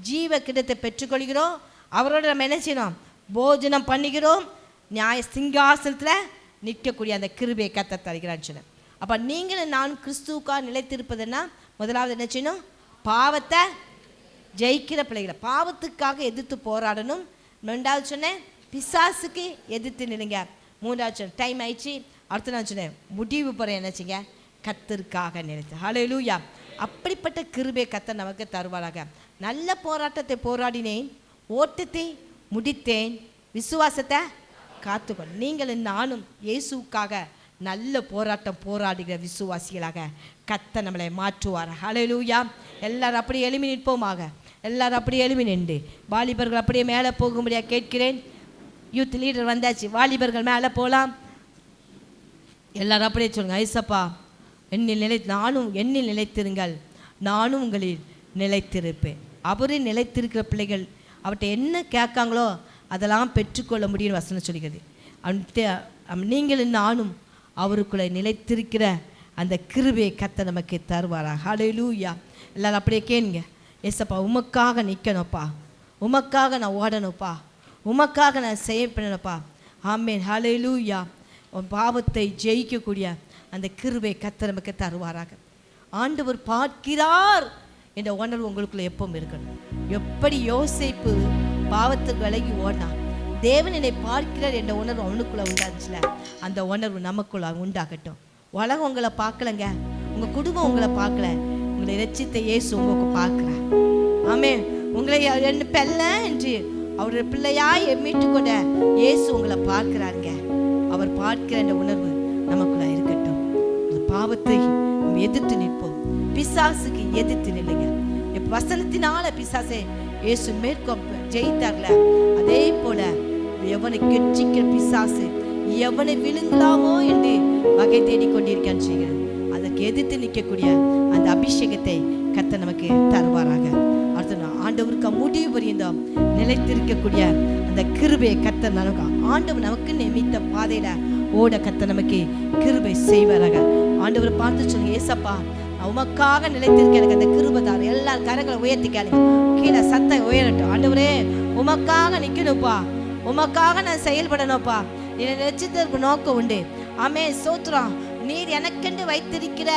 ஜீவ கிடத்தை பெற்றுக்கொள்கிறோம், அவரோட நம்ம என்ன செய்யணும்? போஜனம் பண்ணுகிறோம், நியாய சிங்காசனத்தில் நிற்கக்கூடிய அந்த கிருபையை கர்த்தர் தருகிறான்னு சொன்னேன். அப்போ நீங்களும் நானும் கிறிஸ்துவுக்காக நிலைத்திருப்பதுன்னா முதலாவது என்ன செய்யணும்? பாவத்தை ஜெயிக்கிற பிள்ளைகளை, பாவத்துக்காக எதிர்த்து போராடணும். 2வது சொன்னேன் பிசாசுக்கு எதிர்த்து நில்லுங்க. 3வது சொன்னேன் டைம் ஆயிடுச்சு. அடுத்து நான் சொன்னேன் முடிவு பெற என்னச்சுங்க? கர்த்தருக்காக நினைத்து. ஹல்லேலூயா. அப்படிப்பட்ட கிருபை கர்த்தர் நமக்கு தருவாராக. நல்ல போராட்டத்தை போராடினேன், ஓட்டத்தை முடித்தேன், விசுவாசத்தை காத்துக்கொள். நீங்களும் நானும் இயேசுக்காக நல்ல போராட்டம் போராடுகிற விசுவாசிகளாக கர்த்தர் நம்மளை மாற்றுவார். ஹல்லேலூயா. எல்லாரும் அப்படியே எழுப்பி நிற்போமாக. எல்லாரும் அப்படியே எழுப்பி நின்று வாலிபர்கள் அப்படியே மேலே போகும்படியாக கேட்கிறேன். யூத் லீடர் வந்தாச்சு, வாலிபர்கள் மேலே போகலாம். எல்லாரும் அப்படியே சொல்லுங்க, ஐசப்பா நானும் என்னில் நிலைத்திருங்கள், நானும் உங்களில் நிலைத்திருப்பேன். அவரே நிலைத்திருக்கிற பிள்ளைகள் அவர்கிட்ட என்ன கேட்காங்களோ அதெல்லாம் பெற்றுக்கொள்ள முடியும்னு வசனம் சொல்கிறது. நீங்களும் நானும் அவருக்குள்ளே நிலைத்திருக்கிற அந்த கிருபையை கர்த்தர் நமக்கு தருவாரா. ஹல்லேலூயா. எல்லாரும் அப்படியே கேளுங்க. ஏசப்பா உமக்காக நிற்கணும்ப்பா, உமக்காக நான் ஓடணும்ப்பா, உமக்காக நான் செய்யப்படணும்ப்பா. ஆமேன். ஹல்லேலூயா. உன் பாவத்தை ஜெயிக்கக்கூடிய அந்த கிருபையை கர்த்தர் நமக்கு தருவாராக. ஆண்டவர் பார்க்கிறார் என்ற உணர்வு உங்களுக்குள்ள எப்பவும் இருக்கணும். எப்படி யோசேப்பு பாவத்துக்கு விலகி ஓடினான், தேவன் என்னை பார்க்கிறார் என்ற உணர்வு அவனுக்குள்ள உண்டாச்சுல, அந்த உணர்வு நமக்குள்ள உண்டாகட்டும். உலகம் உங்களை பார்க்கலங்க, உங்க குடும்பம் உங்களை பார்க்கல, உங்களை ரட்சித்த இயேசு உங்களுக்கு பார்க்கிறார். ஆமே. உங்களை என்ன பெல்ல என்று அவருடைய பிள்ளையாய் மீட்டுக்கொண்ட இயேசு உங்களை பார்க்கிறாருங்க. அவர் பார்க்கிற அந்த உணர்வு நமக்குள்ள இருக்கட்டும். அந்த பாவத்தை நம்ம எதிர்த்து நிற்போம். பிசாசுக்கு எதிர்த்து நில்லுங்க. வசனத்தினால பிசாசை இயேசு மேற்கொண்டு ஜெயித்தார்ல, அதே போல எவனை கெட்சிக்கிற பிசாசு எவனை விழுங்கலாமோ என்று வகை தேடிக்கொண்டிருக்கான்னு செய்கிறது. அதற்கு எதிர்த்து நிற்கக்கூடிய அந்த அபிஷேகத்தை கர்த்தர் நமக்கு தருவாராக. அடுத்த ஆண்டவருக்கு முடிவு பரியந்தம் நிலைத்திருக்கக்கூடிய அந்த கிருபையை கர்த்தர் நமக்கு, ஆண்டவர் நமக்கு நியமித்த பாதையில ஓட கர்த்தர் நமக்கு கிருபை செய்வாராக. ஆண்டவரை பார்த்து சொல்லுங்க, ஏசப்பா உமக்காக நிலைத்திருக்க எனக்கு அந்த கிருபை தாரு. எல்லாரும் கரங்களை உயர்த்தி கேளுங்க, கீழே சத்தம் உயரட்டும். ஆண்டவரே உமக்காக நிக்கணும்ப்பா, உமக்காக நான் செயல்படணும்ப்பா. என்னை நினைச்சதற்கு நோக்கம் உண்டு. ஆமே. சோத்ரம். நீர் எனக்கென்று வைத்திருக்கிற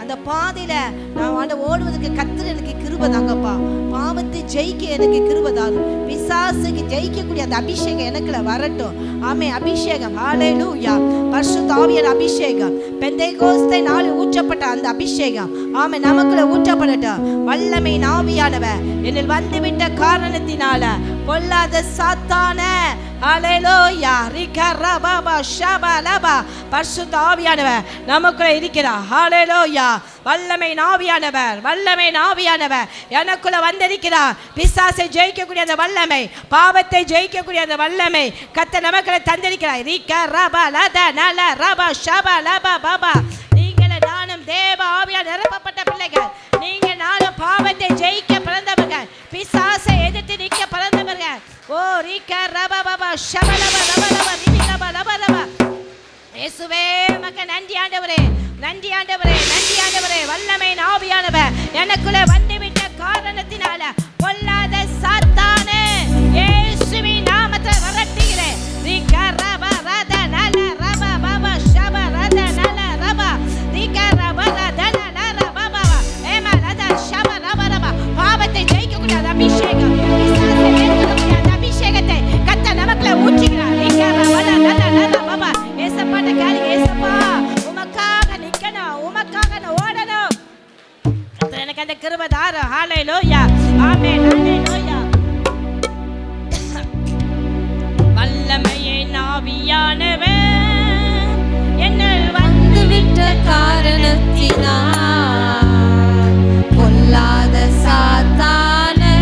அந்த பாதையில நான் ஓடுவதற்கு கர்த்தர் எனக்கு கிருபை தாங்கப்பா. பாவத்தை ஜெயிக்க எனக்கு கிருபை தாங்க. பிசாசுக்கு ஜெயிக்கக்கூடிய அந்த அபிஷேகம் எனக்குள்ள வரட்டும். ஆமே. அபிஷேகம். ஹல்லேலூயா. பரிசுத்த ஆவியின் அபிஷேகம், பெந்தேகோஸ்தே நாளில் ஊற்றப்பட்ட அந்த அபிஷேகம் ஆமே நமக்குள்ள ஊற்றப்படட்டும். வல்லமை ஆவியானவர் என்னில் வந்துவிட்ட காரணத்தினால பொல்லாத சாத்தானே, ஹல்லேலூயா, ரிகரபாபா ஷபலபா, பரிசுத்த ஆவியானவர் நமக்குள்ள இருக்கிறார். ஹல்லேலூயா. வல்லமை ஆவியானவர், வல்லமை ஆவியானவர் எனக்குள்ள வந்திருக்கிறார். பிசாசை ஜெயிக்கக்கூடிய அந்த வல்லமை, பாவத்தை ஜெயிக்கக்கூடிய அந்த வல்லமை கர்த்தர் நமக்குள்ள தந்திருக்கிறார். ரிகரபலத நல ரபா ஷபலபா பாபா. நீங்கள் நானும் தேவ ஆவியால் நிரப்பப்பட்ட பிள்ளைகள். நீங்க நானும் பாவத்தை ஜெயிக்க பிறந்தவர்கள், பிசாசை எதிர்த்து நிற்க பிறந்தவர்கள். ஓ ரிகரபபா ஷபலபா ரபலபா ரிகரபா ரபலபா. இயேசுவே மக்க நன்றி ஆண்டவரே, நன்றி ஆண்டவரே, நன்றி ஆண்டவரே. வல்லமை ஆவியானவர் எனக்குள்ள வந்துவிட்ட காரணத்தினால பொல்லாத சாத்தானே இயேசுவின் நாமத்தில் விரட்டுகிறேன். ரிகரபா ரத நல ரபா பாபா ஷப ரத நல ரபா ரிகரபா ரத நல ரபா பாபா ஏமா ரத ஷப ரபா ரபா. பாவத்தை ஜெயிக்கக்கூடிய அந்த அபிஷேகம், பிசாசை மேற்கொள்ளக்கூடிய அந்த அபிஷேகத்தை கர்த்தர் நமக்குள்ள ஊற்றுகிறார். ரிகரபா ரத நல பாபா. ஏசப்பாட்ட கேளுங்க, ஏசப்பா உமக்காக நிக்கணும், உமக்காக நான் ஓடணும். கர்த்தர் எனக்கு அந்த கிருபை தாரும். ஹல்லேலூயா. ஆமென். ஹல்லேலூயா. வல்லமையே ஆவியானவர் என்னில் வந்துவிட்ட காரணத்தினால் பொல்லாத சாத்தானே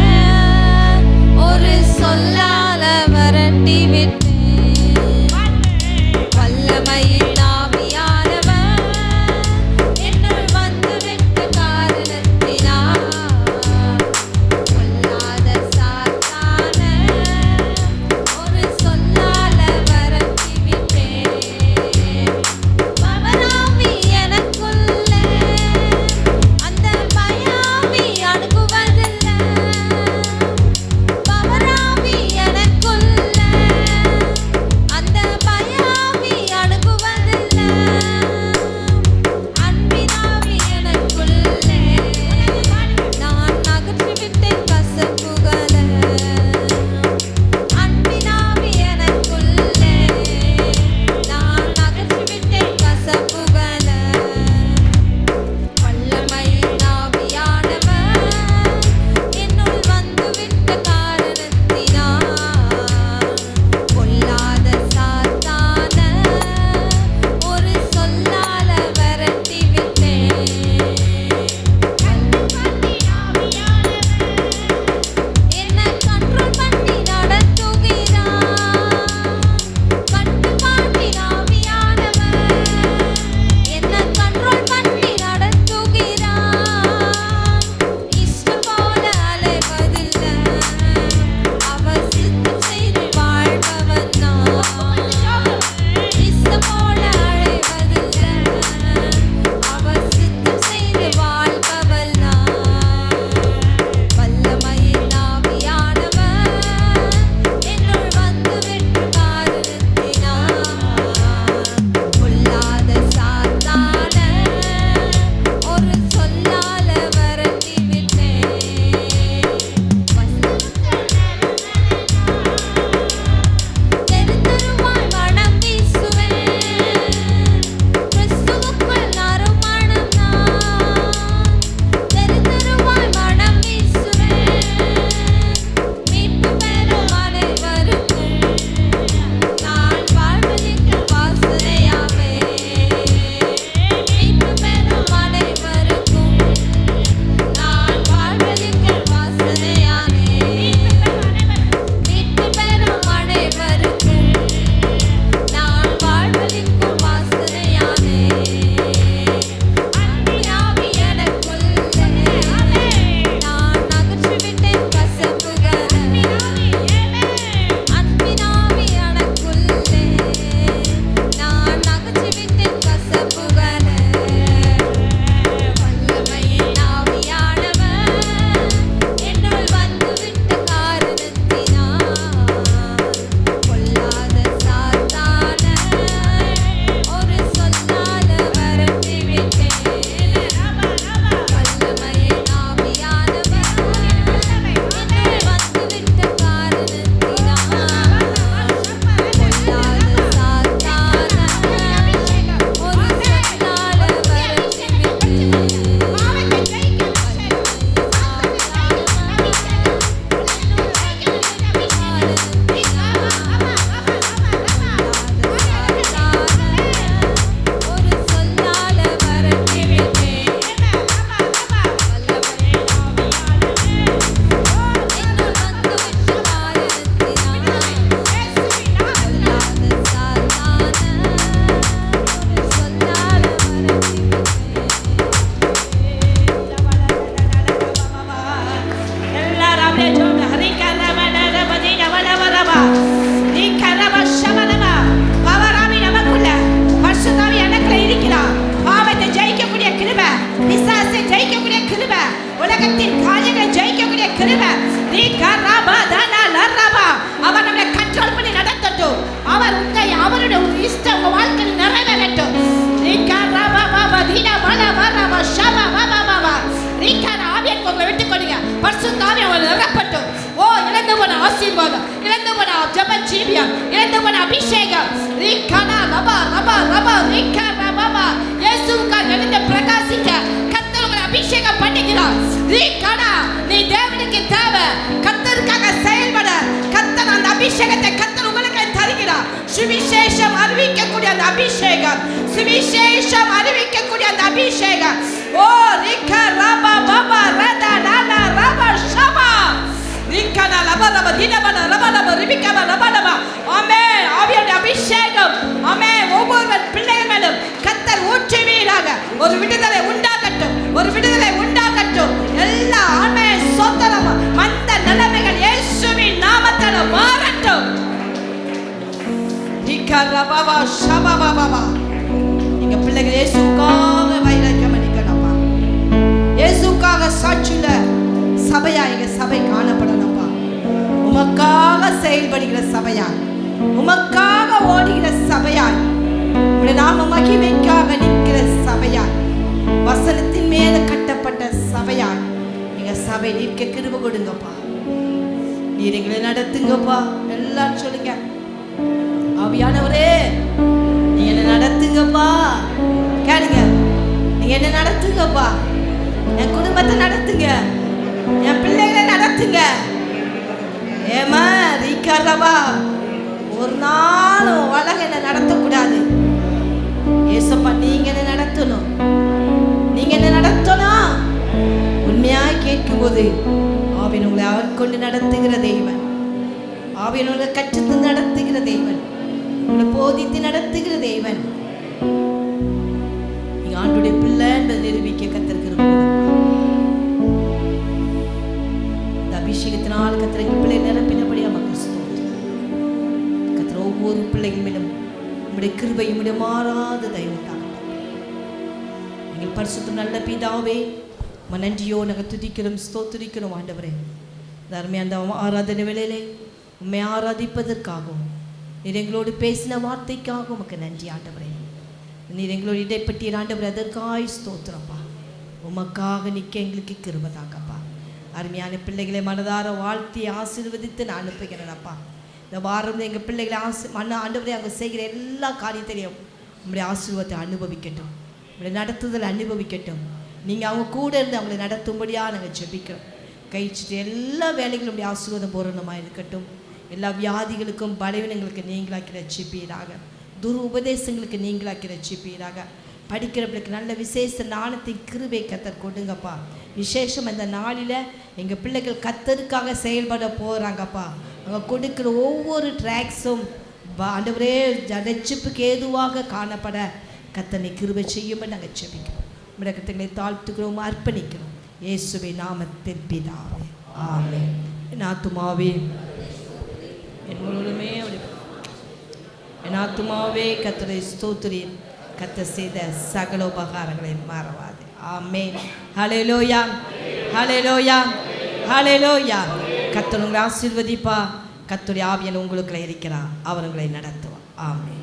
ஆசீர்வாதம், இழந்து போன ஜெப ஜீவியம், இழந்து போன அபிஷேகம், ரீகனா ரபா ரபா ரபா ரீகா ரபா, இயேசுவுக்காக எழுந்து பிரகாசிக்க கர்த்தர் உங்களை அபிஷேகம் பண்ணுகிறார். ரீகனா, நீ தேவனுக்கு தேவை, கர்த்தருக்காக செயல்பட கர்த்தர் அந்த அபிஷேகத்தை கர்த்தர் உங்களுக்கு தருகிறார். சுவிசேஷம் அறிவிக்கக்கூடிய அந்த அபிஷேகம், சுவிசேஷம் அறிவிக்கக்கூடிய அந்த அபிஷேகம். ஓ ரீகா ரபா பபா ரதா நானா ரபா ஷபா ரீகனா ரபா ரபா தினபன ரபா ரபா ரிபிகா ரபா ரபா. ஆமென். ஆவியானவருடைய அபிஷேகம், ஆமென், ஒவ்வொரு பிள்ளைகள் மேலும் கர்த்தர் ஊற்றுவீராக. ஒரு விடுதலை உண்டாகட்டும், ஒரு விடுதலை உண்டாகட்டும். எல்லா ஆமென் சோதரம் மந்த நிலைமைகள் இயேசுவின் நாமத்தால் மாறட்டும். ரீகா ரபா ஷபா பபா. எங்க பிள்ளைகள் இயேசுக்காக வைராக்கியம் பண்ணிக்கணும்ப்பா. இயேசுக்காக சாட்சியுள்ள சபையா எங்க சபை காணப்படணும்ப்பா. உமக்காக செயல்படுகிற சபையா, உமக்காக ஓடுகிற சபையா, உம்முடைய நாம மகிமைக்காக நிற்கிற சபையா, வசனத்தின் மேல கட்டப்பட்ட சபையா எங்க சபை நிற்க கிருபை கொடுங்கப்பா. நீர் எங்களை நடத்துங்கப்பா. எல்லாரும் சொல்லுங்க, ஆவியானவரே நீங்க என்ன நடத்துங்கப்பா. கேளுங்க, நீங்க என்ன நடத்துங்கப்பா. என் குடும்பத்தை நடத்துங்க, என் பிள்ளைகளை நடத்துங்க. ஏமா ரீகரபா, ஒரு நாளும் உலகம் என்ன நடத்தக்கூடாது. ஏசப்பா நீங்க என்ன நடத்தணும், நீங்க என்ன நடத்தணும். உண்மையாக கேட்கும் போது ஆவின் உங்களை அவர் கொண்டு நடத்துகிற தெய்வன், ஆவின் உங்களை கற்றுத்து நடத்துகிற தெய்வன், உங்களை போதித்து நடத்துகிற தெய்வன். நீங்க ஆண்டுடைய பிள்ளை என்பதை நிரூபிக்க கத்திருக்கிற அபிஷேகத்தினால் கத்திரங்கள் பிள்ளை நிரப்பினபடியா மக்கள் கத்திர ஒவ்வொரு பிள்ளைகள் மேலும் உங்களுடைய கிருபை, உங்களுடைய மாறாத தயவு உண்டாகட்டும். எங்கள் பரிசுத்த நல்ல பிதாவே, நன்றியோ நாங்கள் துதிக்கிறோம், ஸ்தோத்திரிக்கிறோம் ஆண்டவரே. அந்த ஆராதனை வேளையிலே உண்மை ஆராதிப்பதற்காகவும் நீர் எங்களோடு பேசின வார்த்தைக்காகவும் உமக்கு நன்றி ஆண்டவரே. நீர் எங்களோடு இடைப்பட்டீர் ஆண்டவரே, அதற்காய் ஸ்தோத்திரப்பா. உமக்காக நிற்க எங்களுக்கு கிருபைதாங்கப்பா. அருமையான பிள்ளைகளை மனதார வாழ்த்தி ஆசீர்வதித்து நான் அனுப்புகிறேன்ப்பா. இந்த வாரம் எங்கள் பிள்ளைகளை ஆண்டவரே அங்கே செய்கிற எல்லா காரியத்தையும் உங்களுடைய ஆசீர்வாதத்தை அனுபவிக்கட்டும், உங்களுடைய நடத்துதல் அனுபவிக்கட்டும். நீங்கள் அவங்க கூட இருந்து அவங்களை நடத்தும்படியாக நாங்கள் ஜெபிக்கிறோம். கழிச்சிட்டு எல்லா வேலைகளும் உடைய ஆசீர்வாதம் பூரணமாக இருக்கட்டும். எல்லா வியாதிகளுக்கும் பலவீனங்களுக்கு நீங்களாக்கி ரட்சிப்பீராக, துரு உபதேசங்களுக்கு நீங்களாக்கி ரட்சிப்பீராக. படிக்கிற பிள்ளைக்கு நல்ல விசேஷ ஞானத்தின் கிருபை கத்தர் கொடுங்கப்பா. விசேஷம் அந்த நாளில் எங்கள் பிள்ளைகள் கத்தருக்காக செயல்பட போகிறாங்கப்பா. அவங்க கொடுக்குற ஒவ்வொரு ட்ராக்ஸும் ஆண்டவரே ரட்சிப்புக்கு ஏதுவாக காணப்பட கத்தனை கிருபை செய்யும்படி நாங்கள் ஜெபிக்கிறோம். மிடக்கத்துகளை தாழ்த்துக்கிறோம், அர்ப்பணிக்கிறோம். இயேசுவை நாமத்தில் பிதாவே, ஆமென். என் ஆத்துமாவே என் முழுமே என் ஆத்துமாவே கர்த்தரை ஸ்தோத்திரி, கர்த்தர் செய்த சகல உபகாரங்களை மறவாது. ஆமென். ஹல்லேலூயா, ஹல்லேலூயா, ஹல்லேலூயா. கர்த்தர் உங்களை ஆசீர்வதிப்பா. கர்த்தருடைய ஆவியானவர் உங்களுக்குள்ள இருக்கிறார், அவர் உங்களை நடத்துவார். ஆமென்.